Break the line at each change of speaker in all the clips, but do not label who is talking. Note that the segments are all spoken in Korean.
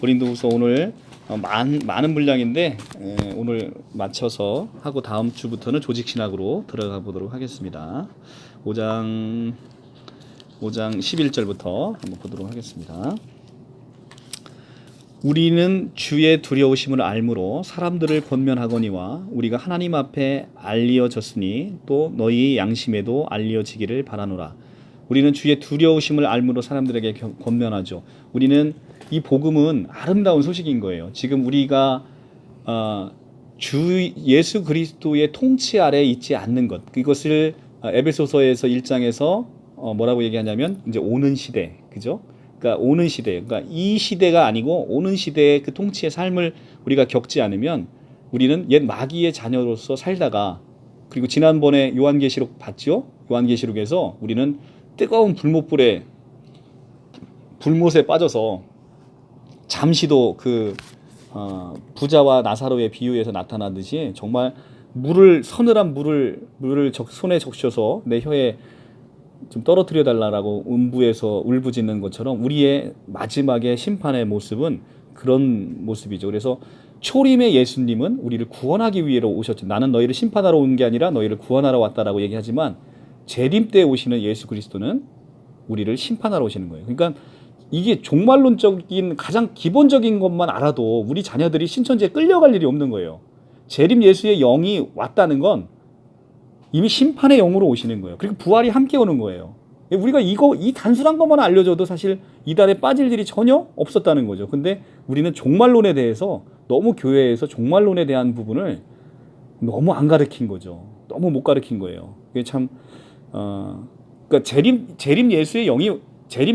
고린도후서 오늘 많은 분량인데 오늘 맞춰서 하고 다음 주부터는 조직신학으로 들어가 보도록 하겠습니다. 5장 11절부터 한번 보도록 하겠습니다. 우리는 주의 두려우심을 알므로 사람들을 권면하거니와 우리가 하나님 앞에 알리어졌으니 또 너희 양심에도 알리어지기를 바라노라. 우리는 주의 두려우심을 알므로 사람들에게 권면하죠. 우리는 이 복음은 아름다운 소식인 거예요. 지금 우리가 주 예수 그리스도의 통치 아래 있지 않는 것, 이것을 에베소서에서 1장에서 뭐라고 얘기하냐면 이제 오는 시대, 그죠? 그러니까 오는 시대, 그러니까 이 시대가 아니고 오는 시대의 그 통치의 삶을 우리가 겪지 않으면 우리는 옛 마귀의 자녀로서 살다가, 그리고 지난번에 요한계시록 봤죠? 요한계시록에서 우리는 뜨거운 불못에 빠져서 잠시도 부자와 나사로의 비유에서 나타나듯이 정말 서늘한 물을 손에 적셔서 내 혀에 좀 떨어뜨려 달라라고 음부에서 울부짖는 것처럼 우리의 마지막의 심판의 모습은 그런 모습이죠. 그래서 초림의 예수님은 우리를 구원하기 위해서 오셨죠. 나는 너희를 심판하러 온 게 아니라 너희를 구원하러 왔다라고 얘기하지만 재림 때 오시는 예수 그리스도는 우리를 심판하러 오시는 거예요. 그러니까 이게 종말론적인 가장 기본적인 것만 알아도 우리 자녀들이 신천지에 끌려갈 일이 없는 거예요. 재림 예수의 영이 왔다는 건 이미 심판의 영으로 오시는 거예요. 그리고 부활이 함께 오는 거예요. 우리가 이 단순한 것만 알려줘도 사실 이달에 빠질 일이 전혀 없었다는 거죠. 근데 우리는 종말론에 대해서 너무 교회에서 종말론에 대한 부분을 너무 안 가르친 거죠. 너무 못 가르친 거예요. 이게 참 그러니까 재림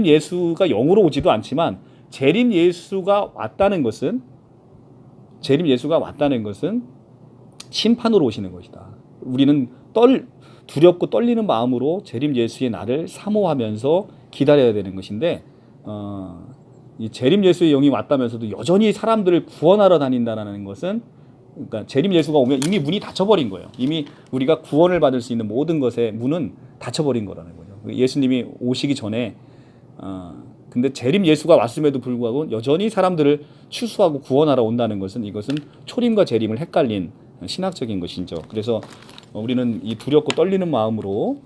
예수가 영으로 오지도 않지만 재림 예수가 왔다는 것은 심판으로 오시는 것이다. 우리는 두렵고 떨리는 마음으로 재림 예수의 날을 사모하면서 기다려야 되는 것인데 이 재림 예수의 영이 왔다면서도 여전히 사람들을 구원하러 다닌다는 것은, 그러니까 재림 예수가 오면 이미 문이 닫혀버린 거예요. 이미 우리가 구원을 받을 수 있는 모든 것의 문은 닫혀버린 거라는 거죠. 예수님이 오시기 전에 근데 재림 예수가 왔음에도 불구하고 여전히 사람들을 추수하고 구원하러 온다는 것은, 이것은 초림과 재림을 헷갈린 신학적인 것이죠. 그래서 우리는 이 두렵고 떨리는 마음으로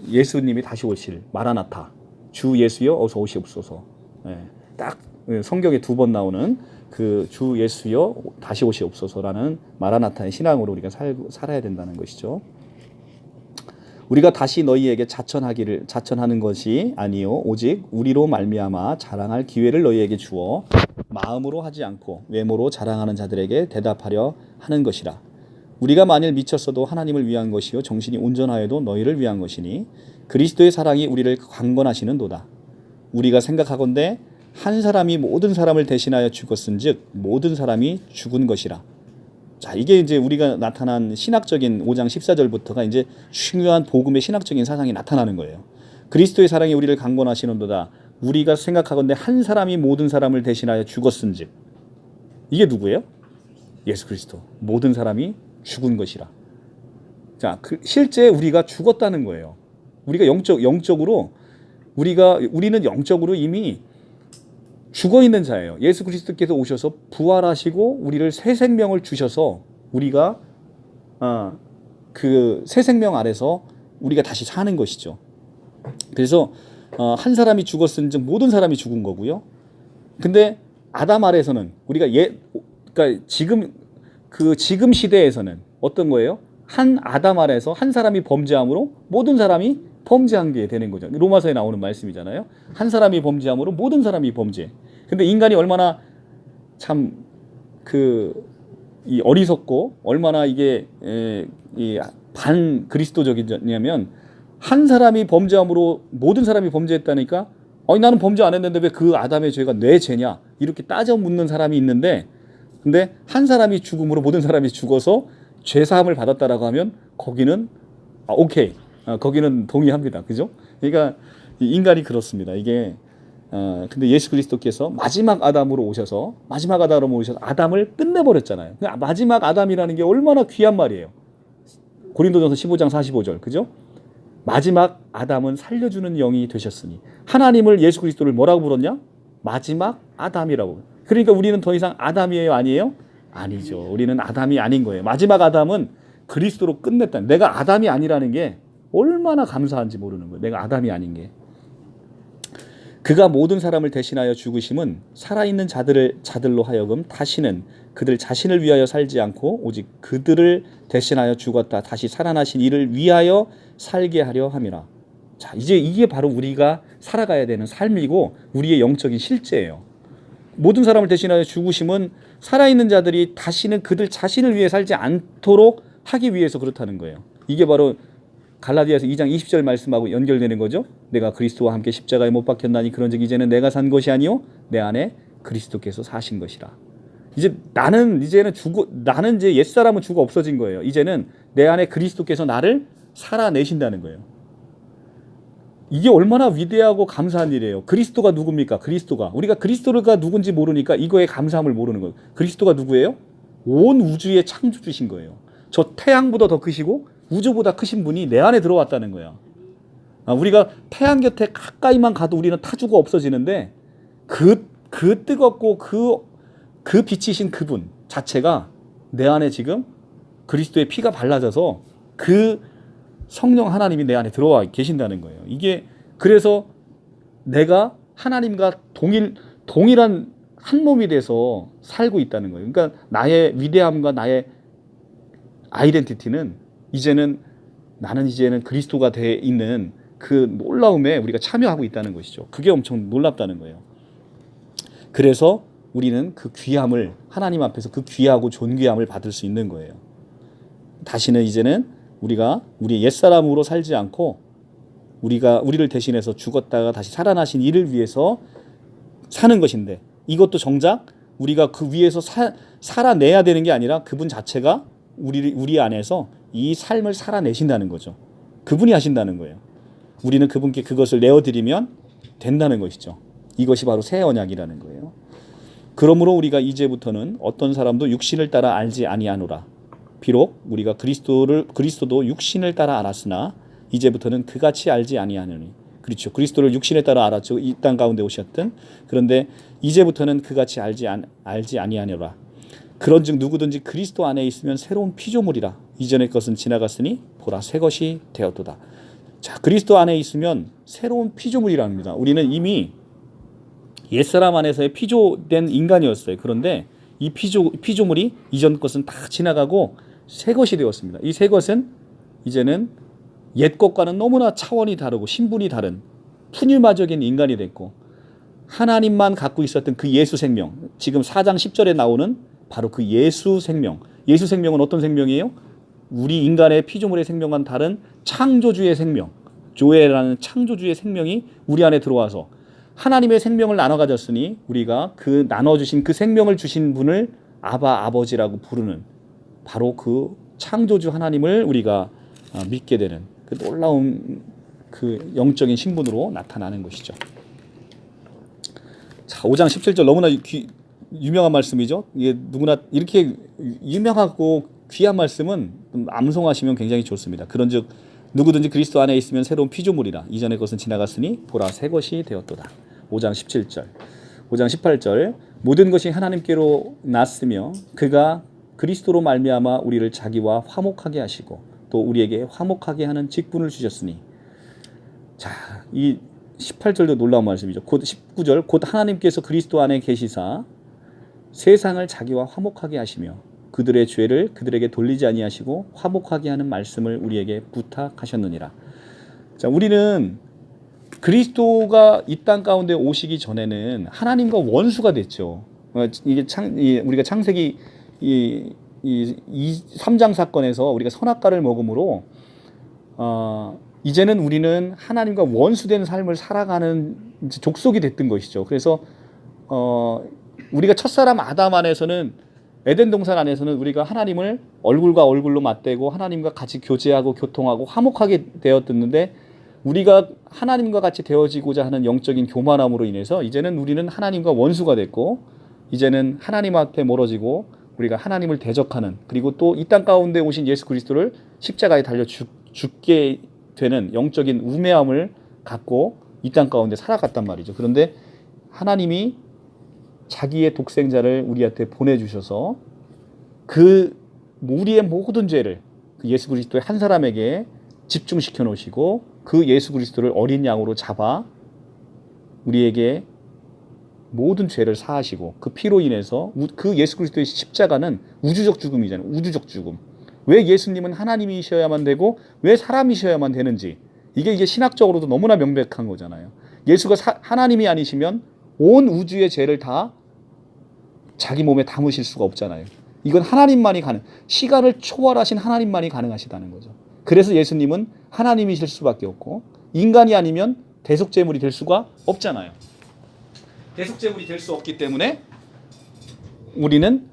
예수님이 다시 오실 마라나타, 주 예수여 어서 오시옵소서. 딱 성경에 2번 나오는 그 주 예수여 다시 오시옵소서라는 마라나타의 신앙으로 우리가 살아야 된다는 것이죠. 우리가 다시 너희에게 자천하는 것이 아니요 오직 우리로 말미암아 자랑할 기회를 너희에게 주어 마음으로 하지 않고 외모로 자랑하는 자들에게 대답하려 하는 것이라. 우리가 만일 미쳤어도 하나님을 위한 것이요 정신이 온전하여도 너희를 위한 것이니 그리스도의 사랑이 우리를 강건하시는도다. 우리가 생각하건대 한 사람이 모든 사람을 대신하여 죽었은즉 모든 사람이 죽은 것이라. 자, 이게 이제 우리가 나타난 신학적인 5장 14절부터가 이제 중요한 복음의 신학적인 사상이 나타나는 거예요. 그리스도의 사랑이 우리를 강건하시는도다. 우리가 생각하건대 한 사람이 모든 사람을 대신하여 죽었은즉, 이게 누구예요? 예수 그리스도. 모든 사람이 죽은 것이라. 자, 실제 우리가 죽었다는 거예요. 우리가 영적으로 우리는 영적으로 이미 죽어 있는 자예요. 예수 그리스도께서 오셔서 부활하시고 우리를 새 생명을 주셔서 우리가 그 새 생명 아래서 우리가 다시 사는 것이죠. 그래서 한 사람이 죽었은즉 모든 사람이 죽은 거고요. 근데 아담 아래서는 우리가 그러니까 지금 시대에서는 어떤 거예요? 한 아담 아래서 한 사람이 범죄함으로 모든 사람이 범죄한 게 되는 거죠. 로마서에 나오는 말씀이잖아요. 한 사람이 범죄함으로 모든 사람이 범죄. 근데 인간이 얼마나 참 이 어리석고 얼마나 이게 이 반 그리스도적이냐면, 한 사람이 범죄함으로 모든 사람이 범죄했다니까 나는 범죄 안 했는데 왜 그 아담의 죄가 내 죄냐 이렇게 따져 묻는 사람이 있는데, 근데 한 사람이 죽음으로 모든 사람이 죽어서 죄 사함을 받았다라고 하면 거기는 오케이, 거기는 동의합니다. 그죠? 그러니까 인간이 그렇습니다. 이게 근데 예수 그리스도께서 마지막 아담으로 오셔서 아담을 끝내버렸잖아요. 마지막 아담이라는 게 얼마나 귀한 말이에요. 고린도전서 15장 45절, 그죠? 마지막 아담은 살려주는 영이 되셨으니. 하나님을, 예수 그리스도를 뭐라고 불렀냐? 마지막 아담이라고. 그러니까 우리는 더 이상 아담이에요, 아니에요? 아니죠. 우리는 아담이 아닌 거예요. 마지막 아담은 그리스도로 끝냈다. 내가 아담이 아니라는 게 얼마나 감사한지 모르는 거예요. 내가 아담이 아닌 게. 그가 모든 사람을 대신하여 죽으심은 살아있는 자들로 하여금 다시는 그들 자신을 위하여 살지 않고 오직 그들을 대신하여 죽었다 다시 살아나신 이를 위하여 살게 하려 함이라. 자, 이제 이게 바로 우리가 살아가야 되는 삶이고 우리의 영적인 실제예요. 모든 사람을 대신하여 죽으심은 살아있는 자들이 다시는 그들 자신을 위해 살지 않도록 하기 위해서 그렇다는 거예요. 이게 바로 갈라디아서 2장 20절 말씀하고 연결되는 거죠. 내가 그리스도와 함께 십자가에 못 박혔나니 그런즉 이제는 내가 산 것이 아니요 내 안에 그리스도께서 사신 것이라. 나는 이제 옛사람은 죽어 없어진 거예요. 이제는 내 안에 그리스도께서 나를 살아내신다는 거예요. 이게 얼마나 위대하고 감사한 일이에요. 그리스도가 누굽니까? 우리가 그리스도가 누군지 모르니까 이거에 감사함을 모르는 거예요. 그리스도가 누구예요? 온 우주의 창조주신 거예요. 저 태양보다 더 크시고 우주보다 크신 분이 내 안에 들어왔다는 거야. 우리가 태양 곁에 가까이만 가도 우리는 타주고 없어지는데 그 뜨겁고 그 빛이신 그분 자체가 내 안에 지금 그리스도의 피가 발라져서 그 성령 하나님이 내 안에 들어와 계신다는 거예요. 이게 그래서 내가 하나님과 동일한 한 몸이 돼서 살고 있다는 거예요. 그러니까 나의 위대함과 나의 아이덴티티는 나는 이제는 그리스도가 돼 있는 그 놀라움에 우리가 참여하고 있다는 것이죠. 그게 엄청 놀랍다는 거예요. 그래서 우리는 그 귀함을 하나님 앞에서 그 귀하고 존귀함을 받을 수 있는 거예요. 다시는 이제는 우리가 우리 옛사람으로 살지 않고 우리를 대신해서 죽었다가 다시 살아나신 이를 위해서 사는 것인데 이것도 정작 우리가 그 위에서 살아내야 되는 게 아니라 그분 자체가 우리 안에서 이 삶을 살아내신다는 거죠. 그분이 하신다는 거예요. 우리는 그분께 그것을 내어드리면 된다는 것이죠. 이것이 바로 새 언약이라는 거예요. 그러므로 우리가 이제부터는 어떤 사람도 육신을 따라 알지 아니하노라. 비록 우리가 그리스도도 육신을 따라 알았으나 이제부터는 그같이 알지 아니하느니. 그렇죠. 그리스도를 육신에 따라 알았죠. 이 땅 가운데 오셨던. 그런데 이제부터는 그같이 알지 아니하노라. 그런즉 누구든지 그리스도 안에 있으면 새로운 피조물이라. 이전의 것은 지나갔으니 보라 새 것이 되었도다. 자, 그리스도 안에 있으면 새로운 피조물이랍니다. 우리는 이미 옛사람 안에서의 피조된 인간이었어요. 그런데 이 피조물이 이전 것은 다 지나가고 새 것이 되었습니다. 이 새 것은 이제는 옛 것과는 너무나 차원이 다르고 신분이 다른 푸뉴마적인 인간이 됐고 하나님만 갖고 있었던 그 예수 생명, 지금 4장 10절에 나오는 바로 그 예수 생명. 예수 생명은 어떤 생명이에요? 우리 인간의 피조물의 생명과는 다른 창조주의 생명, 조에라는 창조주의 생명이 우리 안에 들어와서 하나님의 생명을 나눠 가졌으니 우리가 그 나눠주신 그 생명을 주신 분을 아버지라고 부르는 바로 그 창조주 하나님을 우리가 믿게 되는 그 놀라운 그 영적인 신분으로 나타나는 것이죠. 자, 5장 17절 너무나 유명한 말씀이죠. 이게 누구나 이렇게 유명하고 귀한 말씀은 암송하시면 굉장히 좋습니다. 그런즉 누구든지 그리스도 안에 있으면 새로운 피조물이라. 이전의 것은 지나갔으니 보라 새 것이 되었도다. 5장 17절. 5장 18절. 모든 것이 하나님께로 났으며 그가 그리스도로 말미암아 우리를 자기와 화목하게 하시고 또 우리에게 화목하게 하는 직분을 주셨으니. 자, 이 18절도 놀라운 말씀이죠. 곧 19절. 곧 하나님께서 그리스도 안에 계시사 세상을 자기와 화목하게 하시며 그들의 죄를 그들에게 돌리지 아니하시고 화목하게 하는 말씀을 우리에게 부탁하셨느니라. 자, 우리는 그리스도가 이 땅 가운데 오시기 전에는 하나님과 원수가 됐죠. 우리가 창세기 3장 사건에서 우리가 선악과를 먹음으로 이제는 우리는 하나님과 원수된 삶을 살아가는 족속이 됐던 것이죠. 그래서 우리가 첫사람 아담 안에서는 에덴 동산 안에서는 우리가 하나님을 얼굴과 얼굴로 맞대고 하나님과 같이 교제하고 교통하고 화목하게 되었는데 우리가 하나님과 같이 되어지고자 하는 영적인 교만함으로 인해서 이제는 우리는 하나님과 원수가 됐고 이제는 하나님 앞에 멀어지고 우리가 하나님을 대적하는 그리고 또 이 땅 가운데 오신 예수 그리스도를 십자가에 달려 죽게 되는 영적인 우매함을 갖고 이 땅 가운데 살아갔단 말이죠. 그런데 하나님이 자기의 독생자를 우리한테 보내주셔서 그 우리의 모든 죄를 그 예수 그리스도의 한 사람에게 집중시켜 놓으시고 그 예수 그리스도를 어린 양으로 잡아 우리에게 모든 죄를 사하시고 그 피로 인해서 그 예수 그리스도의 십자가는 우주적 죽음이잖아요. 우주적 죽음. 왜 예수님은 하나님이셔야만 되고 왜 사람이셔야만 되는지 이게 신학적으로도 너무나 명백한 거잖아요. 예수가 하나님이 아니시면 온 우주의 죄를 다 자기 몸에 담으실 수가 없잖아요. 이건 하나님만이 시간을 초월하신 하나님만이 가능하시다는 거죠. 그래서 예수님은 하나님이실 수밖에 없고 인간이 아니면 대속제물이 될 수가 없잖아요. 대속제물이 될 수 없기 때문에 우리는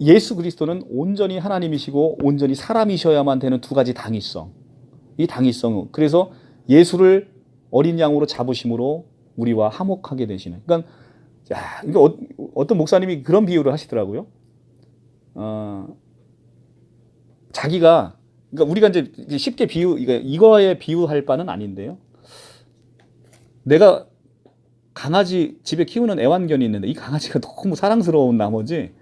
예수 그리스도는 온전히 하나님이시고 온전히 사람이셔야만 되는 두 가지 당위성. 이 당위성. 그래서 예수를 어린 양으로 잡으심으로 우리와 화목하게 되시는. 그러니까 이거 어떤 목사님이 그런 비유를 하시더라고요. 자기가 그러니까 우리가 이제 쉽게 이거에 비유할 바는 아닌데요. 내가 강아지 집에 키우는 애완견이 있는데 이 강아지가 너무 사랑스러운 나머지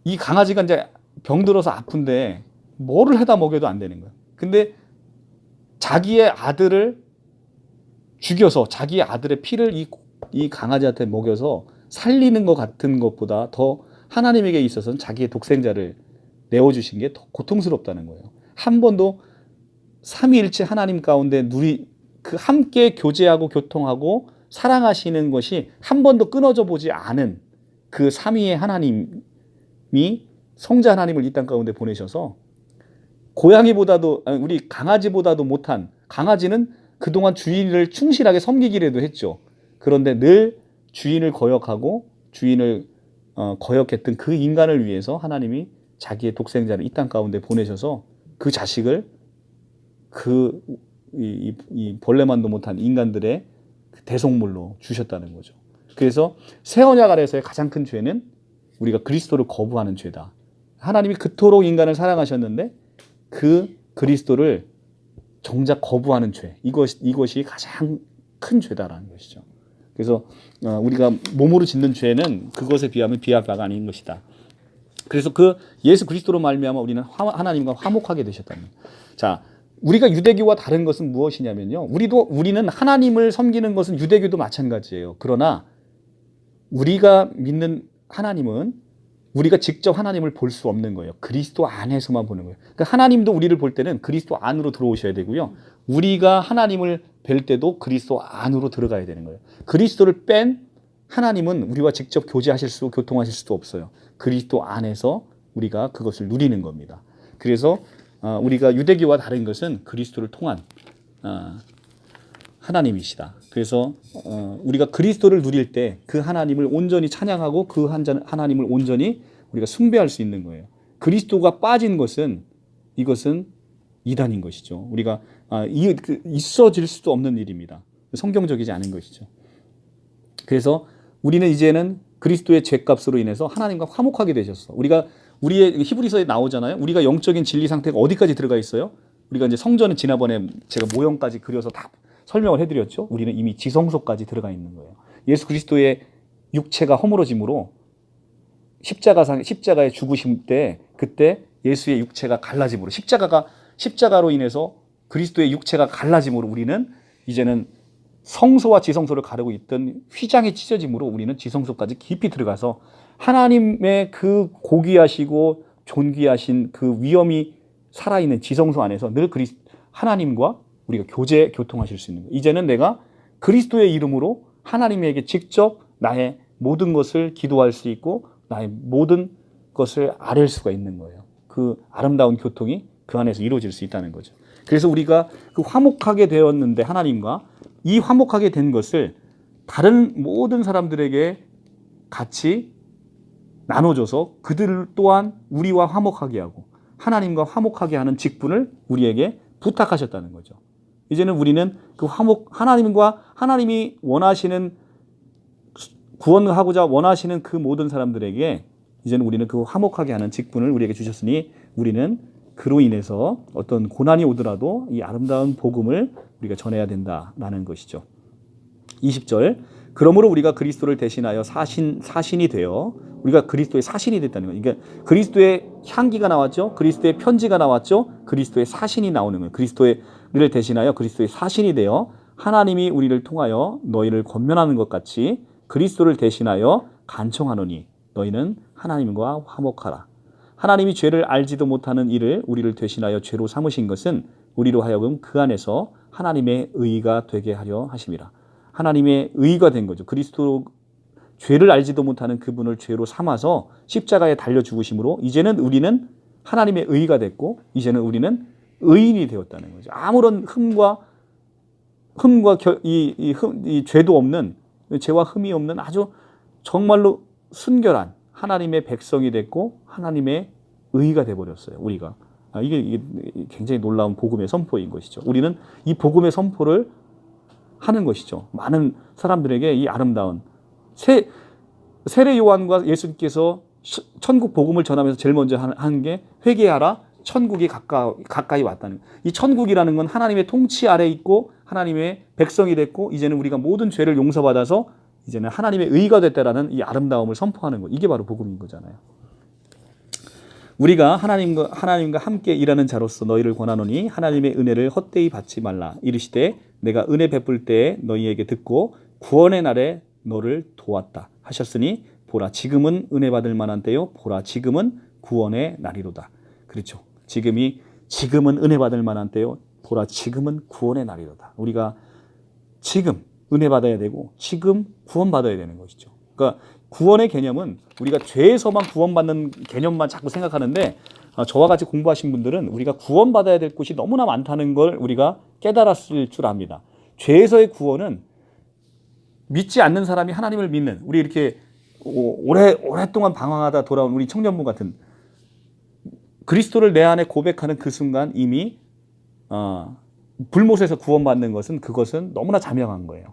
이 강아지가 이제 병들어서 아픈데 뭐를 해다 먹여도 안 되는 거야. 근데 자기의 아들을 죽여서 자기의 아들의 피를 이 강아지한테 먹여서 살리는 것 같은 것보다 더 하나님에게 있어서는 자기의 독생자를 내어주신 게 더 고통스럽다는 거예요. 한 번도 삼위일체 하나님 가운데 그 함께 교제하고 교통하고 사랑하시는 것이 한 번도 끊어져 보지 않은 그 삼위의 하나님이 성자 하나님을 이 땅 가운데 보내셔서 우리 강아지보다도 못한 강아지는 그동안 주인을 충실하게 섬기기라도 했죠. 그런데 늘 주인을 거역하고 주인을 거역했던 그 인간을 위해서 하나님이 자기의 독생자를 이 땅 가운데 보내셔서 그 자식을 이 벌레만도 못한 인간들의 대속물로 주셨다는 거죠. 그래서 새 언약 아래서의 가장 큰 죄는 우리가 그리스도를 거부하는 죄다. 하나님이 그토록 인간을 사랑하셨는데 그 그리스도를 정작 거부하는 죄. 이것이 가장 큰 죄다라는 것이죠. 그래서 우리가 몸으로 짓는 죄는 그것에 비하면 비할 바가 아닌 것이다. 그래서 그 예수 그리스도로 말미암아 우리는 하나님과 화목하게 되셨다는 거예요. 자, 우리가 유대교와 다른 것은 무엇이냐면요. 우리는 하나님을 섬기는 것은 유대교도 마찬가지예요. 그러나 우리가 믿는 하나님은 우리가 직접 하나님을 볼 수 없는 거예요. 그리스도 안에서만 보는 거예요. 그러니까 하나님도 우리를 볼 때는 그리스도 안으로 들어오셔야 되고요. 우리가 하나님을 뵐 때도 그리스도 안으로 들어가야 되는 거예요. 그리스도를 뺀 하나님은 우리와 직접 교통하실 수도 없어요. 그리스도 안에서 우리가 그것을 누리는 겁니다. 그래서 우리가 유대교와 다른 것은 그리스도를 통한 하나님이시다. 그래서 우리가 그리스도를 누릴 때 그 하나님을 온전히 찬양하고 그 하나님을 온전히 우리가 숭배할 수 있는 거예요. 그리스도가 빠진 것은 이것은 이단인 것이죠. 우리가 있어질 수도 없는 일입니다. 성경적이지 않은 것이죠. 그래서 우리는 이제는 그리스도의 죄값으로 인해서 하나님과 화목하게 되셨어. 우리의 히브리서에 나오잖아요. 우리가 영적인 진리 상태가 어디까지 들어가 있어요? 우리가 이제 성전은 지난번에 제가 모형까지 그려서 다 설명을 해드렸죠. 우리는 이미 지성소까지 들어가 있는 거예요. 예수 그리스도의 육체가 허물어짐으로 십자가에 죽으심 때 그때 예수의 육체가 갈라짐으로 십자가로 인해서 그리스도의 육체가 갈라짐으로 우리는 이제는 성소와 지성소를 가르고 있던 휘장이 찢어짐으로 우리는 지성소까지 깊이 들어가서 하나님의 그 고귀하시고 존귀하신 그 위엄이 살아있는 지성소 안에서 늘 하나님과 우리가 교통하실 수 있는 거예요. 이제는 내가 그리스도의 이름으로 하나님에게 직접 나의 모든 것을 기도할 수 있고 나의 모든 것을 아뢰을 수가 있는 거예요. 그 아름다운 교통이 그 안에서 이루어질 수 있다는 거죠. 그래서 우리가 그 화목하게 되었는데 하나님과 이 화목하게 된 것을 다른 모든 사람들에게 같이 나눠줘서 그들 또한 우리와 화목하게 하고 하나님과 화목하게 하는 직분을 우리에게 부탁하셨다는 거죠. 이제는 우리는 그 하나님이 원하시는 구원하고자 원하시는 그 모든 사람들에게 이제는 우리는 그 화목하게 하는 직분을 우리에게 주셨으니 우리는 그로 인해서 어떤 고난이 오더라도 이 아름다운 복음을 우리가 전해야 된다라는 것이죠. 20절 그러므로 우리가 그리스도를 대신하여 사신이 되어 우리가 그리스도의 사신이 됐다는 거예요. 그러니까 그리스도의 향기가 나왔죠. 그리스도의 편지가 나왔죠. 그리스도의 사신이 나오는 거예요. 그리스도를 대신하여 그리스도의 사신이 되어 하나님이 우리를 통하여 너희를 권면하는 것 같이 그리스도를 대신하여 간청하노니 너희는 하나님과 화목하라. 하나님이 죄를 알지도 못하는 이를 우리를 대신하여 죄로 삼으신 것은 우리로 하여금 그 안에서 하나님의 의가 되게 하려 하심이라. 하나님의 의가 된 거죠. 그리스도 죄를 알지도 못하는 그분을 죄로 삼아서 십자가에 달려 죽으심으로 이제는 우리는 하나님의 의가 됐고 이제는 우리는 의인이 되었다는 거죠. 아무런 이 죄도 없는, 죄와 흠이 없는 아주 정말로 순결한 하나님의 백성이 됐고 하나님의 의가 돼버렸어요. 우리가. 이게 굉장히 놀라운 복음의 선포인 것이죠. 우리는 이 복음의 선포를 하는 것이죠. 많은 사람들에게 이 아름다운 세례 요한과 예수님께서 천국 복음을 전하면서 제일 먼저 하는 게 회개하라, 천국이 가까이 왔다는 거예요. 이 천국이라는 건 하나님의 통치 아래 있고 하나님의 백성이 됐고 이제는 우리가 모든 죄를 용서받아서 이제는 하나님의 의가 됐다라는 이 아름다움을 선포하는 거. 이게 바로 복음인 거잖아요. 우리가 하나님과 함께 일하는 자로서 너희를 권하노니 하나님의 은혜를 헛되이 받지 말라. 이르시되 내가 은혜 베풀 때에 너희에게 듣고 구원의 날에 너를 도왔다 하셨으니 보라 지금은 은혜 받을 만한 때요 보라 지금은 구원의 날이로다. 그렇죠. 지금은 은혜 받을 만한 때요 보라 지금은 구원의 날이로다. 우리가 지금 은혜 받아야 되고 지금 구원 받아야 되는 것이죠. 그러니까 구원의 개념은 우리가 죄에서만 구원받는 개념만 자꾸 생각하는데 저와 같이 공부하신 분들은 우리가 구원받아야 될 곳이 너무나 많다는 걸 우리가 깨달았을 줄 압니다. 죄에서의 구원은 믿지 않는 사람이 하나님을 믿는, 우리 이렇게 오랫동안 방황하다 돌아온 우리 청년분 같은 그리스도를 내 안에 고백하는 그 순간 이미 불못에서 구원받는 그것은 너무나 자명한 거예요.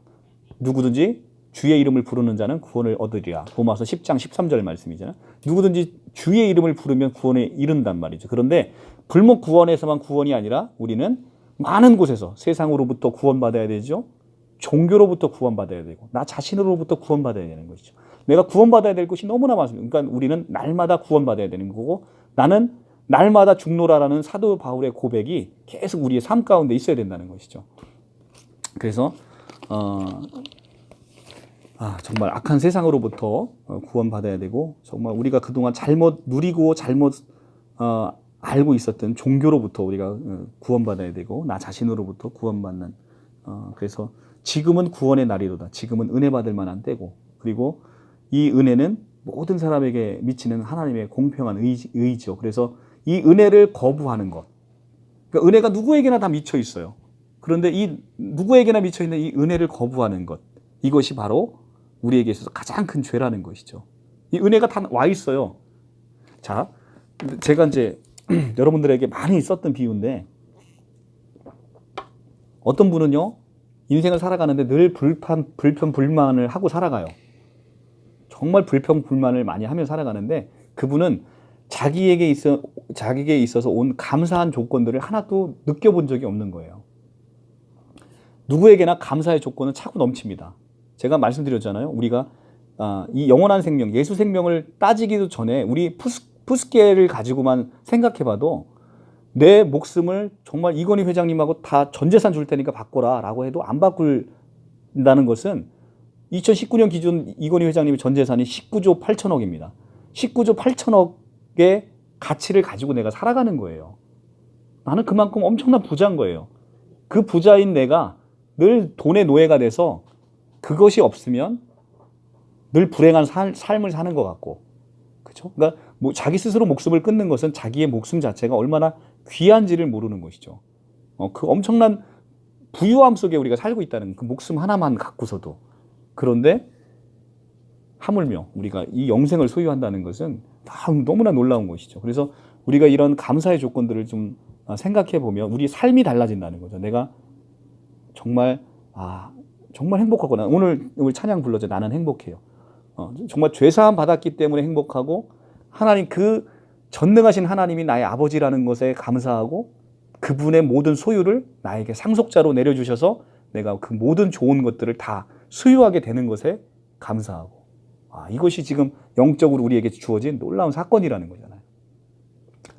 누구든지 주의 이름을 부르는 자는 구원을 얻으리라. 로마서 10장 13절 말씀이잖아요. 누구든지 주의 이름을 부르면 구원에 이른단 말이죠. 그런데 불목 구원에서만 구원이 아니라 우리는 많은 곳에서 세상으로부터 구원받아야 되죠. 종교로부터 구원받아야 되고 나 자신으로부터 구원받아야 되는 것이죠. 내가 구원받아야 될 것이 너무나 많습니다. 그러니까 우리는 날마다 구원받아야 되는 거고 나는 날마다 죽노라라는 사도 바울의 고백이 계속 우리의 삶 가운데 있어야 된다는 것이죠. 그래서 정말 악한 세상으로부터 구원받아야 되고 정말 우리가 그동안 잘못 누리고 잘못 알고 있었던 종교로부터 우리가 구원받아야 되고 나 자신으로부터 구원받는 그래서 지금은 구원의 날이로다. 지금은 은혜 받을 만한 때고 그리고 이 은혜는 모든 사람에게 미치는 하나님의 공평한 의지죠. 그래서 이 은혜를 거부하는 것. 그러니까 은혜가 누구에게나 다 미쳐 있어요. 그런데 이 누구에게나 미쳐 있는 이 은혜를 거부하는 것. 이것이 바로 우리에게 있어서 가장 큰 죄라는 것이죠. 이 은혜가 다 와 있어요. 자, 제가 이제 여러분들에게 많이 썼던 비유인데 어떤 분은요. 인생을 살아가는데 늘 불평불만을 하고 살아가요. 정말 불평불만을 많이 하며 살아가는데 그분은 자기에게 있어서 온 감사한 조건들을 하나도 느껴본 적이 없는 거예요. 누구에게나 감사의 조건은 차고 넘칩니다. 제가 말씀드렸잖아요. 우리가 이 영원한 생명, 예수 생명을 따지기도 전에 우리 푸스케를 가지고만 생각해봐도 내 목숨을 정말 이건희 회장님하고 다 전 재산 줄 테니까 바꿔라 라고 해도 안 바꾼다는 것은 2019년 기준 이건희 회장님의 전 재산이 19조 8천억입니다. 19조 8천억의 가치를 가지고 내가 살아가는 거예요. 나는 그만큼 엄청난 부자인 거예요. 그 부자인 내가 늘 돈의 노예가 돼서 그것이 없으면 늘 불행한 삶을 사는 것 같고, 그렇죠? 그러니까 자기 스스로 목숨을 끊는 것은 자기의 목숨 자체가 얼마나 귀한지를 모르는 것이죠. 그 엄청난 부유함 속에 우리가 살고 있다는 그 목숨 하나만 갖고서도. 그런데 하물며 우리가 이 영생을 소유한다는 것은 너무나 놀라운 것이죠. 그래서 우리가 이런 감사의 조건들을 좀 생각해 보면 우리 삶이 달라진다는 거죠. 내가 정말 행복하구나. 오늘 찬양 불러줘. 나는 행복해요. 정말 죄사함 받았기 때문에 행복하고 하나님 그 전능하신 하나님이 나의 아버지라는 것에 감사하고 그분의 모든 소유를 나에게 상속자로 내려주셔서 내가 그 모든 좋은 것들을 다 소유하게 되는 것에 감사하고. 이것이 지금 영적으로 우리에게 주어진 놀라운 사건이라는 거잖아요.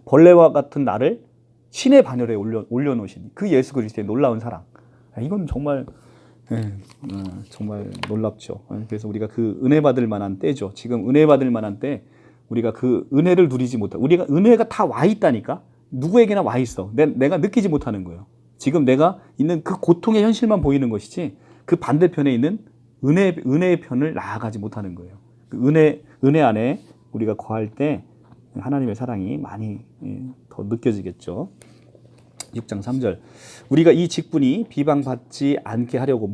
벌레와 같은 나를 신의 반열에 올려놓으신 그 예수 그리스도의 놀라운 사랑. 이건 정말 정말 놀랍죠. 그래서 우리가 그 은혜 받을 만한 때죠. 지금 은혜 받을 만한 때 우리가 그 은혜를 누리지 못하고, 우리가 은혜가 다 와 있다니까. 누구에게나 와 있어. 내가 느끼지 못하는 거예요. 지금 내가 있는 그 고통의 현실만 보이는 것이지 그 반대편에 있는 은혜의 편을 나아가지 못하는 거예요. 그 은혜 안에 우리가 거할 때 하나님의 사랑이 많이 더 느껴지겠죠. 6장 3절. 우리가 이 직분이 비방받지 않게 하려고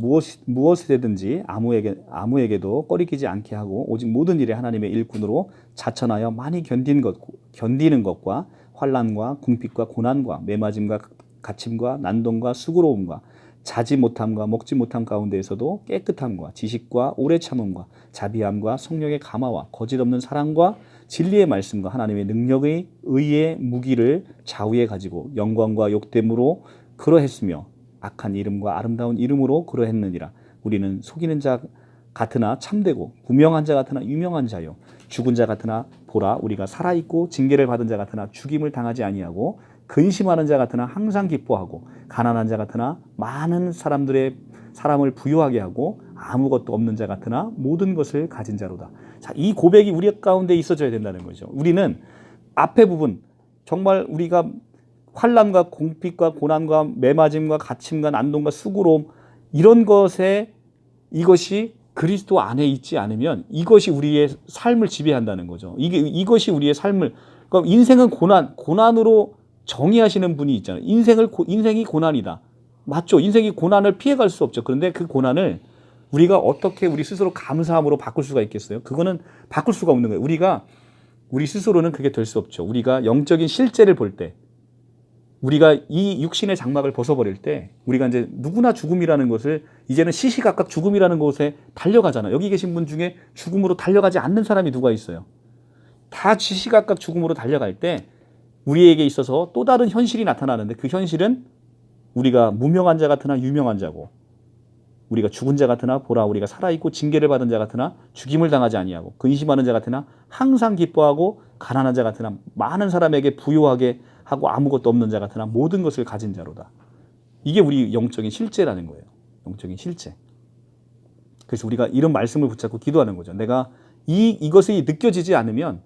무엇이든지 아무에게도 꺼리끼지 않게 하고 오직 모든 일에 하나님의 일꾼으로 자천하여 많이 견디는 것과 환난과 궁핍과 고난과 매맞음과 갇힘과 난동과 수고로움과 자지 못함과 먹지 못함 가운데에서도 깨끗함과 지식과 오래 참음과 자비함과 성령의 감화와 거짓 없는 사랑과 진리의 말씀과 하나님의 능력의 의의 무기를 좌우에 가지고 영광과 욕됨으로 그러했으며 악한 이름과 아름다운 이름으로 그러했느니라. 우리는 속이는 자 같으나 참되고 무명한 자 같으나 유명한 자요 죽은 자 같으나 보라 우리가 살아있고 징계를 받은 자 같으나 죽임을 당하지 아니하고 근심하는 자 같으나 항상 기뻐하고 가난한 자 같으나 많은 사람을 부유하게 하고 아무것도 없는 자 같으나 모든 것을 가진 자로다. 자, 이 고백이 우리 가운데 있어져야 된다는 거죠. 우리는 앞에 부분 정말 우리가 환난과 궁핍과 고난과 매맞음과 갇힘과 난동과 수고로움 이런 것에 이것이 그리스도 안에 있지 않으면 이것이 우리의 삶을 지배한다는 거죠. 이것이 우리의 삶을, 그러니까 인생은 고난으로 정의하시는 분이 있잖아요. 인생이 고난이다. 맞죠? 인생이 고난을 피해갈 수 없죠. 그런데 그 고난을 우리가 어떻게 우리 스스로 감사함으로 바꿀 수가 있겠어요? 그거는 바꿀 수가 없는 거예요. 우리 스스로는 그게 될 수 없죠. 우리가 영적인 실제를 볼 때, 우리가 이 육신의 장막을 벗어버릴 때, 우리가 이제 누구나 죽음이라는 것을 이제는 시시각각 죽음이라는 곳에 달려가잖아요. 여기 계신 분 중에 죽음으로 달려가지 않는 사람이 누가 있어요? 다 시시각각 죽음으로 달려갈 때 우리에게 있어서 또 다른 현실이 나타나는데 그 현실은 우리가 무명한 자 같으나 유명한 자고 우리가 죽은 자 같으나 보라 우리가 살아있고 징계를 받은 자 같으나 죽임을 당하지 아니하고 근심하는 자 같으나 항상 기뻐하고 가난한 자 같으나 많은 사람에게 부유하게 하고 아무것도 없는 자 같으나 모든 것을 가진 자로다. 이게 우리 영적인 실제라는 거예요. 영적인 실제. 그래서 우리가 이런 말씀을 붙잡고 기도하는 거죠. 내가 이것이 느껴지지 않으면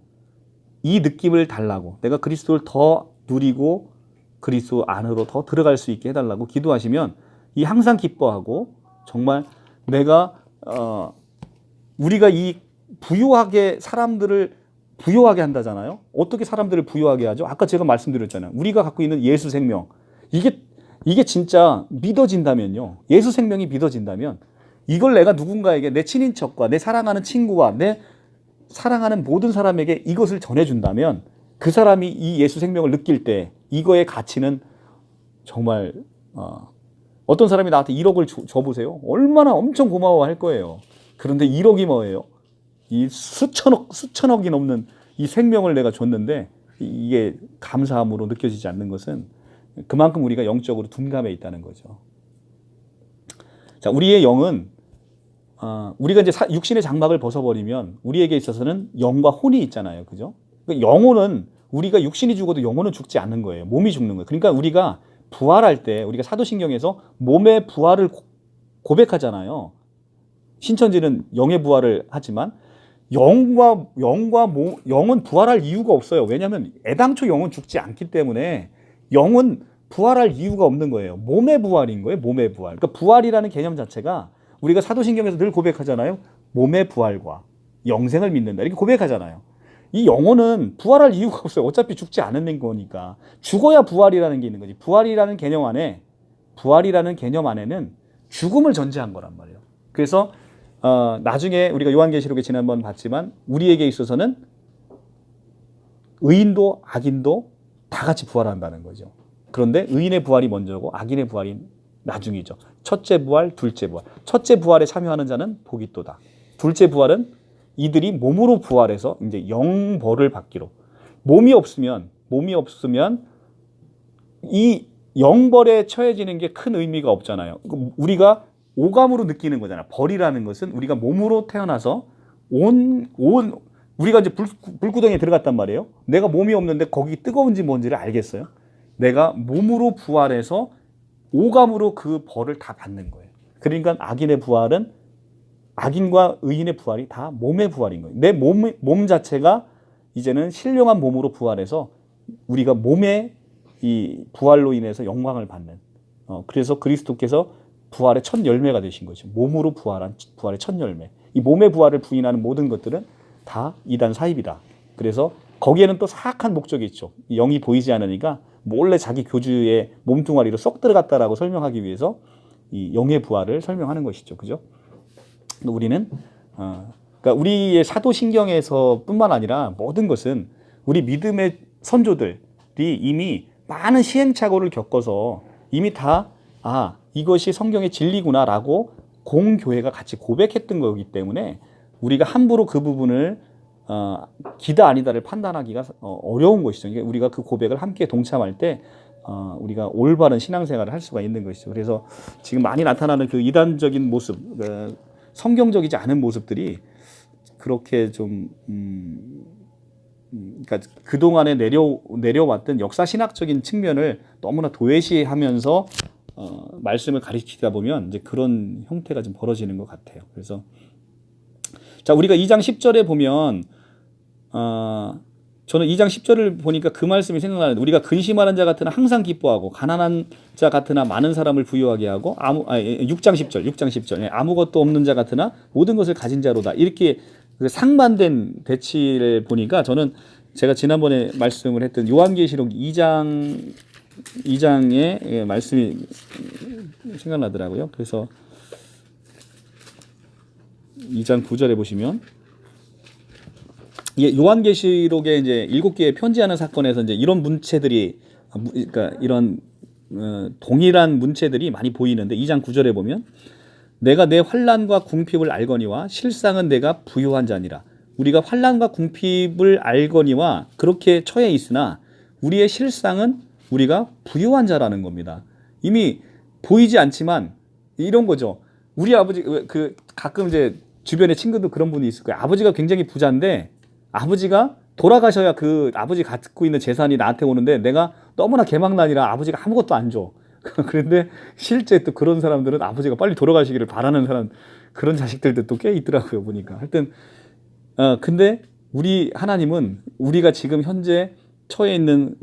이 느낌을 달라고, 내가 그리스도를 더 누리고 그리스도 안으로 더 들어갈 수 있게 해달라고 기도하시면 이 항상 기뻐하고 정말 우리가 이 부유하게 사람들을 부유하게 한다잖아요. 어떻게 사람들을 부유하게 하죠? 아까 제가 말씀드렸잖아요. 우리가 갖고 있는 예수 생명. 이게 진짜 믿어진다면요. 예수 생명이 믿어진다면 이걸 내가 누군가에게 내 친인척과 내 사랑하는 친구와 내 사랑하는 모든 사람에게 이것을 전해준다면 그 사람이 이 예수 생명을 느낄 때 이거의 가치는 정말 어떤 사람이 나한테 1억을 줘보세요. 얼마나 엄청 고마워할 거예요. 그런데 1억이 뭐예요? 이 수천억이 넘는 이 생명을 내가 줬는데 이게 감사함으로 느껴지지 않는 것은 그만큼 우리가 영적으로 둔감해 있다는 거죠. 자, 우리의 영은 우리가 이제 육신의 장막을 벗어버리면 우리에게 있어서는 영과 혼이 있잖아요. 그죠? 그러니까 영혼은 우리가 육신이 죽어도 영혼은 죽지 않는 거예요. 몸이 죽는 거예요. 그러니까 우리가 부활할 때 우리가 사도신경에서 몸의 부활을 고백하잖아요. 신천지는 영의 부활을 하지만 영은 부활할 이유가 없어요. 왜냐하면 애당초 영은 죽지 않기 때문에 영은 부활할 이유가 없는 거예요. 몸의 부활인 거예요. 몸의 부활. 그러니까 부활이라는 개념 자체가 우리가 사도신경에서 늘 고백하잖아요. 몸의 부활과 영생을 믿는다. 이렇게 고백하잖아요. 이 영혼은 부활할 이유가 없어요. 어차피 죽지 않는 거니까. 죽어야 부활이라는 게 있는 거지. 부활이라는 개념 안에는 죽음을 전제한 거란 말이에요. 그래서 나중에 우리가 요한계시록에 지난번 봤지만 우리에게 있어서는 의인도 악인도 다 같이 부활한다는 거죠. 그런데 의인의 부활이 먼저고 악인의 부활이 나중이죠. 첫째 부활, 둘째 부활. 첫째 부활에 참여하는 자는 복이 있도다. 둘째 부활은 이들이 몸으로 부활해서 이제 영벌을 받기로. 몸이 없으면 이 영벌에 처해지는 게 큰 의미가 없잖아요. 우리가 오감으로 느끼는 거잖아. 벌이라는 것은 우리가 몸으로 태어나서 우리가 이제 불구덩이에 들어갔단 말이에요. 내가 몸이 없는데 거기 뜨거운지 뭔지를 알겠어요. 내가 몸으로 부활해서 오감으로 그 벌을 다 받는 거예요. 그러니까 악인의 부활은 악인과 의인의 부활이 다 몸의 부활인 거예요. 내 몸 자체가 이제는 신령한 몸으로 부활해서 우리가 몸의 이 부활로 인해서 영광을 받는. 그래서 그리스도께서 부활의 첫 열매가 되신 거죠. 몸으로 부활한 부활의 첫 열매. 이 몸의 부활을 부인하는 모든 것들은 다 이단 사입이다. 그래서 거기에는 또 사악한 목적이 있죠. 영이 보이지 않으니까 몰래 자기 교주의 몸뚱아리로 쏙 들어갔다라고 설명하기 위해서 이 영의 부활을 설명하는 것이죠. 그죠? 우리는 그러니까 우리의 사도신경에서뿐만 아니라 모든 것은 우리 믿음의 선조들이 이미 많은 시행착오를 겪어서 이미 다 이것이 성경의 진리구나라고 공교회가 같이 고백했던 거기 때문에 우리가 함부로 그 부분을 기다 아니다를 판단하기가 어려운 것이죠. 우리가 그 고백을 함께 동참할 때 우리가 올바른 신앙생활을 할 수가 있는 것이죠. 그래서 지금 많이 나타나는 그 이단적인 모습, 성경적이지 않은 모습들이 그렇게 좀 그러니까 그동안에 내려왔던 역사 신학적인 측면을 너무나 도외시하면서 말씀을 가르치다 보면 이제 그런 형태가 좀 벌어지는 것 같아요. 그래서 자, 우리가 2장 10절에 보면 저는 2장 10절을 보니까 그 말씀이 생각나는데, 우리가 근심하는 자 같으나 항상 기뻐하고 가난한 자 같으나 많은 사람을 부유하게 하고 6장 10절 아무것도 없는 자 같으나 모든 것을 가진 자로다. 이렇게 상반된 대치를 보니까 저는 제가 지난번에 말씀을 했던 요한계시록 2장의 말씀이 생각나더라고요. 그래서 2장 9절에 보시면 요한계시록에 이제 7개의 편지하는 사건에서 이제 이런 문체들이 그러니까 이런 동일한 문체들이 많이 보이는데 2장 9절에 보면 내가 내 환난과 궁핍을 알거니와 실상은 내가 부유한 자니라. 우리가 환난과 궁핍을 알거니와 그렇게 처해 있으나 우리의 실상은 우리가 부유한 자라는 겁니다. 이미 보이지 않지만 이런 거죠. 우리 아버지 가끔 이제 주변에 친구도 그런 분이 있을 거예요. 아버지가 굉장히 부자인데 아버지가 돌아가셔야 그 아버지 갖고 있는 재산이 나한테 오는데 내가 너무나 개망난이라 아버지가 아무것도 안 줘. 그런데 실제 또 그런 사람들은 아버지가 빨리 돌아가시기를 바라는 사람, 그런 자식들도 또 꽤 있더라고요, 보니까. 하여튼 근데 우리 하나님은 우리가 지금 현재 처해 있는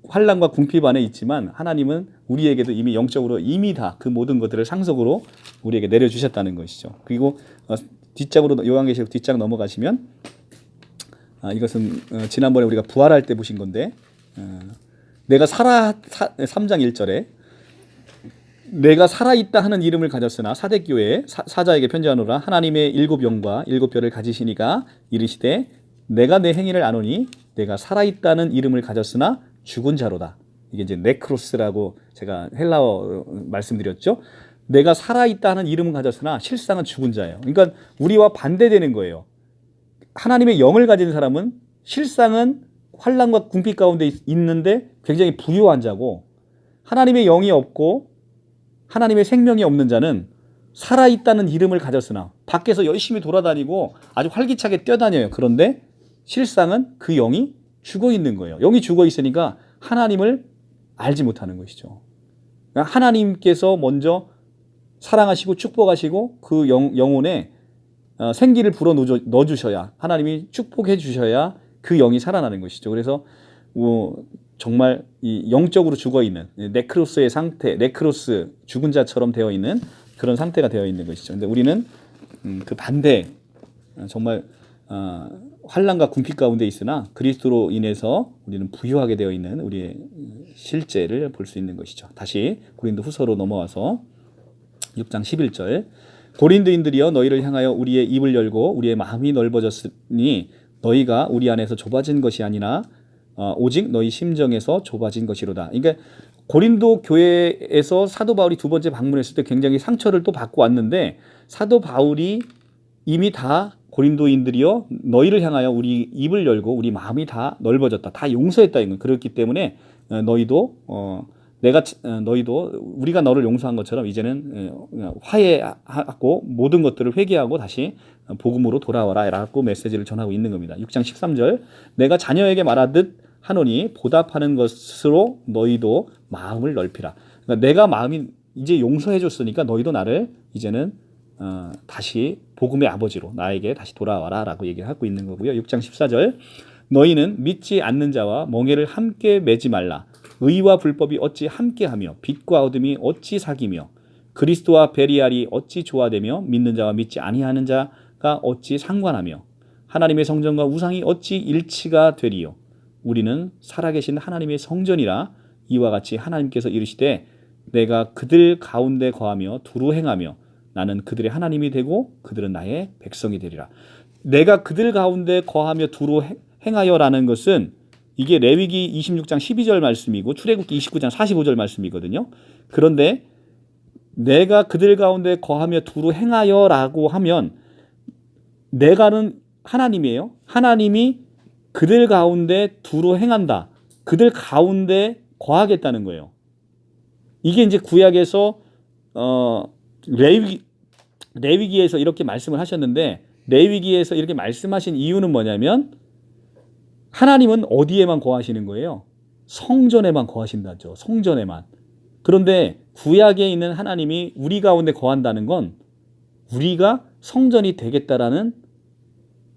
환난과 궁핍 안에 있지만 하나님은 우리에게도 이미 영적으로 이미 다 그 모든 것들을 상속으로 우리에게 내려주셨다는 것이죠. 그리고 뒷장으로 요한계시록 뒷장 넘어가시면 이것은 지난번에 우리가 부활할 때 보신 건데 내가 3장 1절에 내가 살아있다 하는 이름을 가졌으나 사대교회 사자에게 편지하노라. 하나님의 7 영과 7 뼈를 가지시니까 이르시되 내가 내 행위를 아노니 내가 살아있다는 이름을 가졌으나 죽은 자로다. 이게 이제 네크로스라고 제가 헬라어 말씀드렸죠. 내가 살아있다는 이름은 가졌으나 실상은 죽은 자예요. 그러니까 우리와 반대되는 거예요. 하나님의 영을 가진 사람은 실상은 환난과 궁핍 가운데 있는데 굉장히 부유한 자고, 하나님의 영이 없고 하나님의 생명이 없는 자는 살아있다는 이름을 가졌으나 밖에서 열심히 돌아다니고 아주 활기차게 뛰어다녀요. 그런데 실상은 그 영이 죽어 있는 거예요. 영이 죽어 있으니까 하나님을 알지 못하는 것이죠. 그러니까 하나님께서 먼저 사랑하시고 축복하시고 그 영혼에 생기를 불어 넣어주셔야, 하나님이 축복해 주셔야 그 영이 살아나는 것이죠. 그래서 정말 이 영적으로 죽어 있는 네크로스의 상태, 네크로스 죽은 자처럼 되어 있는 그런 상태가 되어 있는 것이죠. 근데 우리는 그 반대, 정말 환난과 궁핍 가운데 있으나 그리스도로 인해서 우리는 부유하게 되어 있는 우리의 실제를 볼 수 있는 것이죠. 다시 고린도후서로 넘어와서 6장 11절 고린도인들이여 너희를 향하여 우리의 입을 열고 우리의 마음이 넓어졌으니 너희가 우리 안에서 좁아진 것이 아니라 오직 너희 심정에서 좁아진 것이로다. 그러니까 고린도 교회에서 사도 바울이 2번째 방문했을 때 굉장히 상처를 또 받고 왔는데, 사도 바울이 이미 다 고린도인들이여 너희를 향하여 우리 입을 열고 우리 마음이 다 넓어졌다, 다 용서했다, 이건 그렇기 때문에 너희도 너희도 우리가 너를 용서한 것처럼 이제는 화해하고 모든 것들을 회개하고 다시 복음으로 돌아와라 라고 메시지를 전하고 있는 겁니다. 6장 13절 내가 자녀에게 말하듯 하노니 보답하는 것으로 너희도 마음을 넓히라. 그러니까 내가 마음이 이제 용서해 줬으니까 너희도 나를 이제는 다시 복음의 아버지로 나에게 다시 돌아와라 라고 얘기를 하고 있는 거고요. 6장 14절 너희는 믿지 않는 자와 멍에를 함께 매지 말라. 의와 불법이 어찌 함께하며 빛과 어둠이 어찌 사귀며 그리스도와 베리알이 어찌 조화되며 믿는 자와 믿지 아니하는 자가 어찌 상관하며 하나님의 성전과 우상이 어찌 일치가 되리요. 우리는 살아계신 하나님의 성전이라. 이와 같이 하나님께서 이르시되 내가 그들 가운데 거하며 두루 행하며 나는 그들의 하나님이 되고 그들은 나의 백성이 되리라. 내가 그들 가운데 거하며 두루 행하여라는 것은 이게 레위기 26장 12절 말씀이고 출애굽기 29장 45절 말씀이거든요. 그런데 내가 그들 가운데 거하며 두루 행하여라고 하면 내가는 하나님이에요. 하나님이 그들 가운데 두루 행한다. 그들 가운데 거하겠다는 거예요. 이게 이제 구약에서 레위기에서 이렇게 말씀을 하셨는데 레위기에서 이렇게 말씀하신 이유는 뭐냐면 하나님은 어디에만 거하시는 거예요? 성전에만 거하신다죠. 성전에만. 그런데 구약에 있는 하나님이 우리 가운데 거한다는 건 우리가 성전이 되겠다라는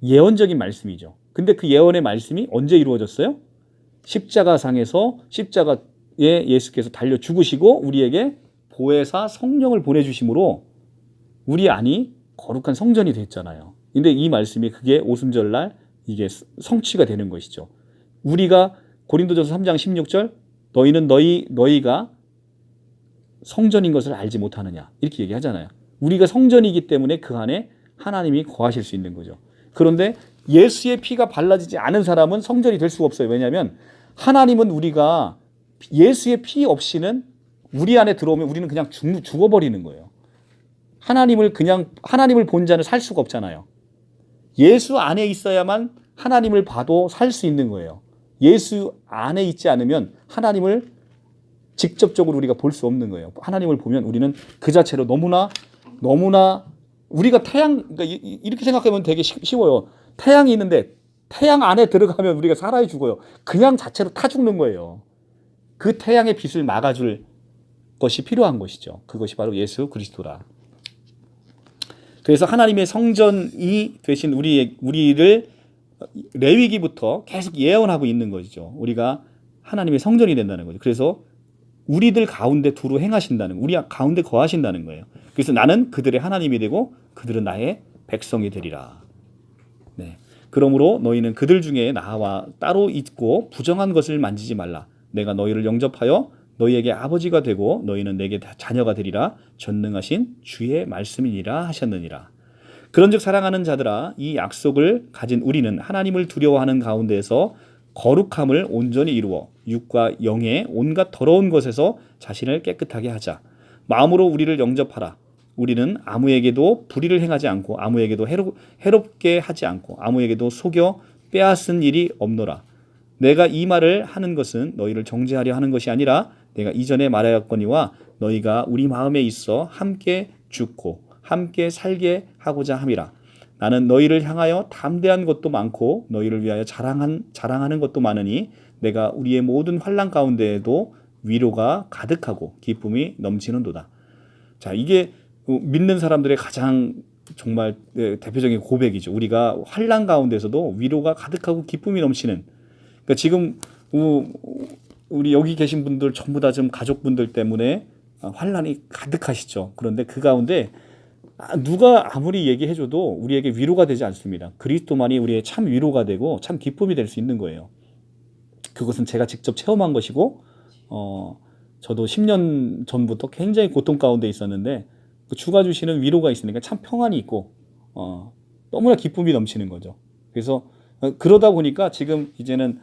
예언적인 말씀이죠. 근데 그 예언의 말씀이 언제 이루어졌어요? 십자가상에서 십자가에 예수께서 달려 죽으시고 우리에게 보혜사 성령을 보내주심으로 우리 안이 거룩한 성전이 됐잖아요. 근데 이 말씀이 그게 오순절날 이게 성취가 되는 것이죠. 우리가 고린도전서 3장 16절 너희는 너희가 성전인 것을 알지 못하느냐 이렇게 얘기하잖아요. 우리가 성전이기 때문에 그 안에 하나님이 거하실 수 있는 거죠. 그런데 예수의 피가 발라지지 않은 사람은 성전이 될 수가 없어요. 왜냐하면 하나님은 우리가 예수의 피 없이는 우리 안에 들어오면 우리는 그냥 죽어버리는 거예요. 하나님을 본 자는 살 수가 없잖아요. 예수 안에 있어야만 하나님을 봐도 살 수 있는 거예요. 예수 안에 있지 않으면 하나님을 직접적으로 우리가 볼 수 없는 거예요. 하나님을 보면 우리는 그 자체로 너무나 우리가 그러니까 이렇게 생각하면 되게 쉬워요. 태양이 있는데 태양 안에 들어가면 우리가 살아야 죽어요. 그냥 자체로 타 죽는 거예요. 그 태양의 빛을 막아줄 것이 필요한 것이죠. 그것이 바로 예수 그리스도라. 그래서 하나님의 성전이 되신 우리를 레위기부터 계속 예언하고 있는 것이죠. 우리가 하나님의 성전이 된다는 거죠. 그래서 우리들 가운데 두루 행하신다는, 우리 가운데 거하신다는 거예요. 그래서 나는 그들의 하나님이 되고 그들은 나의 백성이 되리라. 네. 그러므로 너희는 그들 중에 나와 따로 있고 부정한 것을 만지지 말라. 내가 너희를 영접하여 너희에게 아버지가 되고 너희는 내게 자녀가 되리라. 전능하신 주의 말씀이니라 하셨느니라. 그런즉 사랑하는 자들아 이 약속을 가진 우리는 하나님을 두려워하는 가운데에서 거룩함을 온전히 이루어 육과 영의 온갖 더러운 것에서 자신을 깨끗하게 하자. 마음으로 우리를 영접하라. 우리는 아무에게도 불의를 행하지 않고 아무에게도 해롭게 하지 않고 아무에게도 속여 빼앗은 일이 없노라. 내가 이 말을 하는 것은 너희를 정죄하려 하는 것이 아니라 내가 이전에 말하였거니와 너희가 우리 마음에 있어 함께 죽고 함께 살게 하고자 함이라. 나는 너희를 향하여 담대한 것도 많고 너희를 위하여 자랑하는 것도 많으니 내가 우리의 모든 환난 가운데에도 위로가 가득하고 기쁨이 넘치는도다. 자, 이게 믿는 사람들의 가장 정말 대표적인 고백이죠. 우리가 환난 가운데서도 위로가 가득하고 기쁨이 넘치는. 그러니까 지금 우리 여기 계신 분들 전부 다 지금 가족분들 때문에 환난이 가득하시죠. 그런데 그 가운데 누가 아무리 얘기해줘도 우리에게 위로가 되지 않습니다. 그리스도만이 우리의 참 위로가 되고 참 기쁨이 될 수 있는 거예요. 그것은 제가 직접 체험한 것이고 저도 10년 전부터 굉장히 고통 가운데 있었는데 그 주가 주시는 위로가 있으니까 참 평안이 있고 너무나 기쁨이 넘치는 거죠. 그래서 그러다 보니까 지금 이제는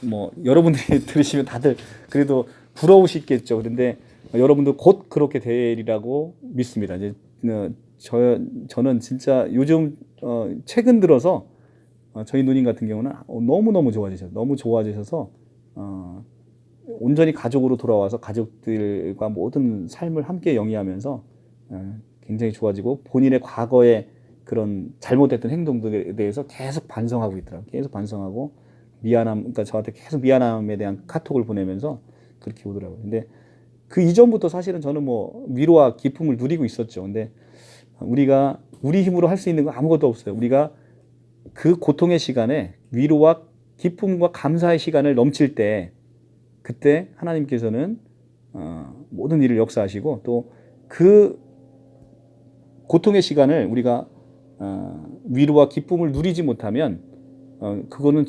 뭐 여러분들이 들으시면 다들 그래도 부러우시겠죠. 그런데 여러분들 곧 그렇게 되리라고 믿습니다. 이제 저는 진짜 요즘 최근 들어서 저희 누님 같은 경우는 너무 좋아지셔서 온전히 가족으로 돌아와서 가족들과 모든 삶을 함께 영위하면서 굉장히 좋아지고 본인의 과거의 그런 잘못했던 행동들에 대해서 계속 반성하고 있더라고요. 계속 반성하고 미안함, 그러니까 저한테 계속 미안함에 대한 카톡을 보내면서 그렇게 오더라고요. 근데 그 이전부터 사실은 저는 뭐 위로와 기쁨을 누리고 있었죠. 근데 우리가 우리 힘으로 할 수 있는 건 아무것도 없어요. 우리가 그 고통의 시간에 위로와 기쁨과 감사의 시간을 넘칠 때 그때 하나님께서는 모든 일을 역사하시고 또 그 고통의 시간을 우리가 위로와 기쁨을 누리지 못하면 그거는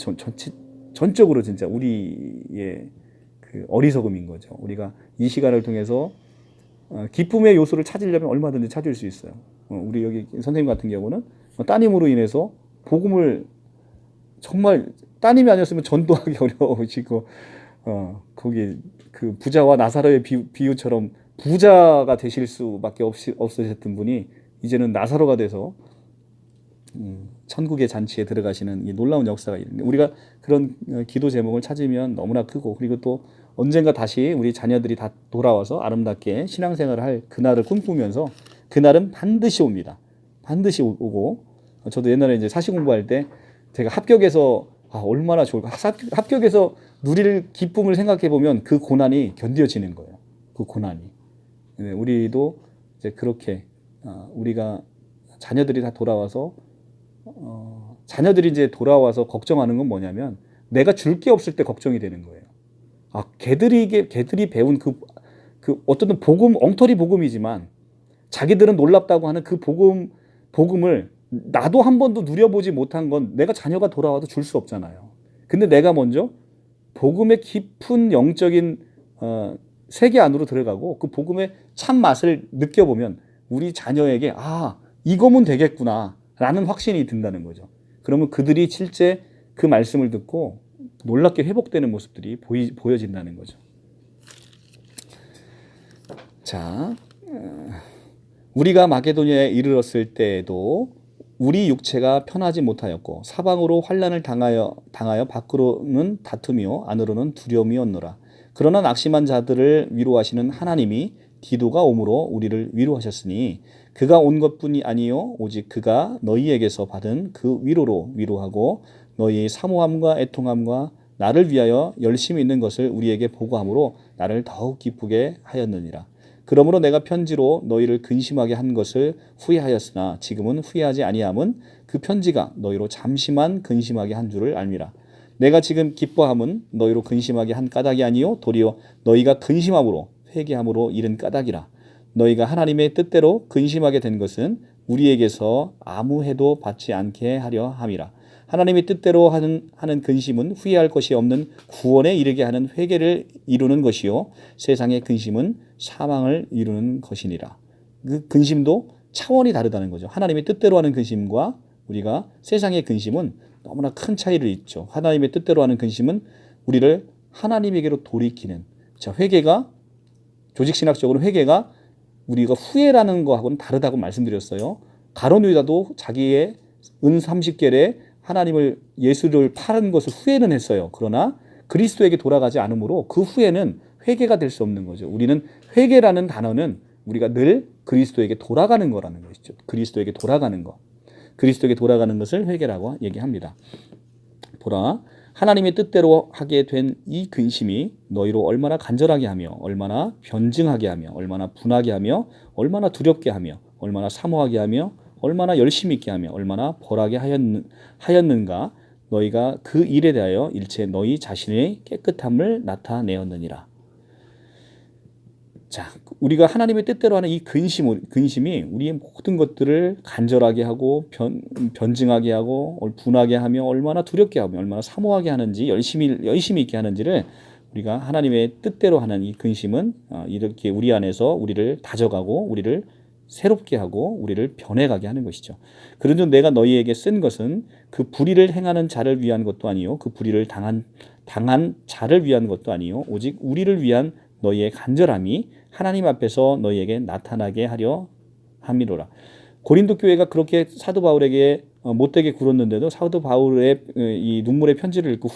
전적으로 진짜 우리의 그 어리석음인 거죠. 우리가 이 시간을 통해서 기쁨의 요소를 찾으려면 얼마든지 찾을 수 있어요. 우리 여기 선생님 같은 경우는 따님으로 인해서 복음을 정말 따님이 아니었으면 전도하기 어려우시고 거기 그 부자와 나사로의 비유처럼 부자가 되실 수밖에 없으셨던 분이 이제는 나사로가 돼서 천국의 잔치에 들어가시는 이 놀라운 역사가 있는데 우리가 그런 기도 제목을 찾으면 너무나 크고 그리고 또 언젠가 다시 우리 자녀들이 다 돌아와서 아름답게 신앙생활을 할 그날을 꿈꾸면서 그날은 반드시 옵니다. 반드시 오고 저도 옛날에 이제 사시 공부할 때 제가 합격해서 얼마나 좋을까 합격해서 누릴 기쁨을 생각해 보면 그 고난이 견뎌지는 거예요. 그 고난이. 우리도 이제 그렇게 우리가 자녀들이 다 돌아와서 자녀들이 이제 돌아와서 걱정하는 건 뭐냐면 내가 줄 게 없을 때 걱정이 되는 거예요. 걔들이 배운 그 어떤 복음 엉터리 복음이지만 자기들은 놀랍다고 하는 그 복음을 나도 한 번도 누려보지 못한 건 내가 자녀가 돌아와도 줄 수 없잖아요. 근데 내가 먼저 복음의 깊은 영적인 세계 안으로 들어가고 그 복음의 참 맛을 느껴보면 우리 자녀에게 이거면 되겠구나 라는 확신이 든다는 거죠. 그러면 그들이 실제 그 말씀을 듣고 놀랍게 회복되는 모습들이 보여진다는 거죠. 자, 우리가 마게도니아에 이르렀을 때에도 우리 육체가 편하지 못하였고 사방으로 환난을 당하여 밖으로는 다툼이요 안으로는 두려움이었노라. 그러나 낙심한 자들을 위로하시는 하나님이 디도가 오므로 우리를 위로하셨으니 그가 온 것뿐이 아니요 오직 그가 너희에게서 받은 그 위로로 위로하고 너희의 사모함과 애통함과 나를 위하여 열심히 있는 것을 우리에게 보고함으로 나를 더욱 기쁘게 하였느니라. 그러므로 내가 편지로 너희를 근심하게 한 것을 후회하였으나 지금은 후회하지 아니함은 그 편지가 너희로 잠시만 근심하게 한 줄을 알미라. 내가 지금 기뻐함은 너희로 근심하게 한 까닭이 아니요 도리어 너희가 근심함으로 회개함으로 이른 까닭이라. 너희가 하나님의 뜻대로 근심하게 된 것은 우리에게서 아무 해도 받지 않게 하려 함이라. 하나님의 뜻대로 하는 근심은 후회할 것이 없는 구원에 이르게 하는 회개를 이루는 것이요 세상의 근심은 사망을 이루는 것이니라. 그 근심도 차원이 다르다는 거죠. 하나님의 뜻대로 하는 근심과 우리가 세상의 근심은 너무나 큰 차이를 있죠. 하나님의 뜻대로 하는 근심은 우리를 하나님에게로 돌이키는 회개가 조직신학적으로 회개가 우리가 후회라는 거하고는 다르다고 말씀드렸어요. 가룟 유다도 자기의 은 30개에 하나님을 예수를 팔은 것을 후회는 했어요. 그러나 그리스도에게 돌아가지 않으므로 그 후회는 회개가 될 수 없는 거죠. 우리는 회개라는 단어는 우리가 늘 그리스도에게 돌아가는 거라는 것이죠. 그리스도에게 돌아가는 것. 그리스도에게 돌아가는 것을 회개라고 얘기합니다. 보라, 하나님의 뜻대로 하게 된 이 근심이 너희로 얼마나 간절하게 하며 얼마나 변증하게 하며 얼마나 분하게 하며 얼마나 두렵게 하며 얼마나 사모하게 하며 얼마나 열심히 있게 하며 얼마나 벌하게 하였는가. 너희가 그 일에 대하여 일체 너희 자신의 깨끗함을 나타내었느니라. 자, 우리가 하나님의 뜻대로 하는 이 근심이 우리의 모든 것들을 간절하게 하고 변증하게 하고 분하게 하며 얼마나 두렵게 하며 얼마나 사모하게 하는지 열심히 있게 하는지를 우리가 하나님의 뜻대로 하는 이 근심은 이렇게 우리 안에서 우리를 다져가고 우리를 새롭게 하고 우리를 변해가게 하는 것이죠. 그런즉 내가 너희에게 쓴 것은 그 불의를 행하는 자를 위한 것도 아니요 그 불의를 당한 자를 위한 것도 아니요 오직 우리를 위한 너희의 간절함이 하나님 앞에서 너희에게 나타나게 하려 함이로라. 고린도 교회가 그렇게 사도 바울에게 못되게 굴었는데도 사도 바울의 이 눈물의 편지를 읽고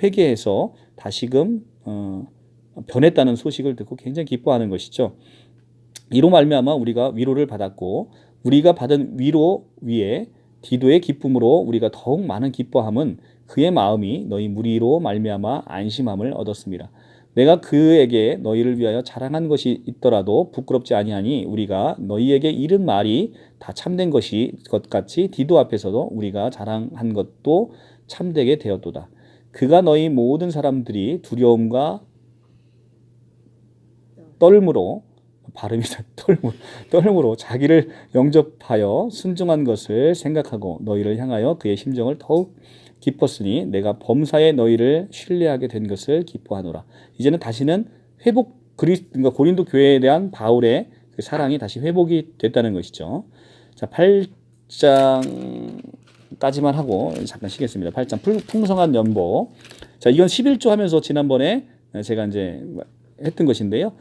회개해서 다시금 변했다는 소식을 듣고 굉장히 기뻐하는 것이죠. 이로 말미암아 우리가 위로를 받았고 우리가 받은 위로 위에 디도의 기쁨으로 우리가 더욱 많은 기뻐함은 그의 마음이 너희 무리로 말미암아 안심함을 얻었습니다. 내가 그에게 너희를 위하여 자랑한 것이 있더라도 부끄럽지 아니하니 우리가 너희에게 이른 말이 다 참된 것이 것 같이 디도 앞에서도 우리가 자랑한 것도 참되게 되었도다. 그가 너희 모든 사람들이 두려움과 떨므로 발음이 떨므로 자기를 영접하여 순종한 것을 생각하고 너희를 향하여 그의 심정을 더욱 기뻤으니 내가 범사에 너희를 신뢰하게 된 것을 기뻐하노라. 이제는 다시는 그러니까 고린도 교회에 대한 바울의 그 사랑이 다시 회복이 됐다는 것이죠. 자, 8장까지만 하고 잠깐 쉬겠습니다. 8장 풍성한 연보. 자, 이건 11조 하면서 지난번에 제가 이제 했던 것인데요.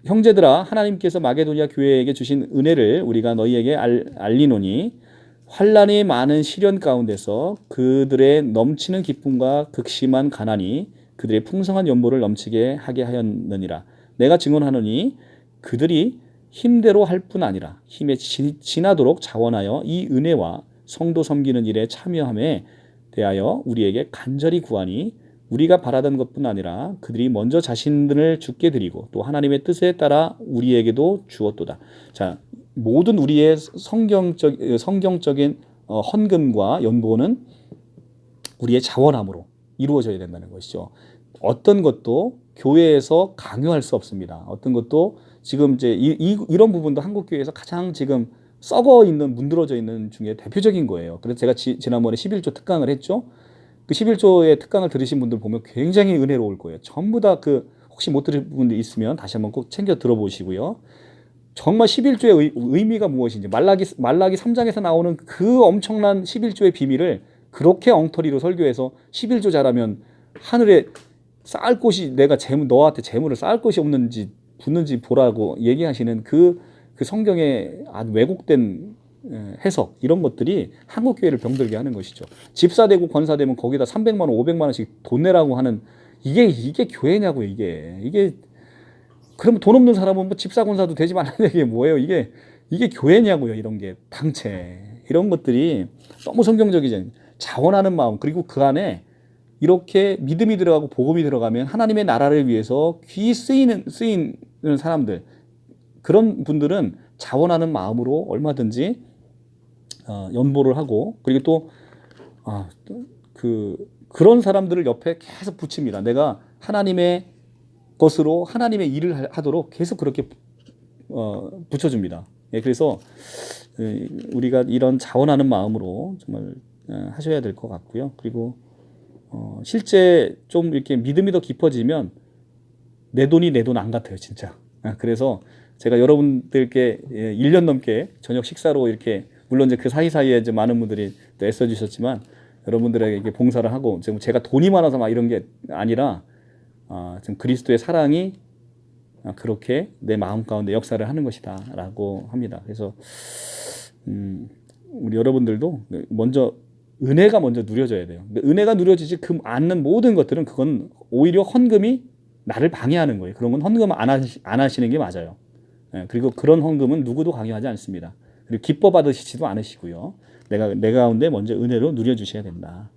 형제들아 하나님께서 마게도니아 교회에게 주신 은혜를 우리가 너희에게 알리노니 환난이 많은 시련 가운데서 그들의 넘치는 기쁨과 극심한 가난이 그들의 풍성한 연보를 넘치게 하게 하였느니라. 내가 증언하노니 그들이 힘대로 할 뿐 아니라 힘에 지나도록 자원하여 이 은혜와 성도 섬기는 일에 참여함에 대하여 우리에게 간절히 구하니 우리가 바라던 것뿐 아니라 그들이 먼저 자신들을 주께 드리고 또 하나님의 뜻에 따라 우리에게도 주었도다. 자, 모든 우리의 성경적인 헌금과 연보는 우리의 자원함으로 이루어져야 된다는 것이죠. 어떤 것도 교회에서 강요할 수 없습니다. 어떤 것도 지금 이제 이런 부분도 한국 교회에서 가장 지금 썩어 있는 문드러져 있는 중에 대표적인 거예요. 그래서 제가 지난번에 11조 특강을 했죠. 그 11조의 특강을 들으신 분들 보면 굉장히 은혜로울 거예요. 전부 다 혹시 못 들은 분들 있으면 다시 한번 꼭 챙겨 들어보시고요. 정말 11조의 의미가 무엇인지 말라기 3장에서 나오는 그 엄청난 11조의 비밀을 그렇게 엉터리로 설교해서 11조 잘하면 하늘에 쌓을 곳이 내가 너한테 재물을 쌓을 곳이 없는지 붙는지 보라고 얘기하시는 그 성경의 아주 왜곡된 해석 이런 것들이 한국 교회를 병들게 하는 것이죠. 집사되고 권사되면 거기다 300만 원, 500만 원씩 돈 내라고 하는 이게 교회냐고요. 이게 그럼 돈 없는 사람은 뭐 집사 권사도 되지 말라는 게 뭐예요? 이게 교회냐고요. 이런 게 당체 이런 것들이 너무 성경적이지. 자원하는 마음 그리고 그 안에 이렇게 믿음이 들어가고 복음이 들어가면 하나님의 나라를 위해서 귀 쓰이는 사람들 그런 분들은 자원하는 마음으로 얼마든지 연보를 하고 그리고 또 그런 사람들을 옆에 계속 붙입니다. 내가 하나님의 것으로 하나님의 일을 하도록 계속 그렇게 붙여줍니다. 예, 그래서 우리가 이런 자원하는 마음으로 정말 하셔야 될 것 같고요. 그리고 실제 좀 이렇게 믿음이 더 깊어지면 내 돈이 내 돈 안 같아요, 진짜. 그래서 제가 여러분들께 1년 넘게 저녁 식사로 이렇게 물론 이제 그 사이사이에 이제 많은 분들이 또 애써주셨지만 여러분들에게 이렇게 봉사를 하고 지금 제가 돈이 많아서 막 이런 게 아니라 지금 그리스도의 사랑이 그렇게 내 마음 가운데 역사를 하는 것이다라고 합니다. 그래서 우리 여러분들도 먼저 은혜가 먼저 누려져야 돼요. 은혜가 누려지지 그 않는 모든 것들은 그건 오히려 헌금이 나를 방해하는 거예요. 그런 건 헌금 안 하시는 게 맞아요. 그리고 그런 헌금은 누구도 강요하지 않습니다. 그리고 기뻐 받으시지도 않으시고요. 내 가운데 먼저 은혜로 누려주셔야 된다.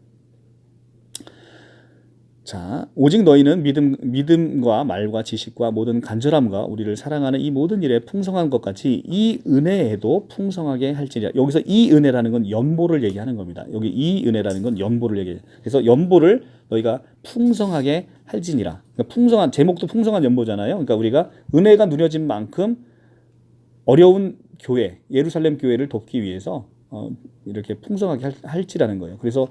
자, 오직 너희는 믿음과 말과 지식과 모든 간절함과 우리를 사랑하는 이 모든 일에 풍성한 것 같이 이 은혜에도 풍성하게 할지니라. 여기서 이 은혜라는 건 연보를 얘기하는 겁니다. 여기 이 은혜라는 건 연보를 얘기해요. 그래서 연보를 너희가 풍성하게 할지니라. 그러니까 풍성한 제목도 풍성한 연보잖아요. 그러니까 우리가 은혜가 누려진 만큼 어려운 교회, 예루살렘 교회를 돕기 위해서 이렇게 풍성하게 할지라는 거예요. 그래서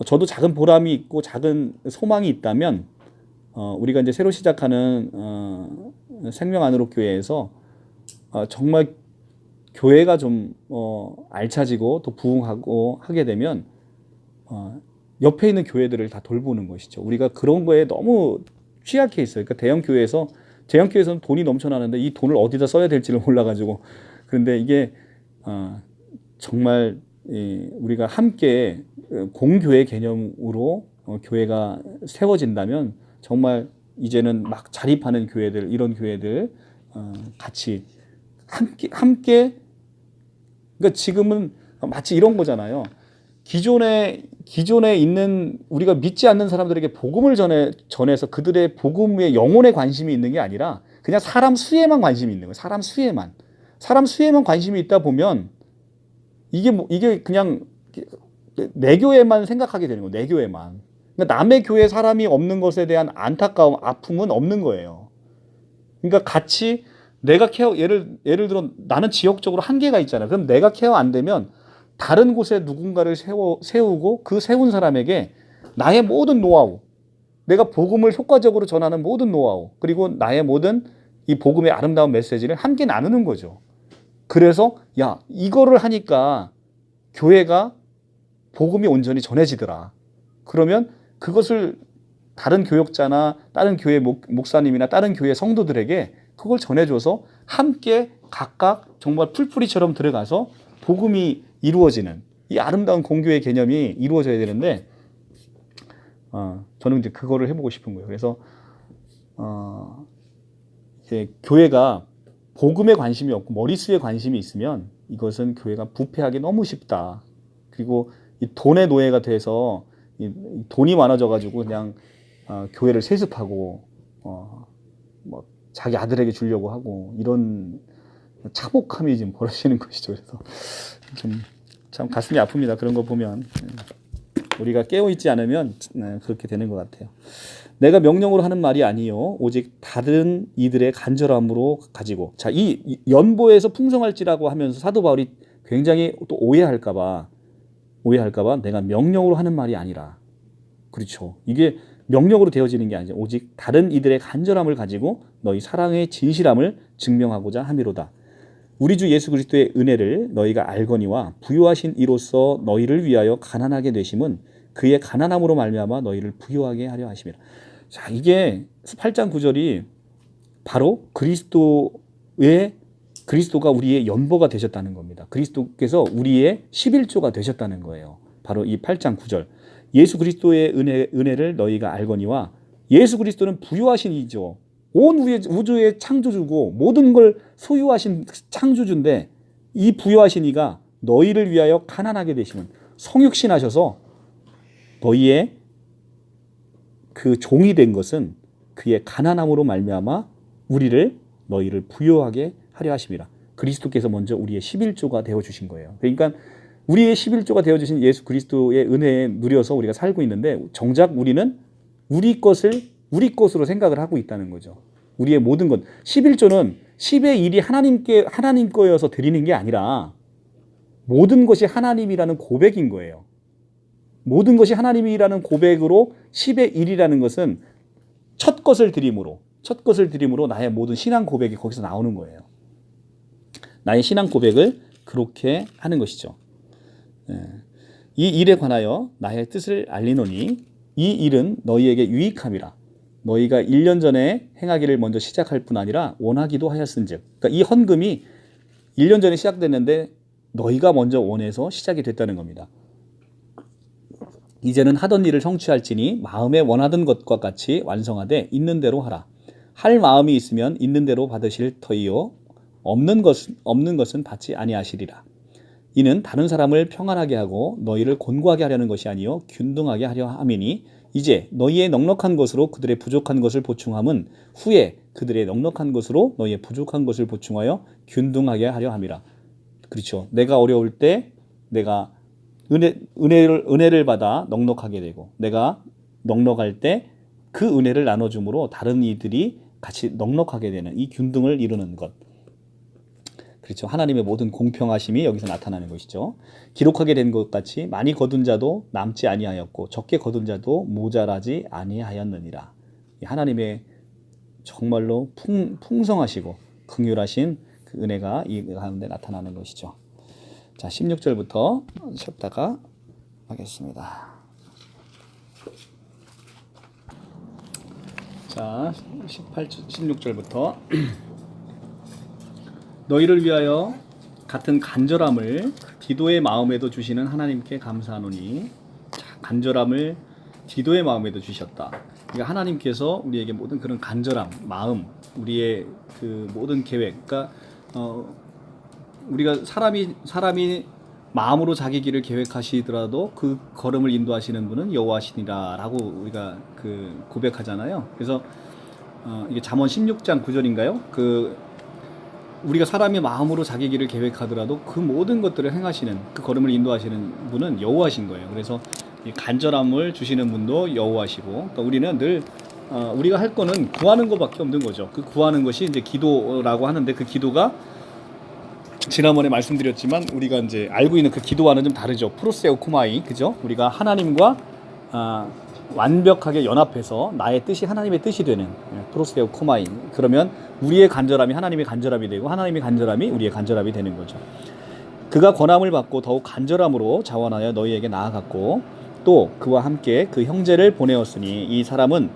저도 작은 보람이 있고 작은 소망이 있다면 우리가 이제 새로 시작하는 생명 안으로 교회에서 정말 교회가 좀 알차지고 또 부흥하고 하게 되면 옆에 있는 교회들을 다 돌보는 것이죠. 우리가 그런 거에 너무 취약해 있어요. 그러니까 대형 교회에서는 돈이 넘쳐나는데 이 돈을 어디다 써야 될지를 몰라가지고 그런데 이게 정말 우리가 함께 공교회 개념으로 교회가 세워진다면 정말 이제는 막 자립하는 교회들, 이런 교회들 같이 함께 그러니까 지금은 마치 이런 거잖아요. 기존에 있는 우리가 믿지 않는 사람들에게 복음을 전해서 그들의 복음의 영혼에 관심이 있는 게 아니라 그냥 사람 수에만 관심이 있는 거예요. 사람 수에만 관심이 있다 보면 이게 그냥 내 교회만 생각하게 되는 거예요. 내 교회만. 그러니까 남의 교회 사람이 없는 것에 대한 안타까움, 아픔은 없는 거예요. 그러니까 같이 내가 예를 들어 나는 지역적으로 한계가 있잖아요. 그럼 내가 케어 안 되면 다른 곳에 누군가를 세우고 그 세운 사람에게 나의 모든 노하우, 내가 복음을 효과적으로 전하는 모든 노하우, 그리고 나의 모든 이 복음의 아름다운 메시지를 함께 나누는 거죠. 그래서 야, 이거를 하니까 교회가 복음이 온전히 전해지더라. 그러면 그것을 다른 교역자나 다른 교회 목사님이나 다른 교회 성도들에게 그걸 전해줘서 함께 각각 정말 풀뿌리처럼 들어가서 복음이 이루어지는 이 아름다운 공교의 개념이 이루어져야 되는데 저는 이제 그거를 해보고 싶은 거예요. 그래서 이제 교회가 복음에 관심이 없고 머릿수에 관심이 있으면 이것은 교회가 부패하기 너무 쉽다. 그리고 이 돈의 노예가 돼서 이 돈이 많아져 가지고 그냥 교회를 세습하고 뭐 자기 아들에게 주려고 하고 이런 참혹함이 지금 벌어지는 것이죠. 그래서 참 가슴이 아픕니다. 그런 거 보면 우리가 깨어있지 않으면 그렇게 되는 것 같아요. 내가 명령으로 하는 말이 아니요 오직 다른 이들의 간절함으로 가지고 이 연보에서 풍성할지라고 하면서 사도 바울이 굉장히 또 오해할까봐 내가 명령으로 하는 말이 아니라 그렇죠. 이게 명령으로 되어지는 게 아니죠. 오직 다른 이들의 간절함을 가지고 너희 사랑의 진실함을 증명하고자 함이로다. 우리 주 예수 그리스도의 은혜를 너희가 알거니와 부요하신 이로써 너희를 위하여 가난하게 되심은 그의 가난함으로 말미암아 너희를 부요하게 하려 하심이라. 자, 이게 8장 9절이 바로 그리스도가 우리의 연보가 되셨다는 겁니다. 그리스도께서 우리의 11조가 되셨다는 거예요. 바로 이 8장 9절. 예수 그리스도의 은혜를 너희가 알거니와 예수 그리스도는 부요하신 이죠. 온 우주의 창조주고 모든 걸 소유하신 창조주인데 이 부요하신 이가 너희를 위하여 가난하게 되시면 성육신하셔서 너희의 그 종이 된 것은 그의 가난함으로 말미암아 너희를 부요하게 하려 하심이라. 그리스도께서 먼저 우리의 11조가 되어주신 거예요. 그러니까 우리의 11조가 되어주신 예수 그리스도의 은혜에 누려서 우리가 살고 있는데 정작 우리는 우리 것으로 생각을 하고 있다는 거죠. 우리의 모든 것. 11조는 10의 1이 하나님 거여서 드리는 게 아니라 모든 것이 하나님이라는 고백인 거예요. 모든 것이 하나님이라는 고백으로 10의 1이라는 것은 첫 것을 드림으로 나의 모든 신앙 고백이 거기서 나오는 거예요. 나의 신앙 고백을 그렇게 하는 것이죠. 이 일에 관하여 나의 뜻을 알리노니 이 일은 너희에게 유익함이라. 너희가 1년 전에 행하기를 먼저 시작할 뿐 아니라 원하기도 하였은즉. 그러니까 이 헌금이 1년 전에 시작됐는데 너희가 먼저 원해서 시작이 됐다는 겁니다. 이제는 하던 일을 성취할지니 마음에 원하던 것과 같이 완성하되 있는 대로 하라. 할 마음이 있으면 있는 대로 받으실 터이요 없는 것은 받지 아니하시리라. 이는 다른 사람을 평안하게 하고 너희를 곤고하게 하려는 것이 아니요 균등하게 하려 함이니 이제 너희의 넉넉한 것으로 그들의 부족한 것을 보충함은 후에 그들의 넉넉한 것으로 너희의 부족한 것을 보충하여 균등하게 하려 함이라. 그렇죠. 내가 어려울 때 내가 은혜를 받아 넉넉하게 되고 내가 넉넉할 때 그 은혜를 나눠줌으로 다른 이들이 같이 넉넉하게 되는 이 균등을 이루는 것. 그렇죠. 하나님의 모든 공평하심이 여기서 나타나는 것이죠. 기록하게 된 것 같이 많이 거둔 자도 남지 아니하였고 적게 거둔 자도 모자라지 아니하였느니라. 하나님의 정말로 풍성하시고 긍휼하신 그 은혜가 이 가운데 나타나는 것이죠. 자, 16절부터 쉬었다가 하겠습니다. 자, 16절부터 너희를 위하여 같은 간절함을 기도의 마음에도 주시는 하나님께 감사하노니. 자, 간절함을 디도의 마음에도 주셨다. 그러니까 하나님께서 우리에게 모든 그런 간절함, 마음, 우리의 그 모든 계획, 그러니까 우리가 사람이 마음으로 자기 길을 계획하시더라도 그 걸음을 인도하시는 분은 여호와시니라라고 우리가 그 고백하잖아요. 그래서 이게 잠언 16장 9절인가요? 그 우리가 사람이 마음으로 자기 길을 계획하더라도 그 모든 것들을 행하시는 그 걸음을 인도하시는 분은 여호와신 거예요. 그래서 이 간절함을 주시는 분도 여호와시고, 그러니까 우리는 늘 우리가 할 거는 구하는 것밖에 없는 거죠. 그 구하는 것이 이제 기도라고 하는데, 그 기도가 지난번에 말씀드렸지만 우리가 이제 알고 있는 그 기도와는 좀 다르죠. 프로세오 코마이, 그죠? 우리가 하나님과 완벽하게 연합해서 나의 뜻이 하나님의 뜻이 되는 프로세오 코마이. 그러면 우리의 간절함이 하나님의 간절함이 되고 하나님의 간절함이 우리의 간절함이 되는 거죠. 그가 권함을 받고 더욱 간절함으로 자원하여 너희에게 나아갔고 또 그와 함께 그 형제를 보내었으니 이 사람은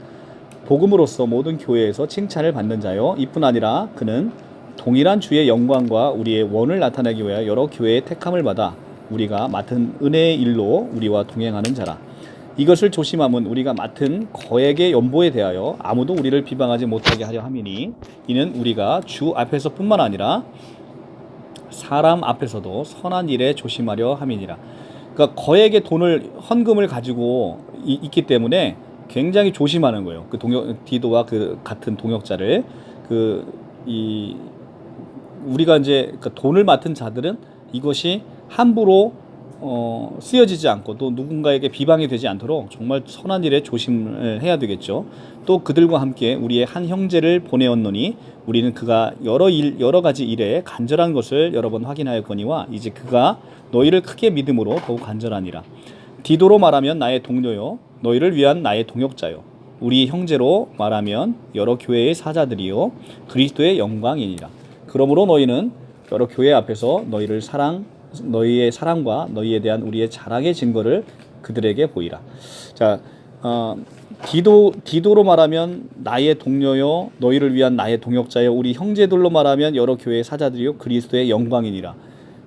복음으로써 모든 교회에서 칭찬을 받는 자요 이뿐 아니라 그는 동일한 주의 영광과 우리의 원을 나타내기 위하여 여러 교회의 택함을 받아 우리가 맡은 은혜의 일로 우리와 동행하는 자라. 이것을 조심함은 우리가 맡은 거액의 연보에 대하여 아무도 우리를 비방하지 못하게 하려 함이니 이는 우리가 주 앞에서뿐만 아니라 사람 앞에서도 선한 일에 조심하려 함이니라. 그러니까 거액의 돈을 헌금을 가지고 있기 때문에 굉장히 조심하는 거예요. 그 디도와 그 같은 동역자를 우리가 이제 그 돈을 맡은 자들은 이것이 함부로 쓰여지지 않고 또 누군가에게 비방이 되지 않도록 정말 선한 일에 조심을 해야 되겠죠. 또 그들과 함께 우리의 한 형제를 보내었노니 우리는 그가 여러 가지 일에 간절한 것을 여러 번 확인하였거니와 이제 그가 너희를 크게 믿음으로 더욱 간절하니라. 디도로 말하면 나의 동료요 너희를 위한 나의 동역자요 우리 형제로 말하면 여러 교회의 사자들이요 그리스도의 영광이니라. 그러므로 너희는 여러 교회 앞에서 너희의 사랑과 너희에 대한 우리의 자랑의 증거를 그들에게 보이라. 자, 디도로 말하면 나의 동료요 너희를 위한 나의 동역자요 우리 형제들로 말하면 여러 교회의 사자들이요 그리스도의 영광이니라.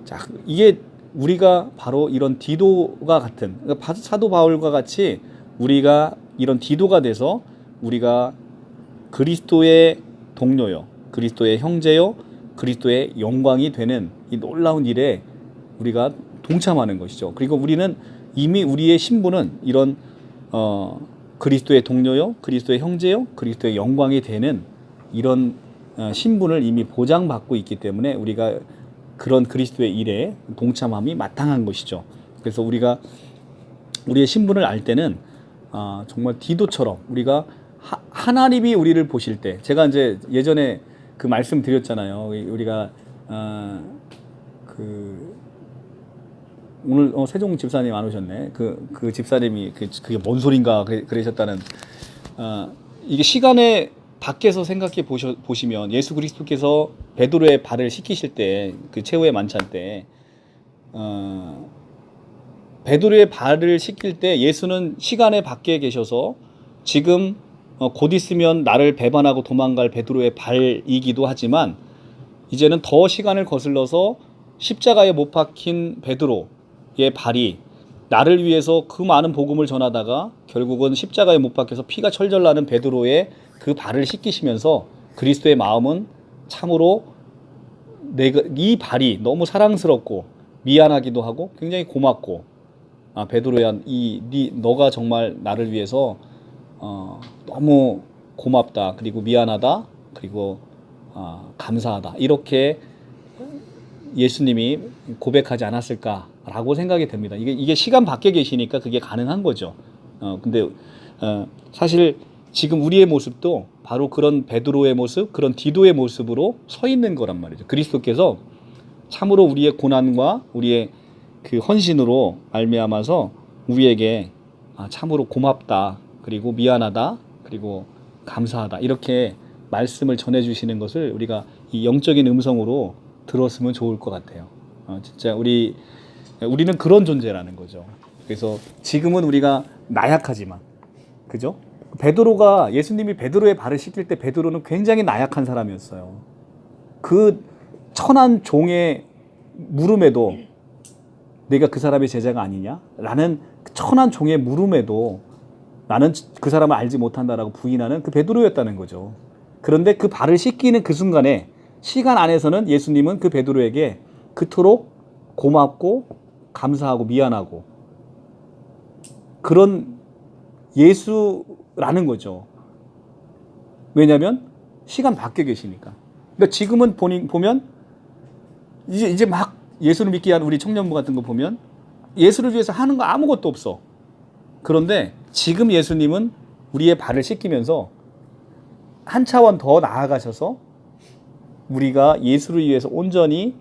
자, 이게 우리가 바로 이런 디도가 같은, 그러니까 사도 바울과 같이 우리가 이런 디도가 돼서 우리가 그리스도의 동료요 그리스도의 형제요 그리스도의 영광이 되는 이 놀라운 일에 우리가 동참하는 것이죠. 그리고 우리는 이미 우리의 신분은 이런 그리스도의 동료요 그리스도의 형제요 그리스도의 영광이 되는 이런 신분을 이미 보장받고 있기 때문에 우리가 그런 그리스도의 일에 동참함이 마땅한 것이죠. 그래서 우리가 우리의 신분을 알 때는 정말 디도처럼 우리가 하나님이 우리를 보실 때, 제가 이제 예전에 그 말씀 드렸잖아요. 우리가 오늘 세종 집사님 안 오셨네. 그 집사님이 그게 뭔 소린가 그러셨다는. 이게 시간에 밖에서 생각해 보시면 예수 그리스도께서 베드로의 발을 씻기실 때 그 최후의 만찬 때 베드로의 발을 씻길 때 예수는 시간에 밖에 계셔서 지금 곧 있으면 나를 배반하고 도망갈 베드로의 발이기도 하지만 이제는 더 시간을 거슬러서 십자가에 못 박힌 베드로의 발이 나를 위해서 그 많은 복음을 전하다가 결국은 십자가에 못 박혀서 피가 철절 나는 베드로의 그 발을 씻기시면서 그리스도의 마음은 참으로 이 발이 너무 사랑스럽고 미안하기도 하고 굉장히 고맙고 베드로야 너가 정말 나를 위해서 너무 고맙다 그리고 미안하다 그리고 감사하다 이렇게 예수님이 고백하지 않았을까라고 생각이 됩니다. 이게 시간 밖에 계시니까 그게 가능한 거죠. 근데 사실 지금 우리의 모습도 바로 그런 베드로의 모습, 그런 디도의 모습으로 서 있는 거란 말이죠. 그리스도께서 참으로 우리의 고난과 우리의 그 헌신으로 말미암아서 우리에게 참으로 고맙다, 그리고 미안하다, 그리고 감사하다 이렇게 말씀을 전해주시는 것을 우리가 이 영적인 음성으로 들었으면 좋을 것 같아요. 진짜 우리는 그런 존재라는 거죠. 그래서 지금은 우리가 나약하지만, 그죠? 베드로가 예수님이 베드로의 발을 씻길 때 베드로는 굉장히 나약한 사람이었어요. 그 천한 종의 물음에도 내가 그 사람의 제자가 아니냐라는 천한 종의 물음에도 나는 그 사람을 알지 못한다라고 부인하는 그 베드로였다는 거죠. 그런데 그 발을 씻기는 그 순간에 시간 안에서는 예수님은 그 베드로에게 그토록 고맙고 감사하고 미안하고 그런 예수라는 거죠. 왜냐하면 시간 밖에 계시니까. 그러니까 지금은 보면 이제 막 예수를 믿기 위한 우리 청년부 같은 거 보면 예수를 위해서 하는 거 아무것도 없어. 그런데 지금 예수님은 우리의 발을 씻기면서 한 차원 더 나아가셔서 우리가 예수를 위해서 온전히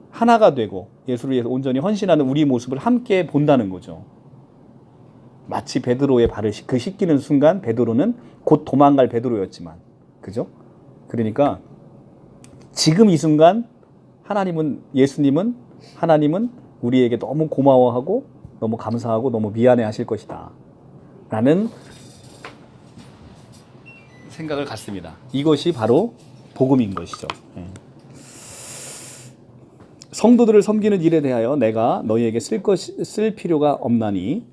하나가 되고 예수를 위해서 온전히 헌신하는 우리 모습을 함께 본다는 거죠. 마치 베드로의 발을 씻기는 순간 베드로는 곧 도망갈 베드로였지만, 그죠? 그러니까 지금 이 순간 예수님은 하나님은 우리에게 너무 고마워하고 너무 감사하고 너무 미안해 하실 것이다 라는 생각을 갖습니다. 이것이 바로 복음인 것이죠. 성도들을 섬기는 일에 대하여 내가 너희에게 쓸 필요가 없나니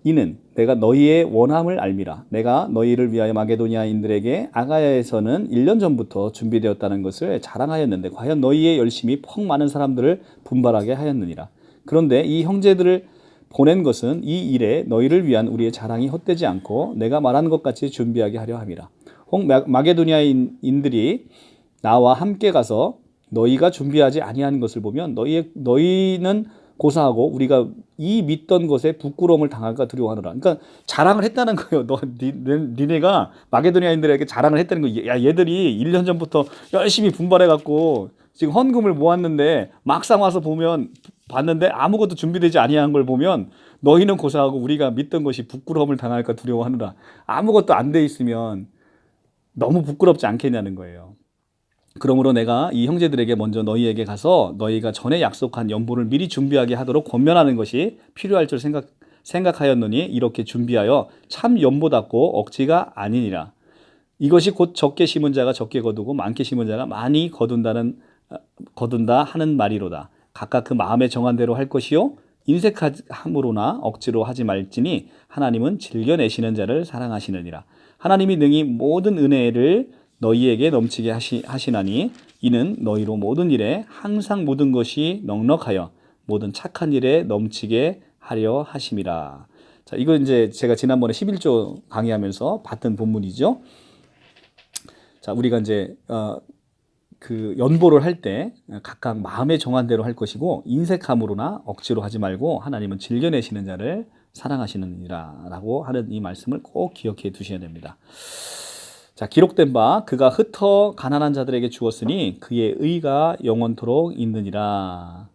이는 내가 너희의 원함을 알미라. 내가 너희를 위하여 마게도니아인들에게 아가야에서는 1년 전부터 준비되었다는 것을 자랑하였는데 과연 너희의 열심이 퍽 많은 사람들을 분발하게 하였느니라. 그런데 이 형제들을 보낸 것은 이 일에 너희를 위한 우리의 자랑이 헛되지 않고 내가 말한 것 같이 준비하게 하려 함이라. 혹 마게도니아인들이 나와 함께 가서 너희가 준비하지 아니한 것을 보면 너희는 고사하고 우리가 이 믿던 것에 부끄러움을 당할까 두려워하노라. 그러니까 자랑을 했다는 거예요. 니네가 마게도니아인들에게 자랑을 했다는 거예요. 야, 얘들이 1년 전부터 열심히 분발해갖고 지금 헌금을 모았는데 막상 와서 봤는데 아무것도 준비되지 아니한 걸 보면 너희는 고사하고 우리가 믿던 것이 부끄러움을 당할까 두려워하노라. 아무것도 안 돼 있으면 너무 부끄럽지 않겠냐는 거예요. 그러므로 내가 이 형제들에게 먼저 너희에게 가서 너희가 전에 약속한 연보를 미리 준비하게 하도록 권면하는 것이 필요할 줄 생각하였노니 이렇게 준비하여 참 연보답고 억지가 아니니라. 이것이 곧 적게 심은 자가 적게 거두고 많게 심은 자가 많이 거둔다 하는 말이로다. 각각 그 마음에 정한 대로 할 것이요 인색함으로나 억지로 하지 말지니 하나님은 즐겨내시는 자를 사랑하시느니라. 하나님이 능히 모든 은혜를 너희에게 넘치게 하시나니 이는 너희로 모든 일에 항상 모든 것이 넉넉하여 모든 착한 일에 넘치게 하려 하심이라. 자, 이거 이제 제가 지난번에 11조 강의하면서 봤던 본문이죠. 자, 우리가 이제 그 연보를 할 때 각각 마음에 정한 대로 할 것이고 인색함으로나 억지로 하지 말고 하나님은 즐겨내시는 자를 사랑하시느니라라고 하는 이 말씀을 꼭 기억해 두셔야 됩니다. 자, 기록된 바 그가 흩어 가난한 자들에게 주었으니 그의 의가 영원토록 있느니라.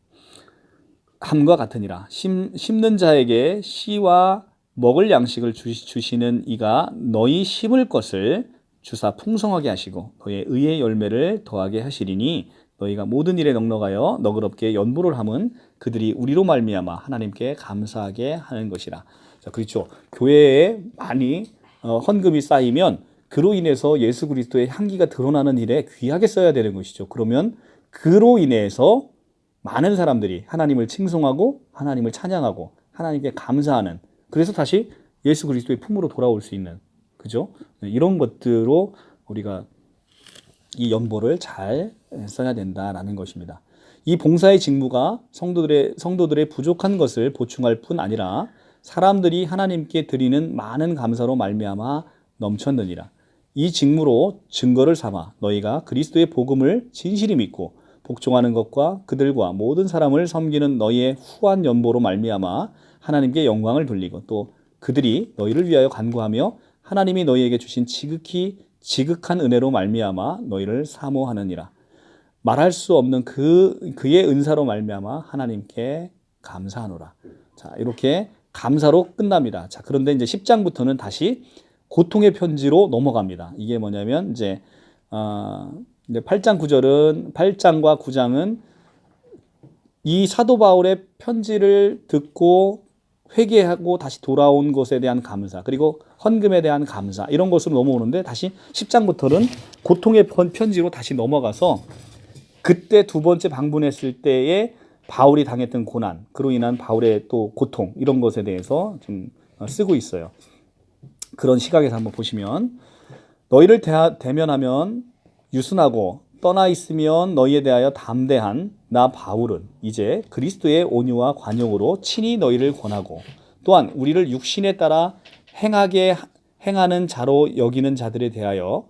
함과 같으니라. 심는 자에게 씨와 먹을 양식을 주시는 이가 너희 심을 것을 주사 풍성하게 하시고 너희의 의의 열매를 더하게 하시리니 너희가 모든 일에 넉넉하여 너그럽게 연보를 함은 그들이 우리로 말미암아 하나님께 감사하게 하는 것이라. 자, 그렇죠. 교회에 많이 헌금이 쌓이면 그로 인해서 예수 그리스도의 향기가 드러나는 일에 귀하게 써야 되는 것이죠. 그러면 그로 인해서 많은 사람들이 하나님을 칭송하고 하나님을 찬양하고 하나님께 감사하는, 그래서 다시 예수 그리스도의 품으로 돌아올 수 있는, 그죠? 이런 것들로 우리가 이 연보를 잘 써야 된다라는 것입니다. 이 봉사의 직무가 성도들의 부족한 것을 보충할 뿐 아니라 사람들이 하나님께 드리는 많은 감사로 말미암아 넘쳤느니라. 이 직무로 증거를 삼아 너희가 그리스도의 복음을 진실히 믿고 복종하는 것과 그들과 모든 사람을 섬기는 너희의 후한 연보로 말미암아 하나님께 영광을 돌리고 또 그들이 너희를 위하여 간구하며 하나님이 너희에게 주신 지극한 은혜로 말미암아 너희를 사모하느니라. 말할 수 없는 그의 은사로 말미암아 하나님께 감사하노라. 자, 이렇게 감사로 끝납니다. 자, 그런데 이제 10장부터는 다시 고통의 편지로 넘어갑니다. 이게 뭐냐면 이제 8장과 9장은 이 사도 바울의 편지를 듣고 회개하고 다시 돌아온 것에 대한 감사, 그리고 헌금에 대한 감사, 이런 것으로 넘어오는데 다시 10장부터는 고통의 편지로 다시 넘어가서 그때 두 번째 방문했을 때에 바울이 당했던 고난, 그로 인한 바울의 또 고통, 이런 것에 대해서 좀 쓰고 있어요. 그런 시각에서 한번 보시면 너희를 대면하면 유순하고 떠나 있으면 너희에 대하여 담대한 나 바울은 이제 그리스도의 온유와 관용으로 친히 너희를 권하고 또한 우리를 육신에 따라 행하는 자로 여기는 자들에 대하여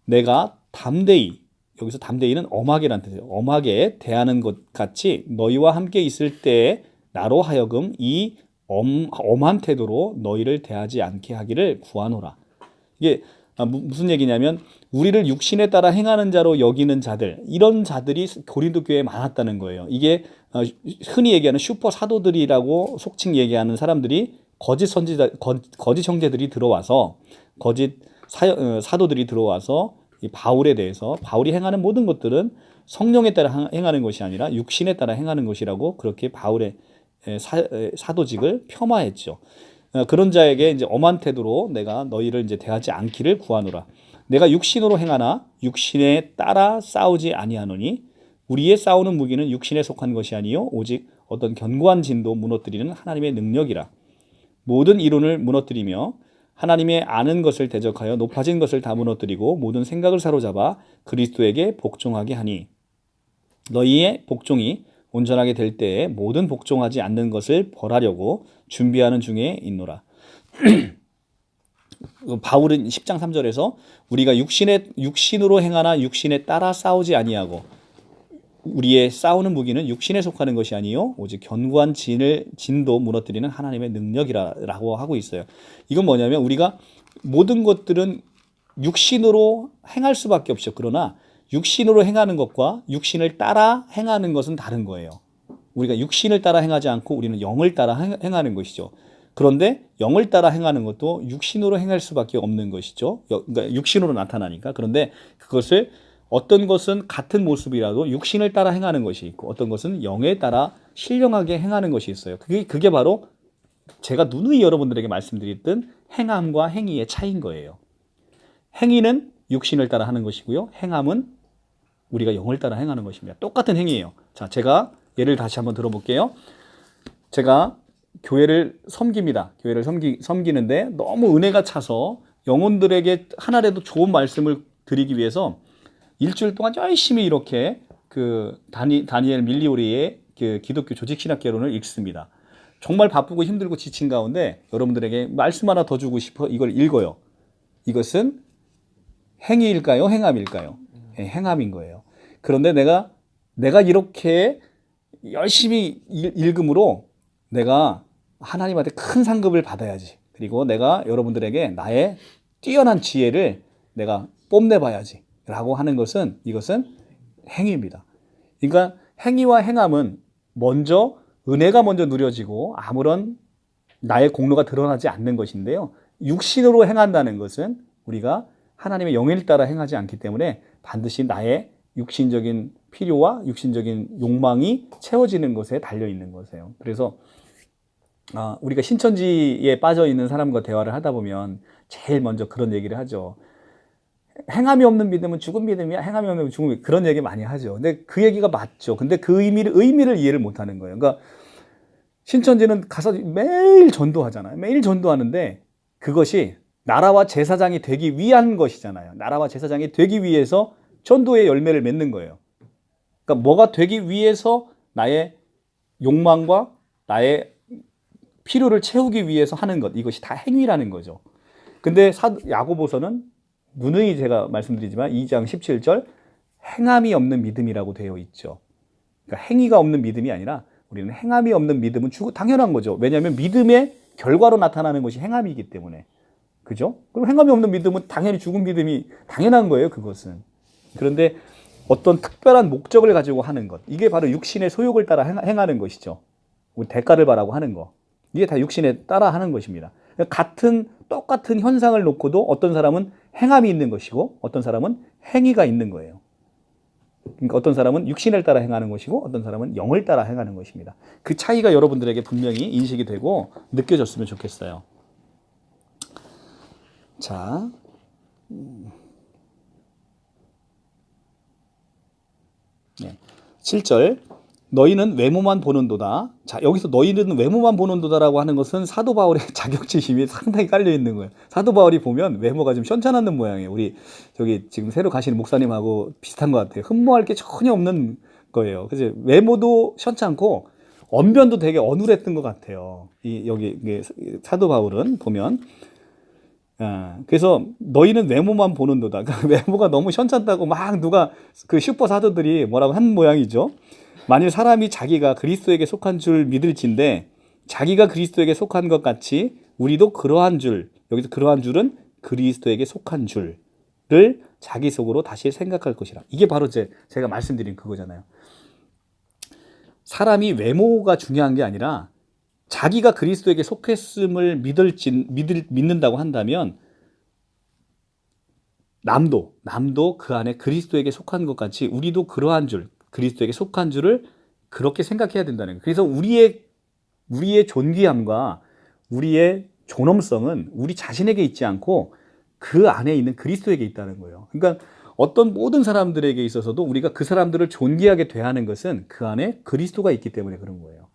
내가 담대히, 여기서 담대히는 엄하게란 뜻이에요. 엄하게 대하는 것 같이 너희와 함께 있을 때에 나로 하여금 이 엄한 태도로 너희를 대하지 않게 하기를 구하노라. 이게 무슨 얘기냐면 우리를 육신에 따라 행하는 자로 여기는 자들, 이런 자들이 고린도 교회에 많았다는 거예요. 이게 흔히 얘기하는 슈퍼 사도들이라고 속칭 얘기하는 사람들이 거짓 선지자, 거짓 형제들이 들어와서 거짓 사도들이 들어와서 이 바울에 대해서 바울이 행하는 모든 것들은 성령에 따라 행하는 것이 아니라 육신에 따라 행하는 것이라고 그렇게 바울의 사도직을 폄하했죠. 그런 자에게 이제 엄한 태도로 내가 너희를 이제 대하지 않기를 구하노라. 내가 육신으로 행하나 육신에 따라 싸우지 아니하노니 우리의 싸우는 무기는 육신에 속한 것이 아니요 오직 어떤 견고한 진도 무너뜨리는 하나님의 능력이라. 모든 이론을 무너뜨리며 하나님의 아는 것을 대적하여 높아진 것을 다 무너뜨리고 모든 생각을 사로잡아 그리스도에게 복종하게 하니 너희의 복종이 온전하게 될 때에 모든 복종하지 않는 것을 벌하려고 준비하는 중에 있노라. 바울은 10장 3절에서 우리가 육신으로 행하나 육신에 따라 싸우지 아니하고 우리의 싸우는 무기는 육신에 속하는 것이 아니요 오직 견고한 진도 무너뜨리는 하나님의 능력이라고 하고 있어요. 이건 뭐냐면 우리가 모든 것들은 육신으로 행할 수밖에 없죠. 그러나 육신으로 행하는 것과 육신을 따라 행하는 것은 다른 거예요. 우리가 육신을 따라 행하지 않고 우리는 영을 따라 행하는 것이죠. 그런데 영을 따라 행하는 것도 육신으로 행할 수밖에 없는 것이죠. 그러니까 육신으로 나타나니까. 그런데 그것을 어떤 것은 같은 모습이라도 육신을 따라 행하는 것이 있고 어떤 것은 영에 따라 신령하게 행하는 것이 있어요. 그게 바로 제가 누누이 여러분들에게 말씀드렸던 행함과 행위의 차이인 거예요. 행위는 육신을 따라 하는 것이고요. 행함은 우리가 영을 따라 행하는 것입니다. 똑같은 행위예요. 자, 제가 예를 다시 한번 들어볼게요. 제가 교회를 섬깁니다. 교회를 섬기는데 너무 은혜가 차서 영혼들에게 하나라도 좋은 말씀을 드리기 위해서 일주일 동안 열심히 이렇게 그 다니엘 밀리오리의 그 기독교 조직신학개론을 읽습니다. 정말 바쁘고 힘들고 지친 가운데 여러분들에게 말씀 하나 더 주고 싶어 이걸 읽어요. 이것은 행위일까요? 행함일까요? 행함인 거예요. 그런데 내가 이렇게 열심히 읽음으로 내가 하나님한테 큰 상급을 받아야지. 그리고 내가 여러분들에게 나의 뛰어난 지혜를 내가 뽐내봐야지. 라고 하는 것은 이것은 행위입니다. 그러니까 행위와 행함은 먼저 은혜가 먼저 누려지고 아무런 나의 공로가 드러나지 않는 것인데요. 육신으로 행한다는 것은 우리가 하나님의 영을 따라 행하지 않기 때문에 반드시 나의 육신적인 필요와 육신적인 욕망이 채워지는 것에 달려있는 것이에요. 그래서 우리가 신천지에 빠져 있는 사람과 대화를 하다 보면 제일 먼저 그런 얘기를 하죠. 행함이 없는 믿음은 죽은 믿음이야. 행함이 없는 죽은 믿음. 그런 얘기 많이 하죠. 근데 그 얘기가 맞죠. 근데 그 의미를 이해를 못 하는 거예요. 그러니까 신천지는 가서 매일 전도하잖아요. 매일 전도하는데 그것이 나라와 제사장이 되기 위한 것이잖아요. 나라와 제사장이 되기 위해서 전도의 열매를 맺는 거예요. 그러니까 뭐가 되기 위해서 나의 욕망과 나의 필요를 채우기 위해서 하는 것. 이것이 다 행위라는 거죠. 근데 야고보서는 누누이 제가 말씀드리지만 2장 17절 행함이 없는 믿음이라고 되어 있죠. 그러니까 행위가 없는 믿음이 아니라 우리는 행함이 없는 믿음은 당연한 거죠. 왜냐하면 믿음의 결과로 나타나는 것이 행함이기 때문에. 그죠? 그럼 행함이 없는 믿음은 당연히 죽은 믿음이 당연한 거예요, 그것은. 그런데 어떤 특별한 목적을 가지고 하는 것. 이게 바로 육신의 소욕을 따라 행하는 것이죠. 우리 대가를 바라고 하는 거. 이게 다 육신에 따라 하는 것입니다. 똑같은 현상을 놓고도 어떤 사람은 행함이 있는 것이고 어떤 사람은 행위가 있는 거예요. 그러니까 어떤 사람은 육신을 따라 행하는 것이고 어떤 사람은 영을 따라 행하는 것입니다. 그 차이가 여러분들에게 분명히 인식이 되고 느껴졌으면 좋겠어요. 자, 7절 너희는 외모만 보는도다. 자, 여기서 너희는 외모만 보는도다라고 하는 것은 사도 바울의 자격지심이 상당히 깔려 있는 거예요. 사도 바울이 보면 외모가 좀 현찮았는 모양이에요. 우리 저기 지금 새로 가시는 목사님하고 비슷한 것 같아요. 흠모할 게 전혀 없는 거예요. 그래서 외모도 현찮고 언변도 되게 어눌했던 것 같아요. 여기 사도 바울은 보면. 그래서 너희는 외모만 보는도다. 그러니까 외모가 너무 현찮다고 막 누가 그 슈퍼 사도들이 뭐라고 한 모양이죠. 만일 사람이 자기가 그리스도에게 속한 줄 믿을진데 자기가 그리스도에게 속한 것 같이 우리도 그러한 줄, 여기서 그러한 줄은 그리스도에게 속한 줄을 자기 속으로 다시 생각할 것이라. 이게 바로 제가 말씀드린 그거잖아요. 사람이 외모가 중요한 게 아니라 자기가 그리스도에게 속했음을 믿는다고 한다면 남도 그 안에 그리스도에게 속한 것 같이 우리도 그러한 줄, 그리스도에게 속한 줄을 그렇게 생각해야 된다는 거예요. 그래서 우리의 존귀함과 우리의 존엄성은 우리 자신에게 있지 않고 그 안에 있는 그리스도에게 있다는 거예요. 그러니까 어떤 모든 사람들에게 있어서도 우리가 그 사람들을 존귀하게 대하는 것은 그 안에 그리스도가 있기 때문에 그런 거예요.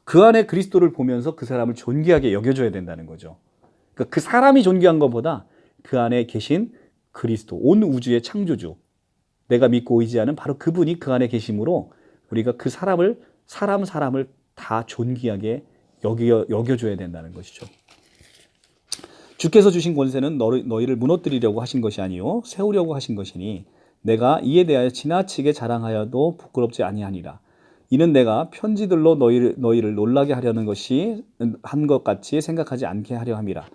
그 안에 그리스도를 보면서 그 사람을 존귀하게 여겨줘야 된다는 거죠. 그러니까 그 사람이 존귀한 것보다 그 안에 계신 그리스도, 온 우주의 창조주, 내가 믿고 의지하는 바로 그분이 그 안에 계심으로 우리가 그 사람을 다 존귀하게 여겨줘야 된다는 것이죠. 주께서 주신 권세는 너희를 무너뜨리려고 하신 것이 아니요 세우려고 하신 것이니 내가 이에 대하여 지나치게 자랑하여도 부끄럽지 아니하니라. 이는 내가 편지들로 너희를 놀라게 하려는 것이 한 것 같이 생각하지 않게 하려 함이라.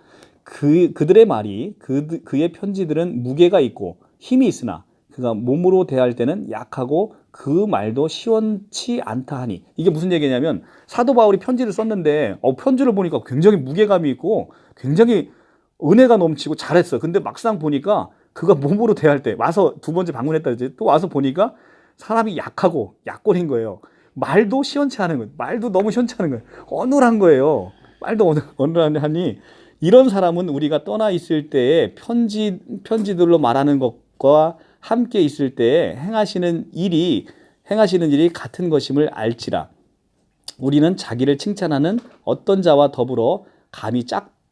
그들의 말이 그의 편지들은 무게가 있고 힘이 있으나 그가 몸으로 대할 때는 약하고 그 말도 시원치 않다 하니. 이게 무슨 얘기냐면 사도 바울이 편지를 썼는데 편지를 보니까 굉장히 무게감이 있고 굉장히 은혜가 넘치고 잘했어. 근데 막상 보니까 그가 몸으로 대할 때 와서 두 번째 방문했다 이제 또 와서 보니까 사람이 약하고 약골인 거예요. 말도 시원치 않은 거예요. 말도 너무 시원치 않은 거예요. 어눌한 거예요. 말도 어눌하니 이런 사람은 우리가 떠나 있을 때에 편지들로 말하는 것과 함께 있을 때에 행하시는 일이 같은 것임을 알지라. 우리는 자기를 칭찬하는 어떤 자와 더불어 감히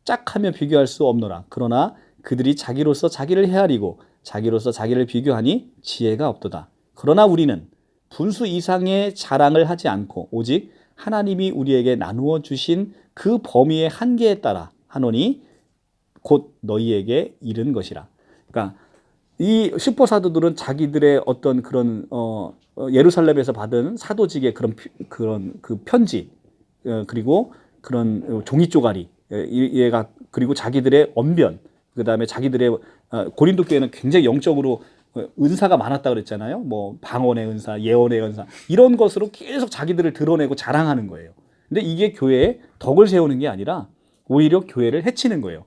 짝하며 비교할 수 없노라. 그러나 그들이 자기로서 자기를 헤아리고 자기로서 자기를 비교하니 지혜가 없도다. 그러나 우리는 분수 이상의 자랑을 하지 않고 오직 하나님이 우리에게 나누어 주신 그 범위의 한계에 따라 하노니 곧 너희에게 이른 것이라. 그러니까 이 슈퍼사도들은 자기들의 어떤 그런 예루살렘에서 받은 사도직의 그런 그 편지 그리고 그런 종이 쪼가리 얘가 그리고 자기들의 언변 그다음에 자기들의 고린도 교회는 굉장히 영적으로 은사가 많았다 그랬잖아요. 뭐 방언의 은사, 예언의 은사 이런 것으로 계속 자기들을 드러내고 자랑하는 거예요. 근데 이게 교회에 덕을 세우는 게 아니라 오히려 교회를 해치는 거예요.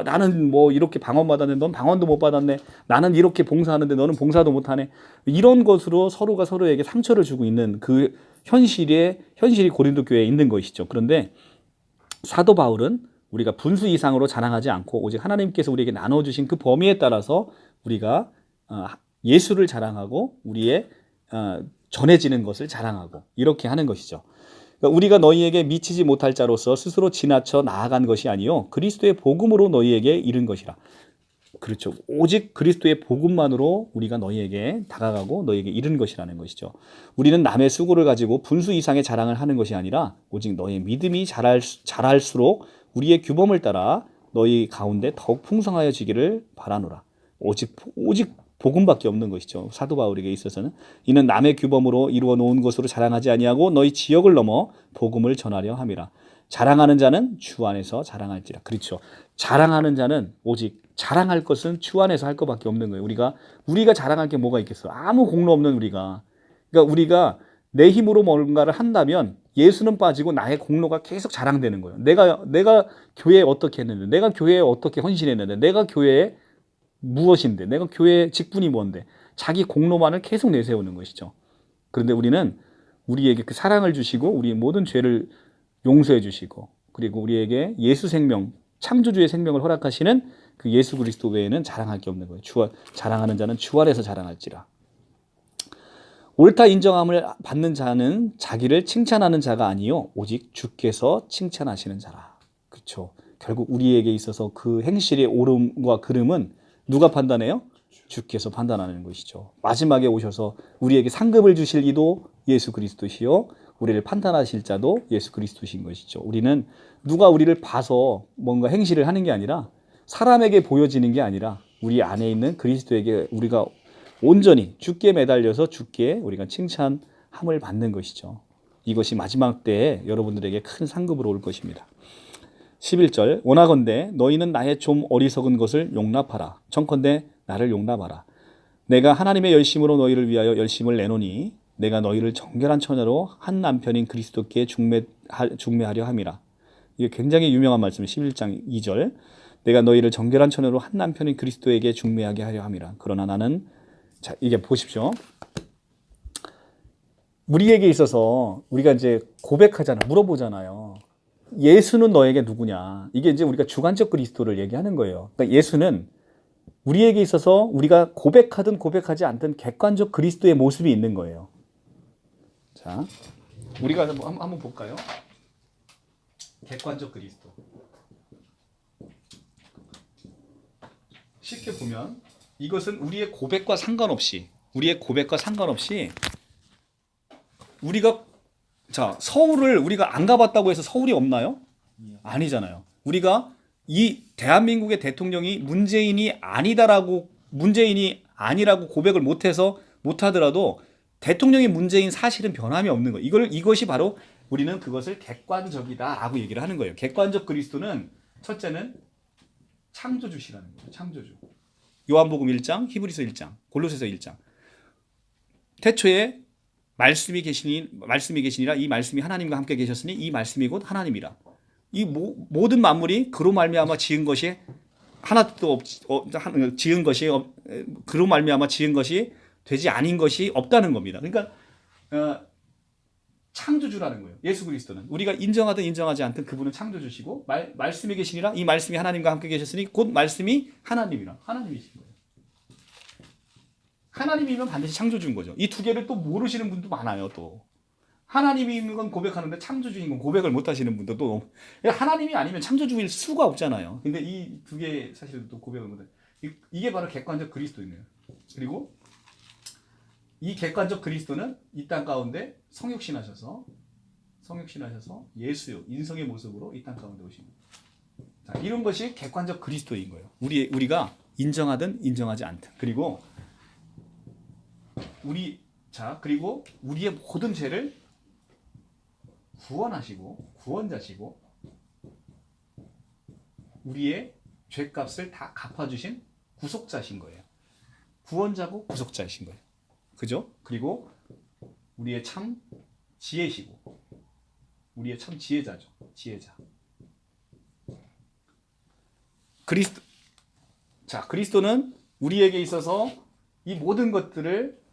나는 뭐 이렇게 방언 받았네, 넌 방언도 못 받았네. 나는 이렇게 봉사하는데 너는 봉사도 못하네. 이런 것으로 서로가 서로에게 상처를 주고 있는 그 현실이 고린도 교회에 있는 것이죠. 그런데 사도 바울은 우리가 분수 이상으로 자랑하지 않고 오직 하나님께서 우리에게 나눠주신 그 범위에 따라서 우리가 예수를 자랑하고 우리의 전해지는 것을 자랑하고 이렇게 하는 것이죠. 그러니까 우리가 너희에게 미치지 못할 자로서 스스로 지나쳐 나아간 것이 아니요 그리스도의 복음으로 너희에게 이른 것이라. 그렇죠. 오직 그리스도의 복음만으로 우리가 너희에게 다가가고 너희에게 이른 것이라는 것이죠. 우리는 남의 수고를 가지고 분수 이상의 자랑을 하는 것이 아니라 오직 너희의 믿음이 자랄수록 우리의 규범을 따라 너희 가운데 더욱 풍성하여지기를 바라노라. 오직 복음밖에 없는 것이죠. 사도 바울에게 있어서는 이는 남의 규범으로 이루어 놓은 것으로 자랑하지 아니하고 너희 지역을 넘어 복음을 전하려 함이라. 자랑하는 자는 주 안에서 자랑할지라. 그렇죠. 자랑하는 자는 오직 자랑할 것은 주 안에서 할 것밖에 없는 거예요. 우리가 자랑할 게 뭐가 있겠어? 아무 공로 없는 우리가. 그러니까 우리가 내 힘으로 뭔가를 한다면 예수는 빠지고 나의 공로가 계속 자랑되는 거예요. 내가 교회에 어떻게 했는데, 내가 교회에 어떻게 헌신했는데, 내가 교회에 무엇인데, 내가 교회의 직분이 뭔데, 자기 공로만을 계속 내세우는 것이죠. 그런데 우리는 우리에게 그 사랑을 주시고 우리의 모든 죄를 용서해 주시고 그리고 우리에게 예수 생명, 창조주의 생명을 허락하시는 그 예수 그리스도 외에는 자랑할 게 없는 거예요. 자랑하는 자는 주 안에서 자랑할지라. 옳다 인정함을 받는 자는 자기를 칭찬하는 자가 아니요 오직 주께서 칭찬하시는 자라. 그렇죠. 결국 우리에게 있어서 그 행실의 옳음과 그름은 누가 판단해요? 주께서 판단하는 것이죠. 마지막에 오셔서 우리에게 상급을 주실 이도 예수 그리스도시요 우리를 판단하실 자도 예수 그리스도신 것이죠. 우리는 누가 우리를 봐서 뭔가 행실을 하는 게 아니라 사람에게 보여지는 게 아니라 우리 안에 있는 그리스도에게 우리가 온전히 주께 매달려서 주께 우리가 칭찬함을 받는 것이죠. 이것이 마지막 때에 여러분들에게 큰 상급으로 올 것입니다. 11절 원하건대 너희는 나의 좀 어리석은 것을 용납하라. 청컨대 나를 용납하라. 내가 하나님의 열심으로 너희를 위하여 열심을 내노니 내가 너희를 정결한 처녀로 한 남편인 그리스도께 중매하려 함이라. 이게 굉장히 유명한 말씀이에요. 11장 2절 내가 너희를 정결한 처녀로 한 남편인 그리스도에게 중매하게 하려 함이라. 그러나 나는 자 이게 보십시오. 우리에게 있어서 우리가 이제 고백하잖아, 물어보잖아요. 예수는 너에게 누구냐? 이게 이제 우리가 주관적 그리스도를 얘기하는 거예요. 그러니까 예수는 우리에게 있어서 우리가 고백하든 고백하지 않든 객관적 그리스도의 모습이 있는 거예요. 자, 우리가 한번 볼까요? 객관적 그리스도. 쉽게 보면 이것은 우리의 고백과 상관없이 우리가 자 서울을 우리가 안 가봤다고 해서 서울이 없나요? 아니잖아요. 우리가 이 대한민국의 대통령이 문재인이 아니라고 고백을 못하더라도 대통령이 문재인 사실은 변함이 없는 거예요. 이것이 바로 우리는 그것을 객관적이다라고 얘기를 하는 거예요. 객관적 그리스도는 첫째는 창조주시라는 거예요. 창조주. 요한복음 1장, 히브리서 1장, 골로새서 1장. 태초에 말씀이 계시니라 이 말씀이 하나님과 함께 계셨으니 이 말씀이 곧 하나님이라. 이 모든 만물이 그로 말미암아 지은 것이 하나도 지은 것이 그로 말미암아 지은 것이 되지 아닌 것이 없다는 겁니다. 그러니까 창조주라는 거예요. 예수 그리스도는 우리가 인정하든 인정하지 않든 그분은 창조주시고 말씀이 계시니라 이 말씀이 하나님과 함께 계셨으니 곧 말씀이 하나님이라. 하나님이신 거예요. 하나님이면 반드시 창조주인 거죠. 이 두 개를 또 모르시는 분도 많아요. 또 하나님인 건 고백하는데 창조주인 건 고백을 못 하시는 분도 또 하나님이 아니면 창조주일 수가 없잖아요. 근데 이 두 개 사실 또 고백을 못 해. 이게 바로 객관적 그리스도이네요. 그리고 이 객관적 그리스도는 이 땅 가운데 성육신하셔서 예수요 인성의 모습으로 이 땅 가운데 오신 거예요. 자, 이런 것이 객관적 그리스도인 거예요. 우리가 인정하든 인정하지 않든. 그리고 그리고 우리의 모든 죄를 구원하시고 구원자시고 우리의 죄값을 다 갚아주신 구속자신 거예요. 구원자고 구속자이신 거예요. 그죠? 그리고 우리의 참 지혜시고 우리의 참 지혜자죠. 지혜자. 그리스도는 우리에게 있어서 이 모든 것들을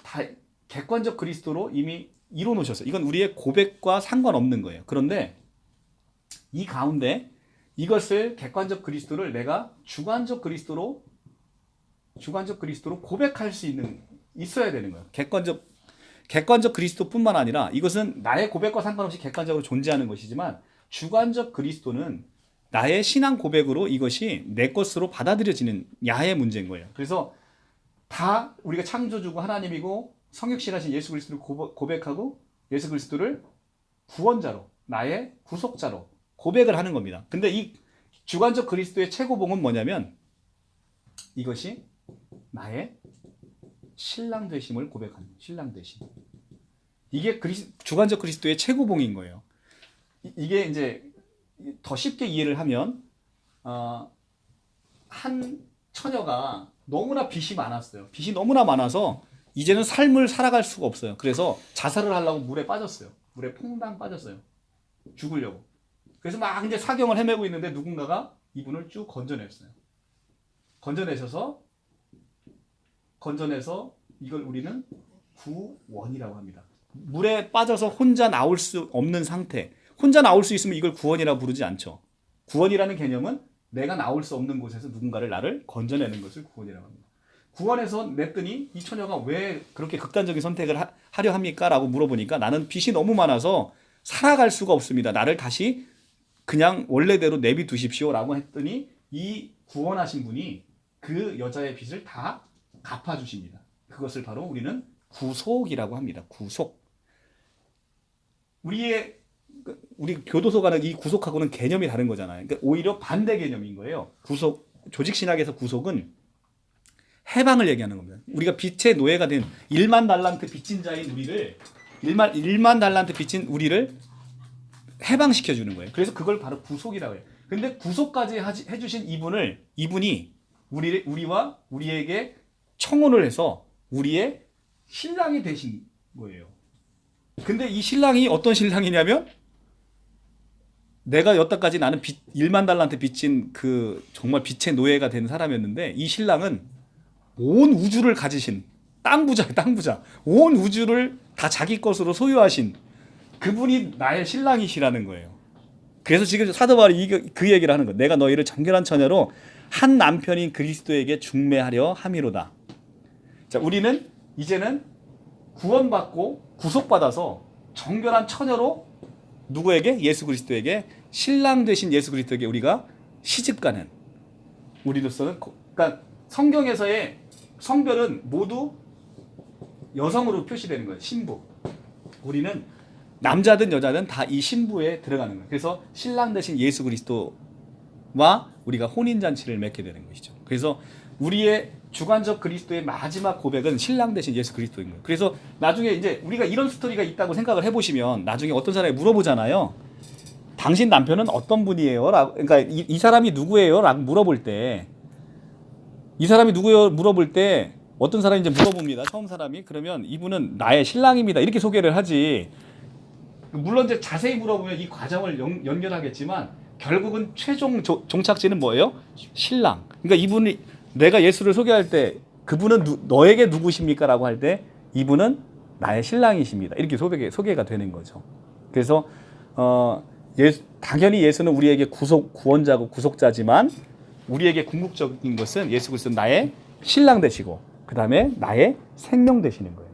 다 객관적 그리스도로 이미 이뤄 놓으셨어요. 이건 우리의 고백과 상관없는 거예요. 그런데 이 가운데 이것을 객관적 그리스도를 내가 주관적 그리스도로 고백할 수 있어야 되는 거예요. 객관적 그리스도뿐만 아니라 이것은 나의 고백과 상관없이 객관적으로 존재하는 것이지만 주관적 그리스도는 나의 신앙 고백으로 이것이 내 것으로 받아들여지는 야의 문제인 거예요. 그래서 다 우리가 창조주고 하나님이고 성육신하신 예수 그리스도를 고백하고 예수 그리스도를 구원자로 나의 구속자로 고백을 하는 겁니다. 근데 이 주관적 그리스도의 최고봉은 뭐냐면 이것이 나의 신랑 되심을 고백하는 거예요. 신랑 되심. 이게 주관적 그리스도의 최고봉인 거예요. 이게 이제 더 쉽게 이해를 하면 한 처녀가 너무나 빚이 많았어요. 빚이 너무나 많아서 이제는 삶을 살아갈 수가 없어요. 그래서 자살을 하려고 물에 빠졌어요. 물에 퐁당 빠졌어요. 죽으려고. 그래서 막 이제 사경을 헤매고 있는데 누군가가 이분을 쭉 건져냈어요. 건져내서 이걸 우리는 구원이라고 합니다. 물에 빠져서 혼자 나올 수 없는 상태. 혼자 나올 수 있으면 이걸 구원이라고 부르지 않죠. 구원이라는 개념은 내가 나올 수 없는 곳에서 누군가를 나를 건져내는 것을 구원이라고 합니다. 구원해서 냈더니 이 처녀가 왜 그렇게 극단적인 선택을 하려 합니까? 라고 물어보니까 나는 빚이 너무 많아서 살아갈 수가 없습니다. 나를 다시 그냥 원래대로 내비두십시오. 라고 했더니 이 구원하신 분이 그 여자의 빚을 다 갚아주십니다. 그것을 바로 우리는 구속이라고 합니다. 구속. 우리 교도소가는 이 구속하고는 개념이 다른 거잖아요. 그러니까 오히려 반대 개념인 거예요. 구속, 조직신학에서 구속은 해방을 얘기하는 겁니다. 우리가 빚의 노예가 된 1만 달란트 빚진 자인 우리를 1만 달란트 빚진 우리를 해방시켜 주는 거예요. 그래서 그걸 바로 구속이라고 해요. 근데 구속까지 해주신 이분이 우리와 우리에게 청혼을 해서 우리의 신랑이 되신 거예요. 근데 이 신랑이 어떤 신랑이냐면 내가 여태까지 나는 1만 달란트 빚진 그 정말 빚의 노예가 된 사람이었는데 이 신랑은 온 우주를 가지신 땅 부자. 온 우주를 다 자기 것으로 소유하신 그분이 나의 신랑이시라는 거예요. 그래서 지금 사도 바울이 그 얘기를 하는 거예요. 내가 너희를 정결한 처녀로 한 남편인 그리스도에게 중매하려 함이로다. 자, 우리는 이제는 구원받고 구속받아서 정결한 처녀로 누구에게? 예수 그리스도에게, 신랑 되신 예수 그리스도에게 우리가 시집가는, 우리로서는 그러니까 성경에서의 성별은 모두 여성으로 표시되는 거예요. 신부. 우리는 남자든 여자든 다 이 신부에 들어가는 거예요. 그래서 신랑 되신 예수 그리스도와 우리가 혼인잔치를 맺게 되는 것이죠. 그래서 우리의 주관적 그리스도의 마지막 고백은 신랑 되신 예수 그리스도인 거예요. 그래서 나중에 이제 우리가 이런 스토리가 있다고 생각을 해보시면 나중에 어떤 사람이 물어보잖아요. 당신 남편은 어떤 분이에요? 라고, 그러니까 이 사람이 누구예요? 라고 물어볼 때, 이 사람이 누구예요? 물어볼 때 어떤 사람이 이제 물어봅니다. 처음 사람이. 그러면 이분은 나의 신랑입니다. 이렇게 소개를 하지. 물론 이제 자세히 물어보면 이 과정을 연결하겠지만 결국은 최종 종착지는 뭐예요? 신랑. 그러니까 이분이 내가 예수를 소개할 때 그분은 너에게 누구십니까? 라고 할 때 이분은 나의 신랑이십니다. 이렇게 소개가 되는 거죠. 그래서 당연히 예수는 우리에게 구원자고 구속자지만 우리에게 궁극적인 것은 예수 그리스도는 나의 신랑 되시고 그 다음에 나의 생명 되시는 거예요.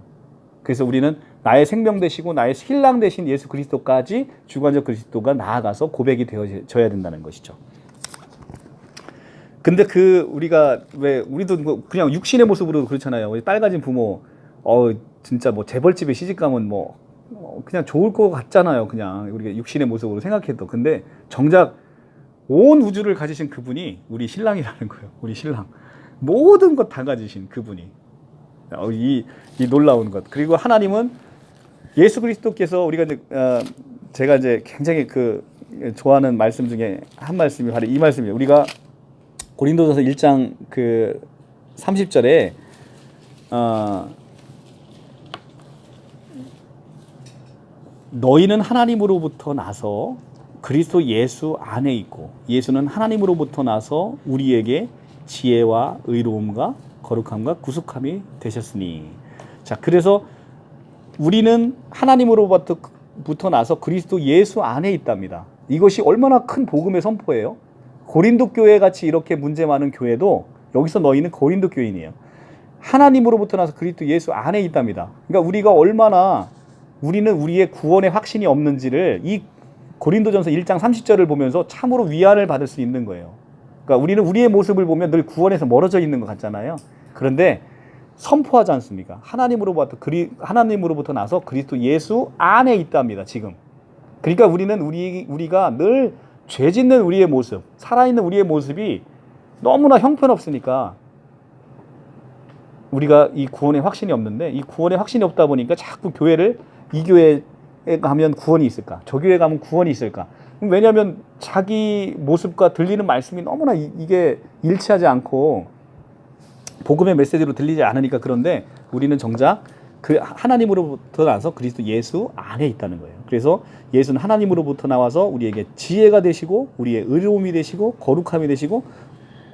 그래서 우리는 나의 생명 되시고 나의 신랑 되신 예수 그리스도까지 주관적 그리스도가 나아가서 고백이 되어져야 된다는 것이죠. 근데 우리가 우리도 그냥 육신의 모습으로 그렇잖아요. 우리 딸 가진 부모, 진짜 뭐 재벌집에 시집 가면 그냥 좋을 것 같잖아요. 그냥 우리가 육신의 모습으로 생각해도. 근데 정작 온 우주를 가지신 그분이 우리 신랑이라는 거예요. 우리 신랑. 모든 것 다 가지신 그분이. 이 놀라운 것. 그리고 하나님은 예수 그리스도께서 제가 이제 굉장히 좋아하는 말씀 중에 한 말씀이 바로 이 말씀이에요. 우리가 고린도전서 1장 30절에 너희는 하나님으로부터 나서 그리스도 예수 안에 있고 예수는 하나님으로부터 나서 우리에게 지혜와 의로움과 거룩함과 구속함이 되셨으니. 자, 그래서 우리는 하나님으로부터 나서 그리스도 예수 안에 있답니다. 이것이 얼마나 큰 복음의 선포예요. 고린도 교회 같이 이렇게 문제 많은 교회도 여기서 너희는 고린도 교인이에요. 하나님으로부터 나서 그리스도 예수 안에 있답니다. 그러니까 우리는 우리의 구원의 확신이 없는지를 이 고린도전서 1장 30절을 보면서 참으로 위안을 받을 수 있는 거예요. 그러니까 우리는 우리의 모습을 보면 늘 구원에서 멀어져 있는 것 같잖아요. 그런데 선포하지 않습니까? 하나님으로부터 나서 그리스도 예수 안에 있답니다. 지금. 그러니까 우리는 우리가 늘 죄 짓는 우리의 모습, 살아있는 우리의 모습이 너무나 형편없으니까 우리가 이 구원의 확신이 없는데, 이 구원의 확신이 없다 보니까 자꾸 이 교회에 가면 구원이 있을까? 저 교회에 가면 구원이 있을까? 왜냐하면 자기 모습과 들리는 말씀이 너무나 이게 일치하지 않고 복음의 메시지로 들리지 않으니까. 그런데 우리는 정작 하나님으로부터 나서 그리스도 예수 안에 있다는 거예요. 그래서 예수는 하나님으로부터 나와서 우리에게 지혜가 되시고 우리의 의로움이 되시고 거룩함이 되시고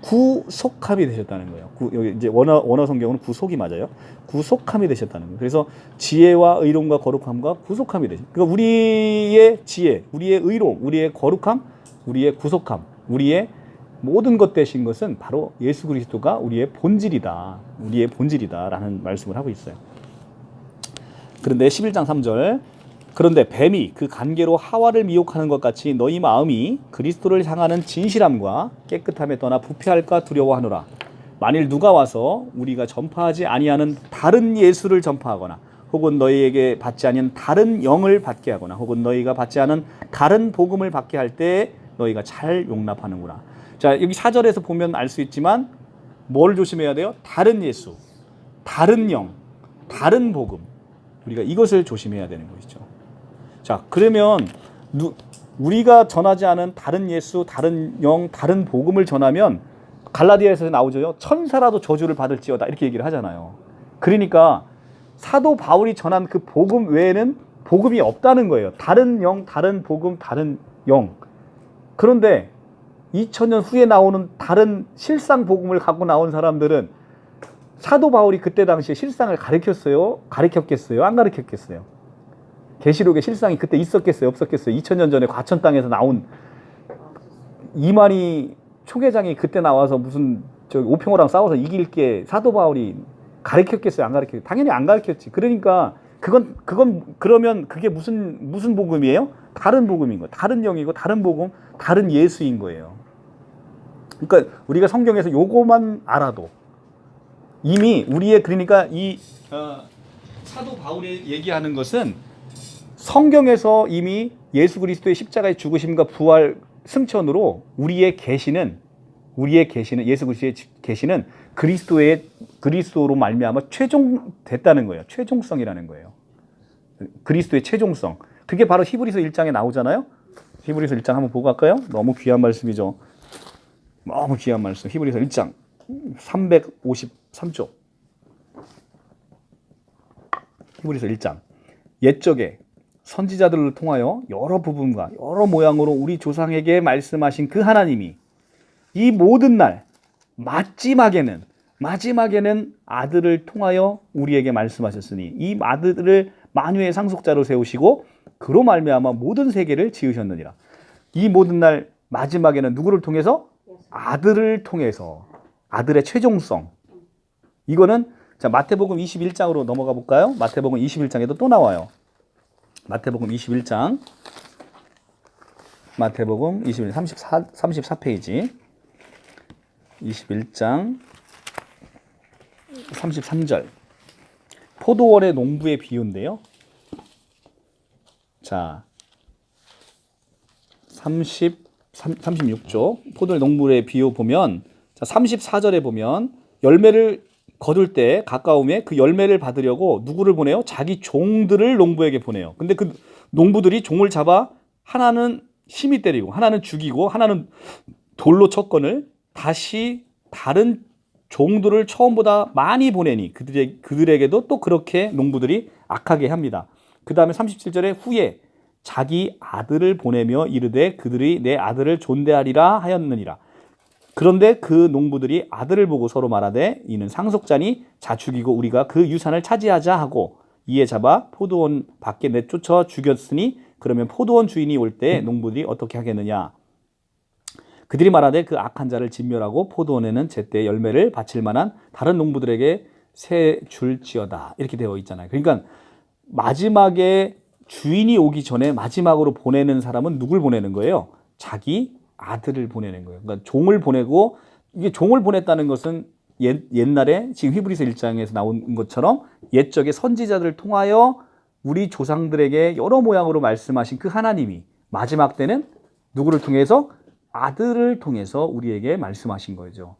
구속함이 되셨다는 거예요. 여기 이제 원어 성경은 구속이 맞아요. 구속함이 되셨다는 거예요. 그래서 지혜와 의로움과 거룩함과 구속함이 되죠. 그러니까 우리의 지혜, 우리의 의로움, 우리의 거룩함, 우리의 구속함, 우리의 모든 것 되신 것은 바로 예수 그리스도가 우리의 본질이다. 우리의 본질이다라는 말씀을 하고 있어요. 그런데 11장 3절 그런데 뱀이 그 간계로 하와를 미혹하는 것 같이 너희 마음이 그리스도를 향하는 진실함과 깨끗함에 떠나 부패할까 두려워하노라. 만일 누가 와서 우리가 전파하지 아니하는 다른 예수를 전파하거나 혹은 너희에게 받지 아니한 다른 영을 받게 하거나 혹은 너희가 받지 않은 다른 복음을 받게 할 때 너희가 잘 용납하는구나. 자, 여기 4절에서 보면 알 수 있지만 뭘 조심해야 돼요? 다른 예수, 다른 영, 다른 복음. 우리가 이것을 조심해야 되는 것이죠. 자, 그러면 우리가 전하지 않은 다른 예수, 다른 영, 다른 복음을 전하면 갈라디아에서 나오죠. 천사라도 저주를 받을지어다 이렇게 얘기를 하잖아요. 그러니까 사도 바울이 전한 그 복음 외에는 복음이 없다는 거예요. 다른 영, 다른 복음, 다른 영. 그런데 2000년 후에 나오는 다른 실상 복음을 갖고 나온 사람들은 사도 바울이 그때 당시에 실상을 가르쳤어요? 가르쳤겠어요? 안 가르쳤겠어요? 계시록의 실상이 그때 있었겠어요? 없었겠어요? 2000년 전에 과천 땅에서 나온 이만희 초계장이 그때 나와서 무슨 오평호랑 싸워서 이길 게 사도 바울이 가르쳤겠어요? 안 가르쳤겠어요? 당연히 안 가르쳤지. 그러니까 그건 그러면 그게 무슨 복음이에요? 다른 복음인 거예요. 다른 영이고 다른 복음, 다른 예수인 거예요. 그러니까 우리가 성경에서 요거만 알아도 이미 우리의 그러니까 이 사도 바울이 얘기하는 것은 성경에서 이미 예수 그리스도의 십자가의 죽으심과 부활 승천으로 우리의 계시는 예수 그리스도의 계시는 그리스도로 말미암아 최종됐다는 거예요. 최종성이라는 거예요. 그리스도의 최종성. 그게 바로 히브리서 1장에 나오잖아요. 히브리서 1장 한번 보고 갈까요? 너무 귀한 말씀이죠. 너무 귀한 말씀. 히브리서 1장 353쪽. 히브리서 1장. 옛적에 선지자들을 통하여 여러 부분과 여러 모양으로 우리 조상에게 말씀하신 그 하나님이 이 모든 날 마지막에는 아들을 통하여 우리에게 말씀하셨으니 이 아들을 만유의 상속자로 세우시고 그로 말미암아 모든 세계를 지으셨느니라. 이 모든 날 마지막에는 누구를 통해서? 아들을 통해서. 아들의 최종성. 이거는 자 마태복음 21장으로 넘어가 볼까요? 마태복음 21장에도 또 나와요. 마태복음 21장. 마태복음 21 34페이지. 21장 33절. 포도원의 농부의 비유인데요. 자, 36조 포도원의 농부의 비유 보면 자, 34절에 보면 열매를 거둘 때 가까움에 그 열매를 받으려고 누구를 보내요? 자기 종들을 농부에게 보내요. 근데 그 농부들이 종을 잡아 하나는 심히 때리고 하나는 죽이고 하나는 돌로 쳤거늘 다시 다른 종들을 처음보다 많이 보내니 그들에게도 또 그렇게 농부들이 악하게 합니다. 그 다음에 37절에 후에 자기 아들을 보내며 이르되 그들이 내 아들을 존대하리라 하였느니라. 그런데 그 농부들이 아들을 보고 서로 말하되 이는 상속자니 자축이고 우리가 그 유산을 차지하자 하고 이에 잡아 포도원 밖에 내쫓아 죽였으니 그러면 포도원 주인이 올 때 농부들이 어떻게 하겠느냐. 그들이 말하되 그 악한 자를 진멸하고 포도원에는 제때 열매를 바칠 만한 다른 농부들에게 세 줄지어다. 이렇게 되어 있잖아요. 그러니까 마지막에 주인이 오기 전에 마지막으로 보내는 사람은 누굴 보내는 거예요? 자기 아들을 보내는 거예요. 그러니까 종을 보내고 이게 종을 보냈다는 것은 옛날에 지금 히브리서 1장에서 나온 것처럼 옛적에 선지자들을 통하여 우리 조상들에게 여러 모양으로 말씀하신 그 하나님이 마지막 때는 누구를 통해서? 아들을 통해서 우리에게 말씀하신 거죠.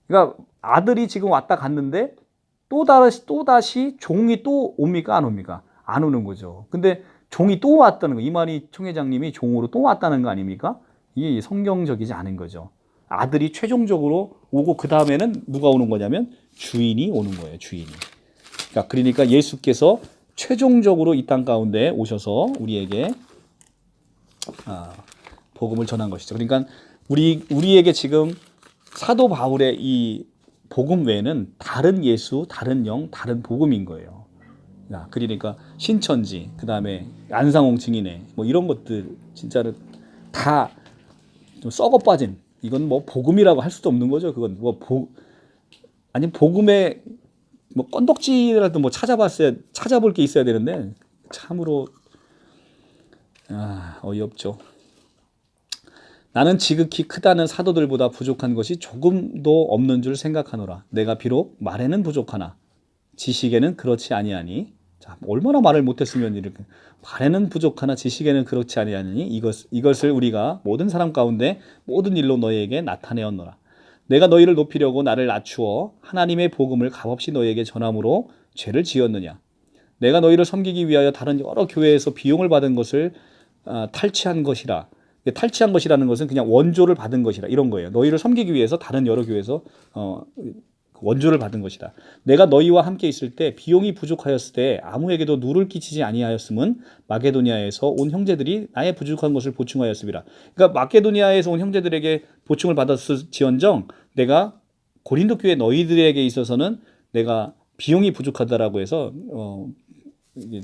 그러니까 아들이 지금 왔다 갔는데 또다시 종이 또 옵니까? 안 옵니까? 안 오는 거죠. 근데 종이 또 왔다는 거, 이만희 총회장님이 종으로 또 왔다는 거 아닙니까? 이게 성경적이지 않은 거죠. 아들이 최종적으로 오고 그 다음에는 누가 오는 거냐면 주인이 오는 거예요. 주인이. 그러니까 예수께서 최종적으로 이 땅 가운데 오셔서 우리에게 복음을 전한 것이죠. 그러니까 우리에게 지금 사도 바울의 이 복음 외에는 다른 예수, 다른 영, 다른 복음인 거예요. 그러니까 신천지, 그 다음에 안상홍 증인회 뭐 이런 것들 진짜로 다 좀 썩어 빠진 이건 뭐 복음이라고 할 수도 없는 거죠. 그건 뭐 아니 복음의 뭐 건덕지라도 뭐 찾아볼 게 있어야 되는데 참으로 어이없죠. 나는 지극히 크다는 사도들보다 부족한 것이 조금도 없는 줄 생각하노라. 내가 비록 말에는 부족하나 지식에는 그렇지 아니하니. 자, 얼마나 말을 못했으면 이렇게 말에는 부족하나 지식에는 그렇지 아니하니 이것을 우리가 모든 사람 가운데 모든 일로 너희에게 나타내었노라. 내가 너희를 높이려고 나를 낮추어 하나님의 복음을 값없이 너희에게 전함으로 죄를 지었느냐. 내가 너희를 섬기기 위하여 다른 여러 교회에서 비용을 받은 것을 탈취한 것이라. 탈취한 것이라는 것은 그냥 원조를 받은 것이라 이런 거예요. 너희를 섬기기 위해서 다른 여러 교회에서 원조를 받은 것이다. 내가 너희와 함께 있을 때 비용이 부족하였을 때 아무에게도 누를 끼치지 아니하였음은 마게도니아에서 온 형제들이 나의 부족한 것을 보충하였습니다. 그러니까 마게도니아에서 온 형제들에게 보충을 받았을지언정 내가 고린도 교회 너희들에게 있어서는 내가 비용이 부족하다라고 해서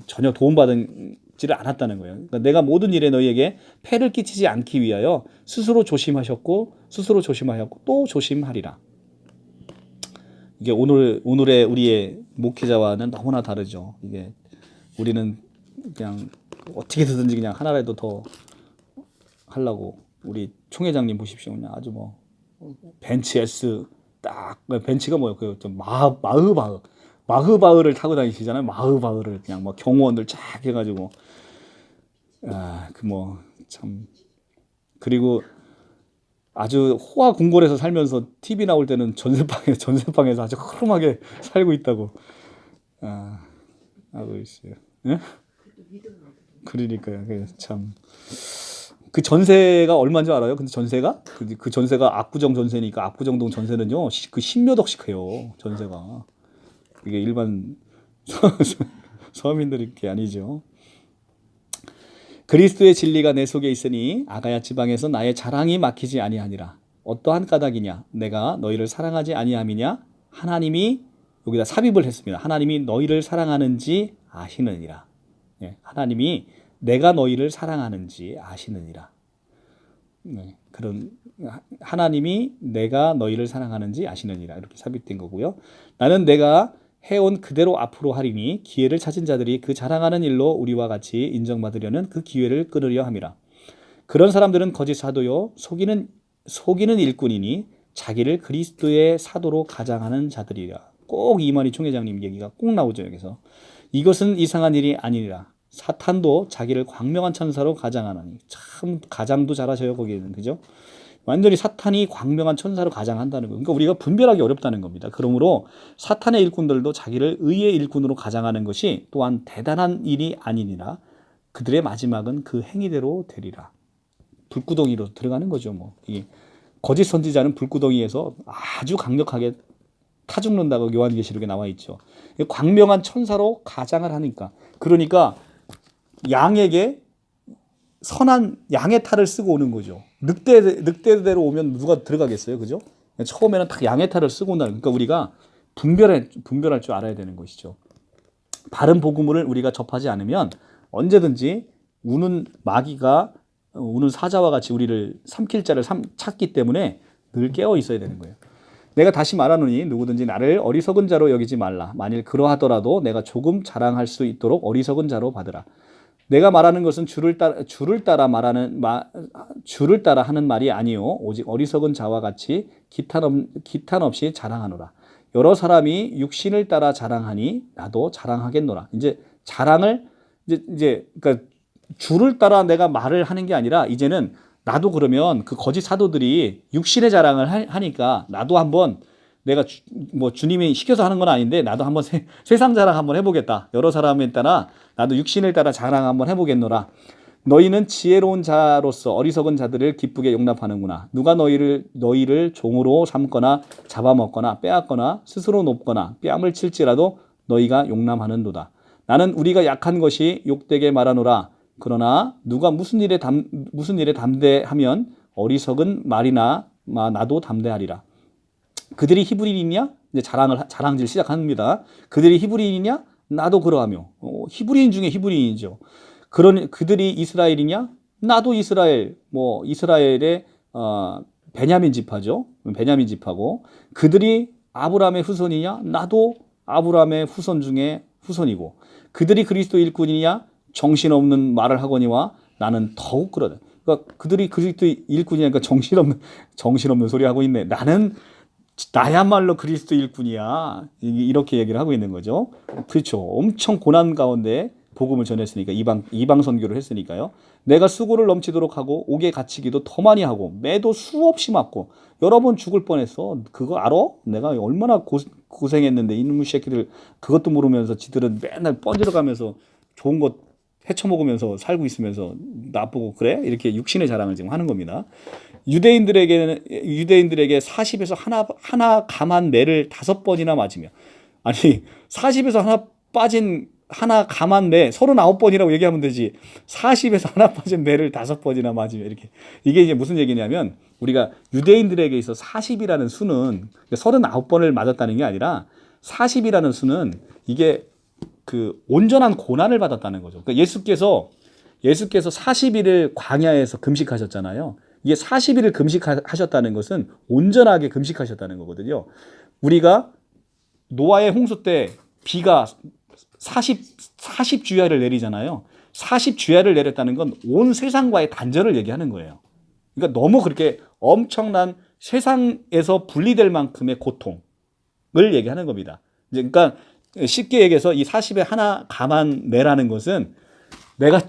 전혀 도움받지를 않았다는 거예요. 그러니까 내가 모든 일에 너희에게 폐를 끼치지 않기 위하여 스스로 조심하였고 또 조심하리라. 이게 오늘의 우리의 목회자와는 너무나 다르죠. 이게 우리는 그냥 어떻게든지 그냥 하나라도 더 하려고 우리 총회장님 보십시오. 그냥 아주 뭐 벤츠 S 딱 벤츠가 뭐예요? 그 마흐바흐를 타고 다니시잖아요. 마흐바흐를 그냥 뭐 경호원들 쫙 해가지고 그 뭐 참 그리고 아주 호화궁궐에서 살면서 TV 나올 때는 전세방에서 아주 허름하게 살고 있다고 하고 있어요. 예? 그러니까요. 참 그 전세가 얼마인 줄 알아요? 근데 전세가 그 전세가 압구정 전세니까 압구정동 전세는요 그 10몇 억씩 해요. 전세가 이게 일반 서민들이 게 아니죠. 그리스도의 진리가 내 속에 있으니 아가야 지방에서 나의 자랑이 막히지 아니하니라. 어떠한 까닭이냐? 내가 너희를 사랑하지 아니함이냐? 하나님이 여기다 삽입을 했습니다. 하나님이 너희를 사랑하는지 아시느니라. 네, 하나님이 내가 너희를 사랑하는지 아시느니라. 네, 그런 하나님이 내가 너희를 사랑하는지 아시느니라 이렇게 삽입된 거고요. 나는 내가 해온 그대로 앞으로 하리니 기회를 찾은 자들이 그 자랑하는 일로 우리와 같이 인정받으려는 그 기회를 끊으려 함이라. 그런 사람들은 거짓 사도요 속이는 일꾼이니 자기를 그리스도의 사도로 가장하는 자들이라. 꼭 이만희 총회장님 얘기가 꼭 나오죠. 여기서 이것은 이상한 일이 아니라 사탄도 자기를 광명한 천사로 가장하나니. 참 가장도 잘하셔요 거기에는. 그죠? 완전히 사탄이 광명한 천사로 가장한다는 거. 그러니까 우리가 분별하기 어렵다는 겁니다. 그러므로 사탄의 일꾼들도 자기를 의의 일꾼으로 가장하는 것이 또한 대단한 일이 아니니라. 그들의 마지막은 그 행위대로 되리라. 불구덩이로 들어가는 거죠. 뭐 이 거짓 선지자는 불구덩이에서 아주 강력하게 타 죽는다고 요한계시록에 나와 있죠. 광명한 천사로 가장을 하니까. 그러니까 양에게 선한 양의 탈을 쓰고 오는 거죠. 늑대대로 오면 누가 들어가겠어요, 그죠? 처음에는 딱 양의 탈을 쓰고 온다. 그러니까 우리가 분별할 줄 알아야 되는 것이죠. 바른 복음을 우리가 접하지 않으면 언제든지 우는 마귀가 우는 사자와 같이 우리를 삼킬 자를 찾기 때문에 늘 깨어 있어야 되는 거예요. 내가 다시 말하노니 누구든지 나를 어리석은 자로 여기지 말라. 만일 그러하더라도 내가 조금 자랑할 수 있도록 어리석은 자로 받으라. 내가 말하는 것은 줄을 따라 하는 말이 아니요 오직 어리석은 자와 같이 기탄 없이 자랑하노라. 여러 사람이 육신을 따라 자랑하니 나도 자랑하겠노라. 이제 자랑을 그러니까 줄을 따라 내가 말을 하는 게 아니라 이제는 나도 그러면 그 거짓 사도들이 육신의 자랑을 하니까 나도 한번 내가 뭐 주님이 시켜서 하는 건 아닌데 나도 한번 세상 자랑 한번 해보겠다. 여러 사람에 따라 나도 육신을 따라 자랑 한번 해보겠노라. 너희는 지혜로운 자로서 어리석은 자들을 기쁘게 용납하는구나. 누가 너희를 종으로 삼거나 잡아먹거나 빼앗거나 스스로 높거나 뺨을 칠지라도 너희가 용납하는도다. 나는 우리가 약한 것이 욕되게 말하노라. 그러나 누가 무슨 일에 담대하면 어리석은 말이나 나도 담대하리라. 그들이 히브리인이냐? 이제 자랑질 시작합니다. 그들이 히브리인이냐? 나도 그러하며. 히브리인 중에 히브리인이죠. 그들이 이스라엘이냐? 나도 이스라엘. 이스라엘의 베냐민 지파죠. 베냐민 지파고 그들이 아브라함의 후손이냐? 나도 아브라함의 후손 중에 후손이고 그들이 그리스도 일꾼이냐? 정신없는 말을 하거니와 나는 더욱 그러다. 그러니까 그들이 그리스도 일꾼이니까 정신없는 소리 하고 있네. 나야말로 그리스도 일꾼이야. 이렇게 얘기를 하고 있는 거죠. 그렇죠. 엄청 고난 가운데 복음을 전했으니까 이방 선교를 했으니까요. 내가 수고를 넘치도록 하고 옥에 갇히기도 더 많이 하고 매도 수없이 맞고 여러 번 죽을 뻔했어. 그거 알아? 내가 얼마나 고생했는데 이놈의 새끼들 그것도 모르면서 지들은 맨날 번지러 가면서 좋은 것 헤쳐먹으면서 살고 있으면서 나쁘고 그래? 이렇게 육신의 자랑을 지금 하는 겁니다. 유대인들에게 40에서 하나 감한 매를 5번이나 맞으며 아니 40에서 하나 감한 매 39번이라고 얘기하면 되지 40에서 하나 빠진 매를 5번이나 맞으며 이렇게 이게 이제 무슨 얘기냐면 우리가 유대인들에게 있어 40이라는 수는 39번을 맞았다는 게 아니라 40이라는 수는 이게 그 온전한 고난을 받았다는 거죠. 그러니까 예수께서 40일을 광야에서 금식하셨잖아요. 이게 40일을 금식하셨다는 것은 온전하게 금식하셨다는 거거든요. 우리가 노아의 홍수 때 비가 40주야를 내리잖아요. 40주야를 내렸다는 건 온 세상과의 단절을 얘기하는 거예요. 그러니까 너무 그렇게 엄청난 세상에서 분리될 만큼의 고통을 얘기하는 겁니다. 그러니까 쉽게 얘기해서 이 40에 하나 감한 매라는 것은 내가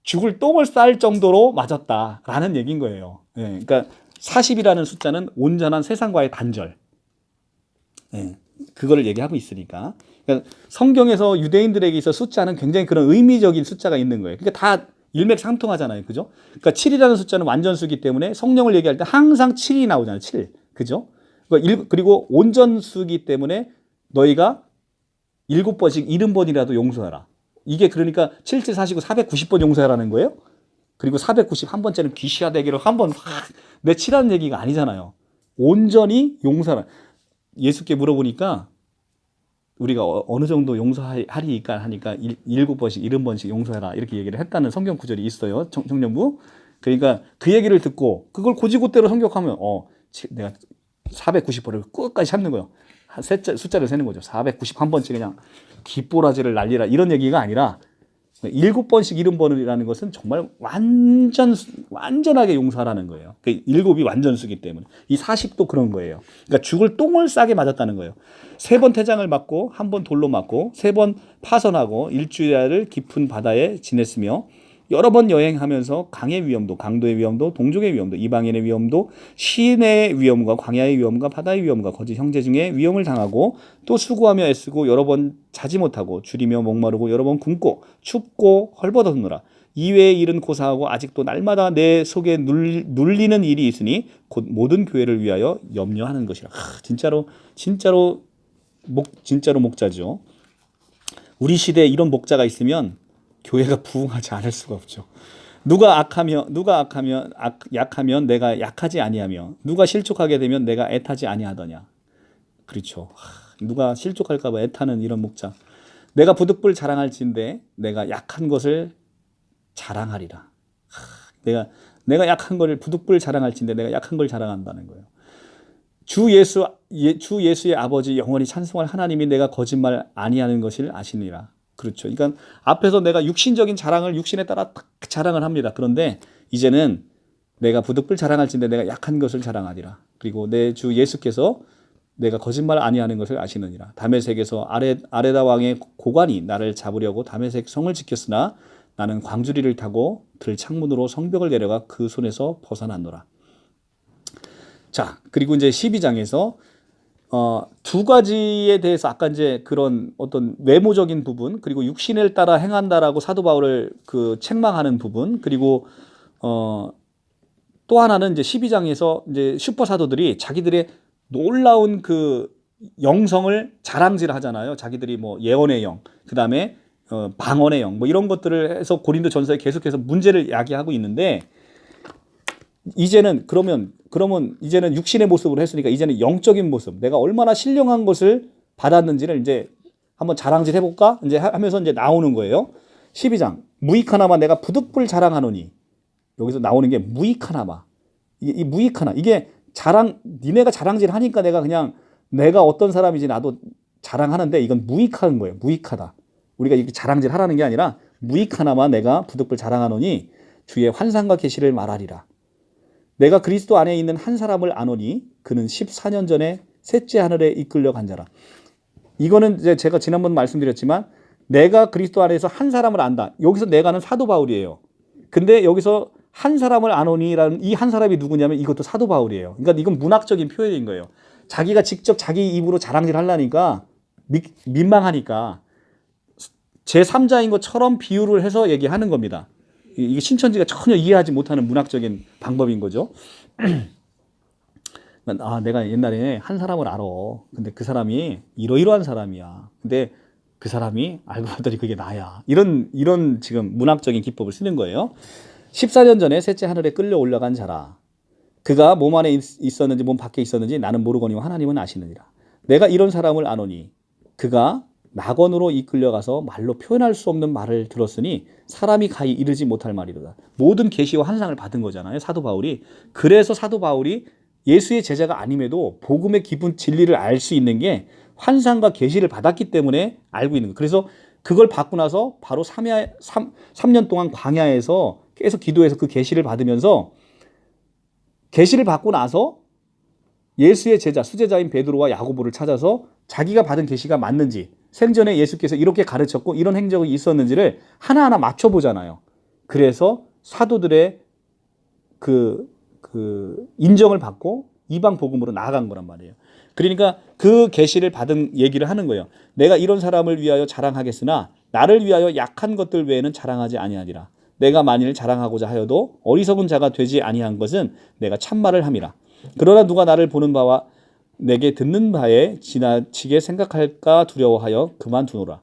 죽을 똥을 쌀 정도로 맞았다라는 얘기인 거예요. 그러니까 40이라는 숫자는 온전한 세상과의 단절. 그거를 얘기하고 있으니까. 그러니까 성경에서 유대인들에게 있어 숫자는 굉장히 그런 의미적인 숫자가 있는 거예요. 그러니까 다 일맥상통하잖아요. 그죠? 그러니까 7이라는 숫자는 완전수기 때문에 성령을 얘기할 때 항상 7이 나오잖아요. 7. 그죠? 그리고 온전수기 때문에 너희가 7번씩 70번이라도 용서하라. 이게 그러니까 7, 7, 4, 9, 490번 용서하라는 거예요? 그리고 491번째는 귀시하되기로 한번 내치라는 얘기가 아니잖아요. 온전히 용서하라. 예수께 물어보니까 우리가 어느 정도 용서하리까 하니까 7번씩 70번씩 용서해라 이렇게 얘기를 했다는 성경 구절이 있어요. 청년부. 그러니까 그 얘기를 듣고 그걸 고지고대로 성격하면 내가 490번을 끝까지 참는 거예요. 숫자를 세는 거죠. 491번째 그냥 귓보라지를 날리라 이런 얘기가 아니라 7번씩 70번이라는 것은 정말 완전하게 용서하라는 거예요. 그 7이 완전수기 때문에. 이 40도 그런 거예요. 그러니까 죽을 똥을 싸게 맞았다는 거예요. 3번 태장을 맞고 1번 돌로 맞고 3번 파선하고 일주일을 깊은 바다에 지냈으며 여러 번 여행하면서 강의 위험도, 강도의 위험도, 동족의 위험도, 이방인의 위험도, 시인의 위험과 광야의 위험과 바다의 위험과 거짓 형제 중에 위험을 당하고 또 수고하며 애쓰고 여러 번 자지 못하고 줄이며 목마르고 여러 번 굶고 춥고 헐벗었노라. 이외의 일은 고사하고 아직도 날마다 내 속에 눌리는 일이 있으니 곧 모든 교회를 위하여 염려하는 것이라. 진짜로 목자죠. 우리 시대에 이런 목자가 있으면 교회가 부흥하지 않을 수가 없죠. 누가 약하면 내가 약하지 아니하며 누가 실족하게 되면 내가 애타지 아니하더냐. 그렇죠. 누가 실족할까 봐 애타는 이런 목자. 내가 부득불 자랑할진대 내가 약한 것을 자랑하리라. 내가 약한 것을 부득불 자랑할진대 내가 약한 걸 자랑한다는 거예요. 주 예수의 아버지 영원히 찬송할 하나님이 내가 거짓말 아니하는 것을 아시니라. 그렇죠. 그러니까 앞에서 내가 육신적인 자랑을 육신에 따라 자랑을 합니다. 그런데 이제는 내가 부득불 자랑할진대 내가 약한 것을 자랑하리라. 그리고 내 주 예수께서 내가 거짓말 아니하는 것을 아시느니라. 다메섹에서 아레다 왕의 고관이 나를 잡으려고 다메섹 성을 지켰으나 나는 광주리를 타고 들 창문으로 성벽을 내려가 그 손에서 벗어났노라. 자, 그리고 이제 12장에서 두 가지에 대해서 아까 이제 그런 어떤 외모적인 부분 그리고 육신을 따라 행한다라고 사도 바울을 책망하는 부분 그리고 또 하나는 이제 12장에서 이제 슈퍼 사도들이 자기들의 놀라운 그 영성을 자랑질 하잖아요. 자기들이 뭐 예언의 영, 그다음에 방언의 영, 뭐 이런 것들을 해서 고린도전서에 계속해서 문제를 야기하고 있는데 이제는 그러면 이제는 육신의 모습으로 했으니까 이제는 영적인 모습, 내가 얼마나 신령한 것을 받았는지를 이제 한번 자랑질 해볼까? 이제 하면서 이제 나오는 거예요. 12장 무익하나마 내가 부득불 자랑하노니 여기서 나오는 게 무익하나마 이 무익하나 이게 니네가 자랑질 하니까 내가 그냥 내가 어떤 사람인지 나도 자랑하는데 이건 무익한 거예요. 무익하다. 우리가 이렇게 자랑질 하라는 게 아니라 무익하나마 내가 부득불 자랑하노니 주의 환상과 계시를 말하리라. 내가 그리스도 안에 있는 한 사람을 아노니 그는 14년 전에 셋째 하늘에 이끌려 간 자라. 이거는 이제 제가 지난번 말씀드렸지만 내가 그리스도 안에서 한 사람을 안다. 여기서 내가는 사도 바울이에요. 근데 여기서 한 사람을 아노니라는 이 한 사람이 누구냐면 이것도 사도 바울이에요. 그러니까 이건 문학적인 표현인 거예요. 자기가 직접 자기 입으로 자랑질 하려니까 민망하니까 제3자인 것처럼 비유를 해서 얘기하는 겁니다. 이게 신천지가 전혀 이해하지 못하는 문학적인 방법인 거죠. 내가 옛날에 한 사람을 알아. 근데 그 사람이 이러이러한 사람이야. 근데 그 사람이 알고 봤더니 그게 나야. 이런 지금 문학적인 기법을 쓰는 거예요. 14년 전에 셋째 하늘에 끌려 올라간 자라. 그가 몸 안에 있었는지 몸 밖에 있었는지 나는 모르거니와 하나님은 아시느니라. 내가 이런 사람을 아노니 그가 낙원으로 이끌려가서 말로 표현할 수 없는 말을 들었으니 사람이 가히 이르지 못할 말이로다. 모든 계시와 환상을 받은 거잖아요. 사도 바울이. 그래서 사도 바울이 예수의 제자가 아님에도 복음의 깊은 진리를 알 수 있는 게 환상과 계시를 받았기 때문에 알고 있는 거예요. 그래서 그걸 받고 나서 바로 3년 동안 광야에서 계속 기도해서 그 계시를 받으면서 계시를 받고 나서 예수의 제자, 수제자인 베드로와 야고보를 찾아서 자기가 받은 계시가 맞는지 생전에 예수께서 이렇게 가르쳤고 이런 행적이 있었는지를 하나하나 맞춰보잖아요. 그래서 사도들의 그 인정을 받고 이방 복음으로 나아간 거란 말이에요. 그러니까 그 계시를 받은 얘기를 하는 거예요. 내가 이런 사람을 위하여 자랑하겠으나 나를 위하여 약한 것들 외에는 자랑하지 아니하리라. 내가 만일 자랑하고자 하여도 어리석은 자가 되지 아니한 것은 내가 참말을 함이라. 그러나 누가 나를 보는 바와 내게 듣는 바에 지나치게 생각할까 두려워하여 그만두노라.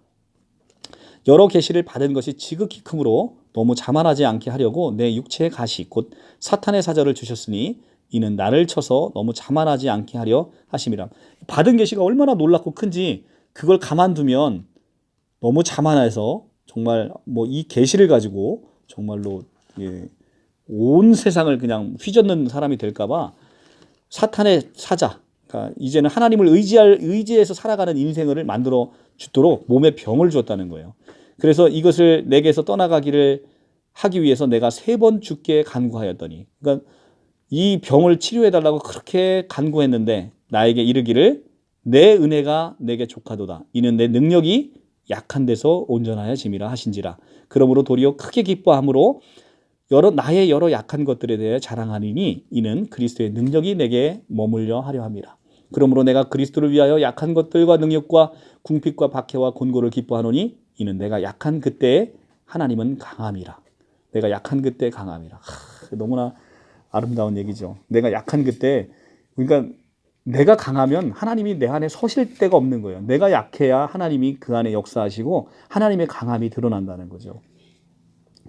여러 계시를 받은 것이 지극히 크므로 너무 자만하지 않게 하려고 내 육체의 가시 곧 사탄의 사절을 주셨으니 이는 나를 쳐서 너무 자만하지 않게 하려 하심이라. 받은 계시가 얼마나 놀랍고 큰지 그걸 가만두면 너무 자만해서 정말 이 계시를 가지고 정말로 온 세상을 그냥 휘젓는 사람이 될까봐 사탄의 사자, 그러니까 이제는 하나님을 의지해서 살아가는 인생을 만들어 주도록 몸에 병을 주었다는 거예요. 그래서 이것을 내게서 떠나가기를 하기 위해서 내가 3번 주께 간구하였더니, 그러니까 이 병을 치료해달라고 그렇게 간구했는데 나에게 이르기를 내 은혜가 내게 족하도다. 이는 내 능력이 약한 데서 온전하여 짐이라 하신지라. 그러므로 도리어 크게 기뻐함으로 나의 여러 약한 것들에 대해 자랑하리니 이는 그리스도의 능력이 내게 머물려 하려 함이라. 그러므로 내가 그리스도를 위하여 약한 것들과 능력과 궁핍과 박해와 곤고를 기뻐하노니 이는 내가 약한 그때에 하나님은 강함이라. 내가 약한 그때에 강함이라. 너무나 아름다운 얘기죠. 내가 약한 그때, 그러니까 내가 강하면 하나님이 내 안에 서실 데가 없는 거예요. 내가 약해야 하나님이 그 안에 역사하시고 하나님의 강함이 드러난다는 거죠.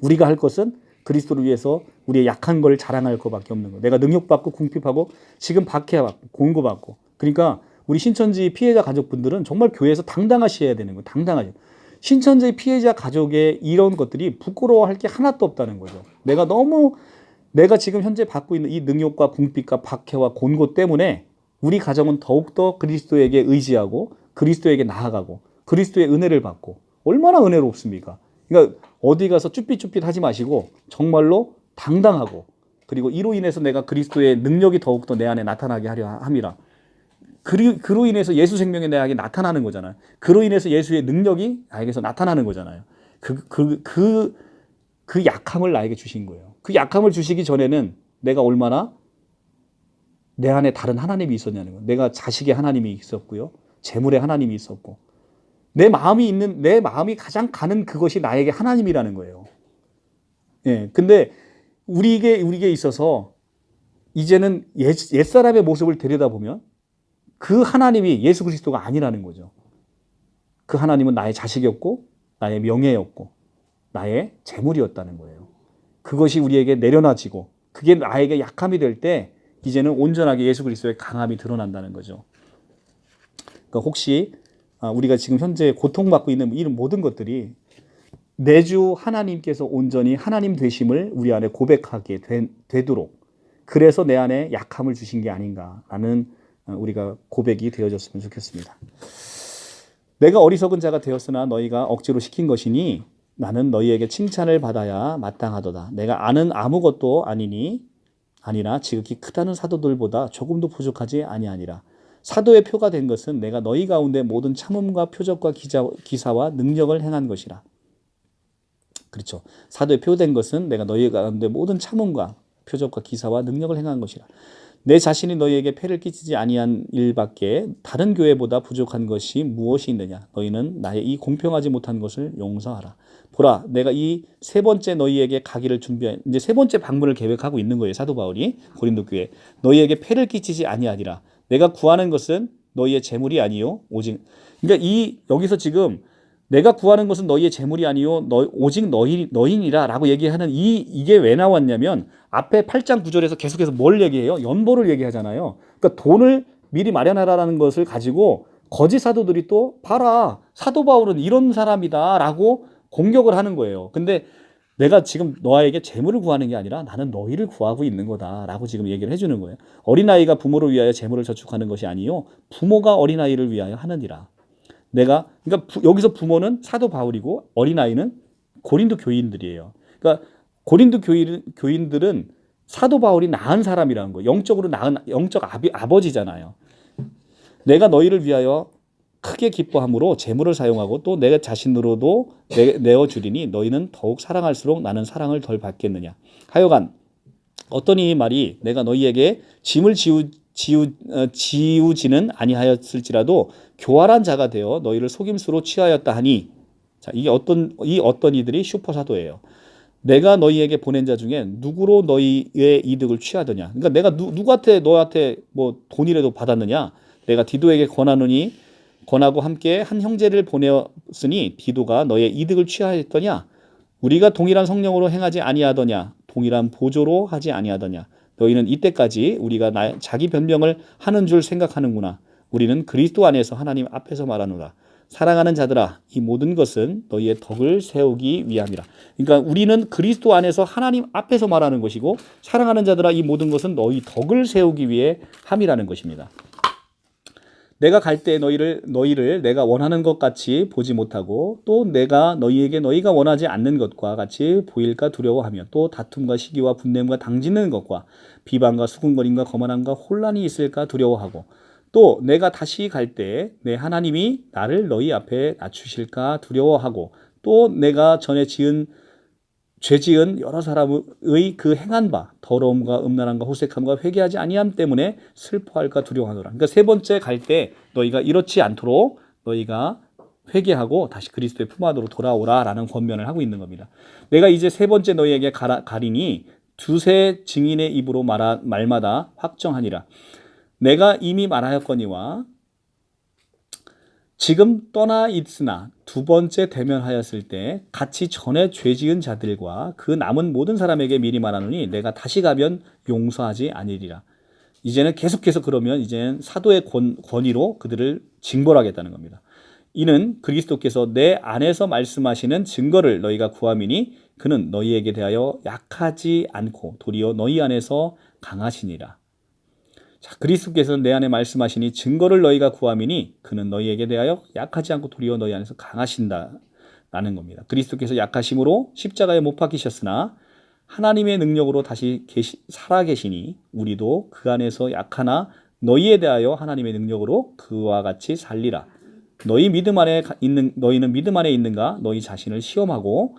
우리가 할 것은 그리스도를 위해서 우리의 약한 걸 자랑할 것밖에 없는 거예요. 내가 능력받고 궁핍하고 지금 박해받고 공고받고. 그러니까 우리 신천지 피해자 가족분들은 정말 교회에서 당당하셔야 되는 거예요. 당당하죠. 신천지 피해자 가족의 이런 것들이 부끄러워할 게 하나도 없다는 거죠. 내가 지금 현재 받고 있는 이 능력과 궁핍과 박해와 곤고 때문에 우리 가정은 더욱더 그리스도에게 의지하고 그리스도에게 나아가고 그리스도의 은혜를 받고 얼마나 은혜롭습니까? 그러니까 어디 가서 쭈삣쭈삣 하지 마시고 정말로 당당하고 그리고 이로 인해서 내가 그리스도의 능력이 더욱더 내 안에 나타나게 하려 함이라. 그로 인해서 예수 생명이 내게 나타나는 거잖아요. 그로 인해서 예수의 능력이 나에게서 나타나는 거잖아요. 그 약함을 나에게 주신 거예요. 그 약함을 주시기 전에는 내가 얼마나 내 안에 다른 하나님이 있었냐는 거예요. 내가 자식의 하나님이 있었고요. 재물의 하나님이 있었고 내 마음이 가장 가는 그것이 나에게 하나님이라는 거예요. 근데 우리에게 있어서 이제는 옛사람의 모습을 들여다보면 그 하나님이 예수 그리스도가 아니라는 거죠. 그 하나님은 나의 자식이었고 나의 명예였고 나의 재물이었다는 거예요. 그것이 우리에게 내려놔지고 그게 나에게 약함이 될 때 이제는 온전하게 예수 그리스도의 강함이 드러난다는 거죠. 그러니까 혹시 우리가 지금 현재 고통받고 있는 이런 모든 것들이 내주 하나님께서 온전히 하나님 되심을 우리 안에 고백하게 되도록 그래서 내 안에 약함을 주신 게 아닌가라는 우리가 고백이 되어졌으면 좋겠습니다. 내가 어리석은 자가 되었으나 너희가 억지로 시킨 것이니 나는 너희에게 칭찬을 받아야 마땅하도다. 내가 아는 아무것도 아니나 지극히 크다는 사도들보다 조금도 부족하지 아니하니라. 사도의 표가 된 것은 내가 너희 가운데 모든 참음과 표적과 기사와 능력을 행한 것이라. 그렇죠. 사도의 표된 것은 내가 너희 가운데 모든 참음과 표적과 기사와 능력을 행한 것이라. 내 자신이 너희에게 폐를 끼치지 아니한 일밖에 다른 교회보다 부족한 것이 무엇이 있느냐. 너희는 나의 이 공평하지 못한 것을 용서하라. 보라, 내가 이 세 번째 너희에게 가기를 이제 세 번째 방문을 계획하고 있는 거예요. 사도 바울이 고린도 교회. 너희에게 폐를 끼치지 아니하리라. 내가 구하는 것은 너희의 재물이 아니요 오직. 그러니까 여기서 지금 내가 구하는 것은 너희의 재물이 아니요 오직 너희니라라고 얘기하는 이게 왜 나왔냐면 앞에 8장 9절에서 계속해서 뭘 얘기해요? 연보를 얘기하잖아요. 그러니까 돈을 미리 마련하라는 것을 가지고 거짓 사도들이 또 봐라, 사도 바울은 이런 사람이다라고 공격을 하는 거예요. 근데 내가 지금 너에게 재물을 구하는 게 아니라 나는 너희를 구하고 있는 거다라고 지금 얘기를 해주는 거예요. 어린아이가 부모를 위하여 재물을 저축하는 것이 아니요 부모가 어린아이를 위하여 하느니라. 그러니까 여기서 부모는 사도 바울이고 어린아이는 고린도 교인들이에요. 그러니까 고린도 교인들은 사도 바울이 낳은 사람이라는 거예요. 영적으로 낳은 영적 아버지잖아요. 내가 너희를 위하여 크게 기뻐함으로 재물을 사용하고 또 내 자신으로도 내어주리니 너희는 더욱 사랑할수록 나는 사랑을 덜 받겠느냐. 하여간 어떤 이 말이 내가 너희에게 짐을 지우지는 아니하였을지라도 교활한 자가 되어 너희를 속임수로 취하였다 하니, 자, 이 어떤 이들이 슈퍼사도예요. 내가 너희에게 보낸 자 중에 누구로 너희의 이득을 취하더냐. 그러니까 내가 누구한테 너한테 뭐 돈이라도 받았느냐. 내가 디도에게 권하고 함께 한 형제를 보내었으니 디도가 너의 이득을 취하였더냐. 우리가 동일한 성령으로 행하지 아니하더냐. 동일한 보조로 하지 아니하더냐. 너희는 이때까지 우리가 자기 변명을 하는 줄 생각하는구나. 우리는 그리스도 안에서 하나님 앞에서 말하노라. 사랑하는 자들아, 이 모든 것은 너희의 덕을 세우기 위함이라. 그러니까 우리는 그리스도 안에서 하나님 앞에서 말하는 것이고, 사랑하는 자들아, 이 모든 것은 너희 덕을 세우기 위해 함이라는 것입니다. 내가 갈 때 너희를 내가 원하는 것 같이 보지 못하고 또 내가 너희에게 너희가 원하지 않는 것과 같이 보일까 두려워하며 또 다툼과 시기와 분냄과 당짓는 것과 비방과 수군거림과 거만함과 혼란이 있을까 두려워하고 또 내가 다시 갈 때 내 하나님이 나를 너희 앞에 낮추실까 두려워하고 또 내가 전에 죄 지은 여러 사람의 그 행한 바 더러움과 음란함과 호색함과 회개하지 아니함 때문에 슬퍼할까 두려워하노라. 그러니까 세 번째 갈 때 너희가 이렇지 않도록 너희가 회개하고 다시 그리스도의 품 안으로 돌아오라라는 권면을 하고 있는 겁니다. 내가 이제 세 번째 너희에게 가리니 두세 증인의 입으로 말마다 확정하니라. 내가 이미 말하였거니와 지금 떠나 있으나 두 번째 대면하였을 때 같이 전에 죄 지은 자들과 그 남은 모든 사람에게 미리 말하노니 내가 다시 가면 용서하지 아니리라. 이제는 계속해서 그러면 이제는 사도의 권위로 그들을 징벌하겠다는 겁니다. 이는 그리스도께서 내 안에서 말씀하시는 증거를 너희가 구함이니 그는 너희에게 대하여 약하지 않고 도리어 너희 안에서 강하시니라. 자, 그리스도께서는 내 안에 말씀하시니 증거를 너희가 구함이니 그는 너희에게 대하여 약하지 않고 도리어 너희 안에서 강하신다라는 겁니다. 그리스도께서 약하심으로 십자가에 못 박히셨으나 하나님의 능력으로 다시 살아계시니 우리도 그 안에서 약하나 너희에 대하여 하나님의 능력으로 그와 같이 살리라. 너희는 믿음 안에 있는가? 너희 자신을 시험하고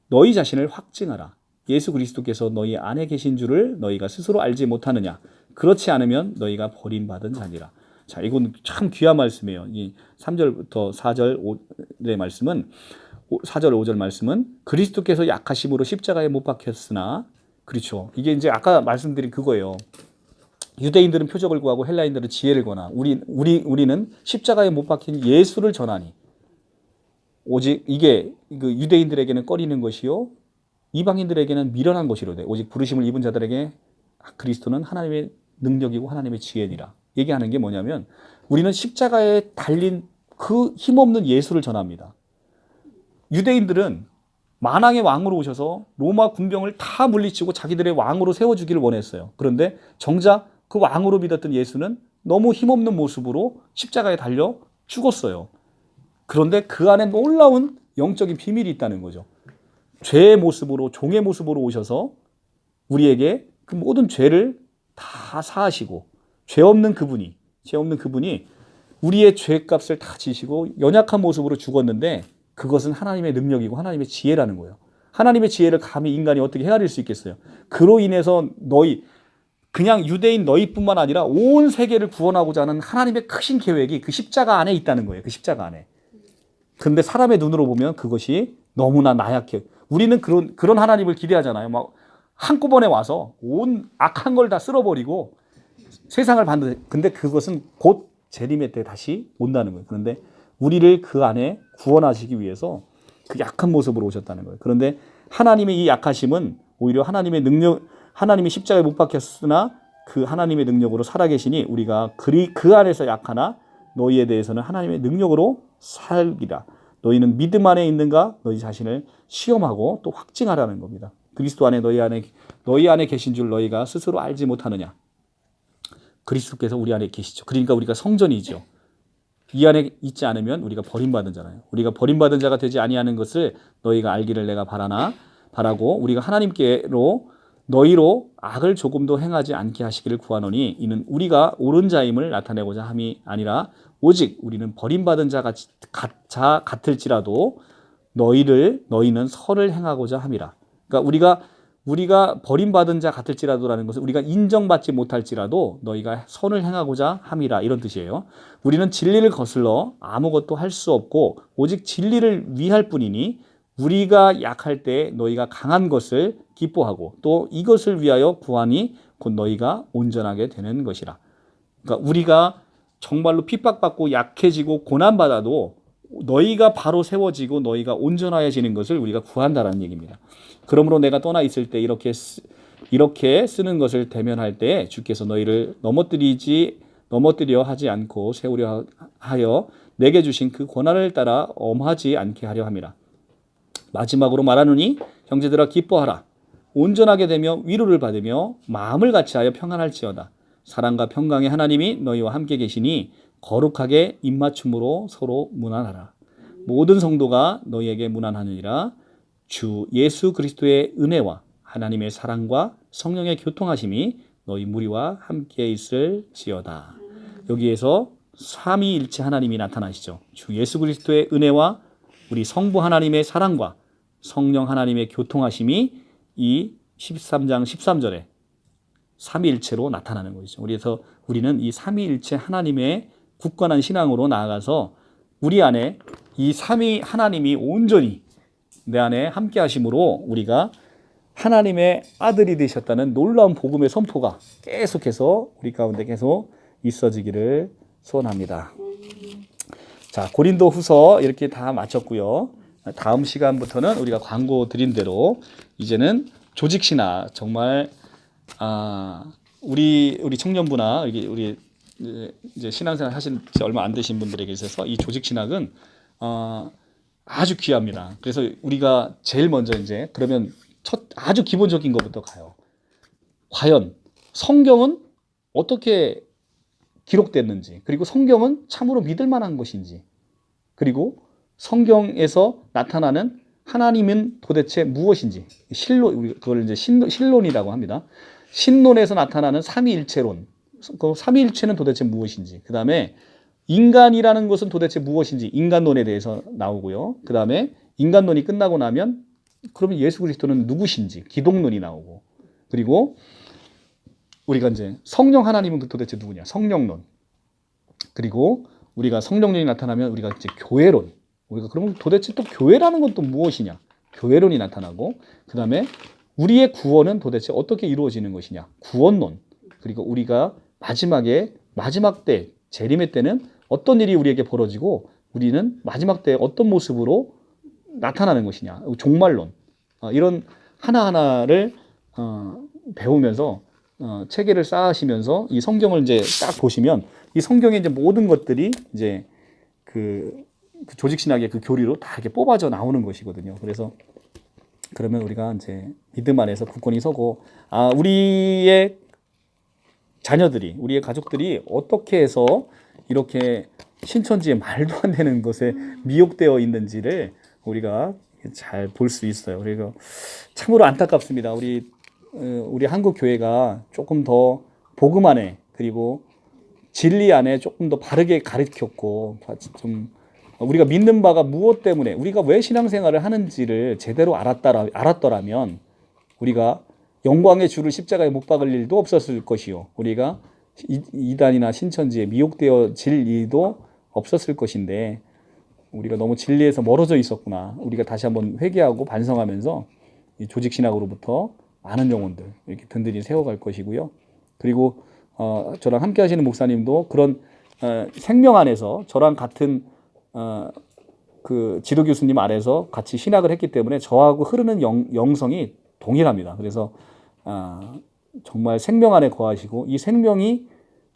너희 자신을 확증하라. 예수 그리스도께서 너희 안에 계신 줄을 너희가 스스로 알지 못하느냐? 그렇지 않으면 너희가 버림받은 자니라. 자, 이건 참 귀한 말씀이에요. 이 3절부터 4절의 말씀은 4절 5절 말씀은 그리스도께서 약하심으로 십자가에 못 박혔으나, 그렇죠. 이게 이제 아까 말씀드린 그거예요. 유대인들은 표적을 구하고 헬라인들은 지혜를 권하. 우리는 십자가에 못 박힌 예수를 전하니 오직 이게 그 유대인들에게는 꺼리는 것이요 이방인들에게는 미련한 것이로되 오직 부르심을 입은 자들에게 그리스도는 하나님의 능력이고 하나님의 지혜니라. 얘기하는 게 뭐냐면 우리는 십자가에 달린 그 힘없는 예수를 전합니다. 유대인들은 만왕의 왕으로 오셔서 로마 군병을 다 물리치고 자기들의 왕으로 세워주기를 원했어요. 그런데 정작 그 왕으로 믿었던 예수는 너무 힘없는 모습으로 십자가에 달려 죽었어요. 그런데 그 안에 놀라운 영적인 비밀이 있다는 거죠. 죄의 모습으로, 종의 모습으로 오셔서 우리에게 그 모든 죄를 다 사하시고, 죄 없는 그분이 우리의 죄값을 다 지시고 연약한 모습으로 죽었는데, 그것은 하나님의 능력이고 하나님의 지혜라는 거예요. 하나님의 지혜를 감히 인간이 어떻게 헤아릴 수 있겠어요? 그로 인해서 그냥 유대인 너희뿐만 아니라 온 세계를 구원하고자 하는 하나님의 크신 계획이 그 십자가 안에 있다는 거예요. 그 십자가 안에. 근데 사람의 눈으로 보면 그것이 너무나 나약해. 우리는 그런 하나님을 기대하잖아요. 막 한꺼번에 와서 온 악한 걸 다 쓸어버리고 세상을 받는. 근데 그것은 곧 재림의 때 다시 온다는 거예요. 그런데 우리를 그 안에 구원하시기 위해서 그 약한 모습으로 오셨다는 거예요. 그런데 하나님의 이 약하심은 오히려 하나님의 능력, 하나님이 십자가에 못 박혔으나 그 하나님의 능력으로 살아계시니 우리가 그 안에서 약하나 너희에 대해서는 하나님의 능력으로 살기라. 너희는 믿음 안에 있는가? 너희 자신을 시험하고 또 확증하라는 겁니다. 그리스도 안에 너희 안에 계신 줄 너희가 스스로 알지 못하느냐? 그리스도께서 우리 안에 계시죠. 그러니까 우리가 성전이죠. 이 안에 있지 않으면 우리가 버림받은 자잖아요. 우리가 버림받은 자가 되지 아니하는 것을 너희가 알기를 내가 바라고 우리가 하나님께로 너희로 악을 조금도 행하지 않게 하시기를 구하노니 이는 우리가 옳은 자임을 나타내고자 함이 아니라 오직 우리는 버림받은 자 같을지라도 너희는 선을 행하고자 함이라. 그러니까 우리가 버림받은 자 같을지라도라는 것은 우리가 인정받지 못할지라도 너희가 선을 행하고자 함이라, 이런 뜻이에요. 우리는 진리를 거슬러 아무것도 할 수 없고 오직 진리를 위할 뿐이니 우리가 약할 때 너희가 강한 것을 기뻐하고 또 이것을 위하여 구하니 곧 너희가 온전하게 되는 것이라. 그러니까 우리가 정말로 핍박받고 약해지고 고난받아도 너희가 바로 세워지고 너희가 온전하여지는 것을 우리가 구한다라는 얘기입니다. 그러므로 내가 떠나 있을 때 이렇게 쓰는 것을 대면할 때 주께서 너희를 넘어뜨려 하지 않고 세우려 하여 내게 주신 그 권한을 따라 엄하지 않게 하려 함이라. 마지막으로 말하노니 형제들아 기뻐하라. 온전하게 되며 위로를 받으며 마음을 같이하여 평안할지어다. 사랑과 평강의 하나님이 너희와 함께 계시니 거룩하게 입맞춤으로 서로 문안하라. 모든 성도가 너희에게 문안하느니라. 주 예수 그리스도의 은혜와 하나님의 사랑과 성령의 교통하심이 너희 무리와 함께 있을지어다. 여기에서 삼위일체 하나님이 나타나시죠. 주 예수 그리스도의 은혜와 우리 성부 하나님의 사랑과 성령 하나님의 교통하심이 이 13장 13절에 삼위일체로 나타나는 것이죠. 그래서 우리는 이 삼위일체 하나님의 굳건한 신앙으로 나아가서 우리 안에 이 삼위 하나님이 온전히 내 안에 함께 하심으로 우리가 하나님의 아들이 되셨다는 놀라운 복음의 선포가 계속해서 우리 가운데 계속 있어지기를 소원합니다. 자, 고린도 후서 이렇게 다 마쳤고요. 다음 시간부터는 우리가 광고 드린 대로 이제는 조직신학, 정말 우리 청년부나 우리 이제 신앙생활 하신 지 얼마 안 되신 분들에게 있어서 이 조직신학은 아주 귀합니다. 그래서 우리가 제일 먼저 이제 그러면 아주 기본적인 것부터 가요. 과연 성경은 어떻게 기록됐는지, 그리고 성경은 참으로 믿을 만한 것인지, 그리고 성경에서 나타나는 하나님은 도대체 무엇인지, 그걸 이제 신론이라고 합니다. 신론에서 나타나는 삼위일체론, 그 삼위일체는 도대체 무엇인지, 그 다음에 인간이라는 것은 도대체 무엇인지 인간론에 대해서 나오고요. 그 다음에 인간론이 끝나고 나면 그러면 예수 그리스도는 누구신지 기독론이 나오고, 그리고 우리가 이제 성령 하나님은 도대체 누구냐, 성령론, 그리고 우리가 성령론이 나타나면 우리가 이제 교회론, 우리가 그러면 도대체 또 교회라는 건 또 무엇이냐, 교회론이 나타나고, 그 다음에 우리의 구원은 도대체 어떻게 이루어지는 것이냐, 구원론, 그리고 우리가 마지막 때 재림의 때는 어떤 일이 우리에게 벌어지고 우리는 마지막 때 어떤 모습으로 나타나는 것이냐, 종말론, 이런 하나하나를 배우면서 체계를 쌓으시면서 이 성경을 이제 딱 보시면 이 성경의 이제 모든 것들이 이제 그 조직신학의 그 교리로 다 이렇게 뽑아져 나오는 것이거든요. 그래서 그러면 우리가 이제 믿음 안에서 굳건히 서고, 우리의 자녀들이, 우리의 가족들이 어떻게 해서 이렇게 신천지의 말도 안 되는 것에 미혹되어 있는지를 우리가 잘 볼 수 있어요. 그래서 참으로 안타깝습니다. 우리 한국 교회가 조금 더 복음 안에, 그리고 진리 안에 조금 더 바르게 가르쳤고, 좀 우리가 믿는 바가 무엇 때문에, 우리가 왜 신앙생활을 하는지를 제대로 알았더라면 우리가 영광의 주를 십자가에 못 박을 일도 없었을 것이요, 우리가 이단이나 신천지에 미혹되어질 일도 없었을 것인데, 우리가 너무 진리에서 멀어져 있었구나. 우리가 다시 한번 회개하고 반성하면서 이 조직 신학으로부터 많은 영혼들 이렇게 든든히 세워갈 것이고요. 그리고 저랑 함께 하시는 목사님도 그런 생명 안에서 저랑 같은 그 지도 교수님 아래서 같이 신학을 했기 때문에 저하고 흐르는 영성이 동일합니다. 그래서 정말 생명 안에 거하시고 이 생명이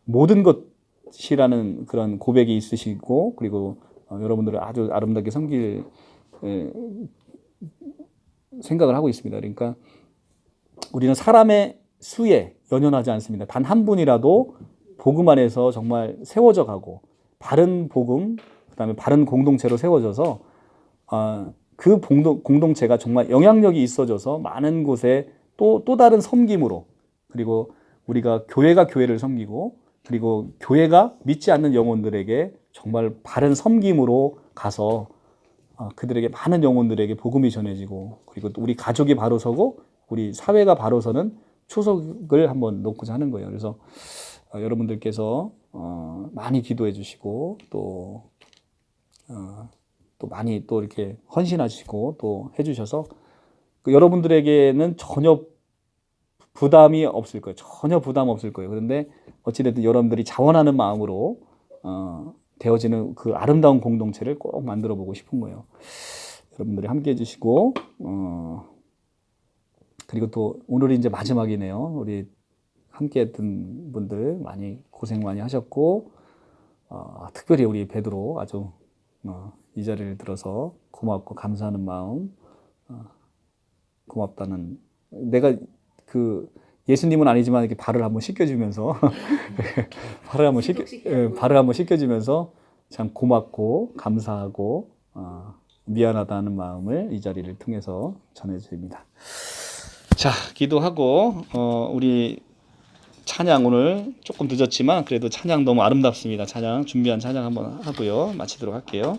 모든 것이라는 그런 고백이 있으시고, 그리고 여러분들을 아주 아름답게 섬길 생각을 하고 있습니다. 그러니까 우리는 사람의 수에 연연하지 않습니다. 단 한 분이라도 복음 안에서 정말 세워져 가고, 바른 복음, 그다음에 바른 공동체로 세워져서 그 공동체가 정말 영향력이 있어져서 많은 곳에 또 다른 섬김으로, 그리고 우리가 교회가 교회를 섬기고, 그리고 교회가 믿지 않는 영혼들에게 정말 바른 섬김으로 가서 그들에게, 많은 영혼들에게 복음이 전해지고, 그리고 또 우리 가족이 바로 서고 우리 사회가 바로 서는 초석을 한번 놓고자 하는 거예요. 그래서 여러분들께서 많이 기도해 주시고, 또 많이 또 이렇게 헌신하시고 또 해주셔서 여러분들에게는 전혀 부담이 없을 거예요. 전혀 부담 없을 거예요. 그런데 어찌됐든 여러분들이 자원하는 마음으로 되어지는 그 아름다운 공동체를 꼭 만들어 보고 싶은 거예요. 여러분들이 함께 해주시고, 그리고 또 오늘이 이제 마지막이네요. 우리 함께 했던 분들 많이 고생 많이 하셨고, 특별히 우리 베드로 아주 이 자리를 들어서 고맙고 감사하는 마음, 고맙다는, 내가 그 예수님은 아니지만 이렇게 발을 한번 씻겨주면서 발을 한번 씻겨주면서 참 고맙고 감사하고 미안하다는 마음을 이 자리를 통해서 전해드립니다. 자, 기도하고 우리 찬양, 오늘 조금 늦었지만 그래도 찬양 너무 아름답습니다. 찬양 준비한 찬양 한번 하고요, 마치도록 할게요.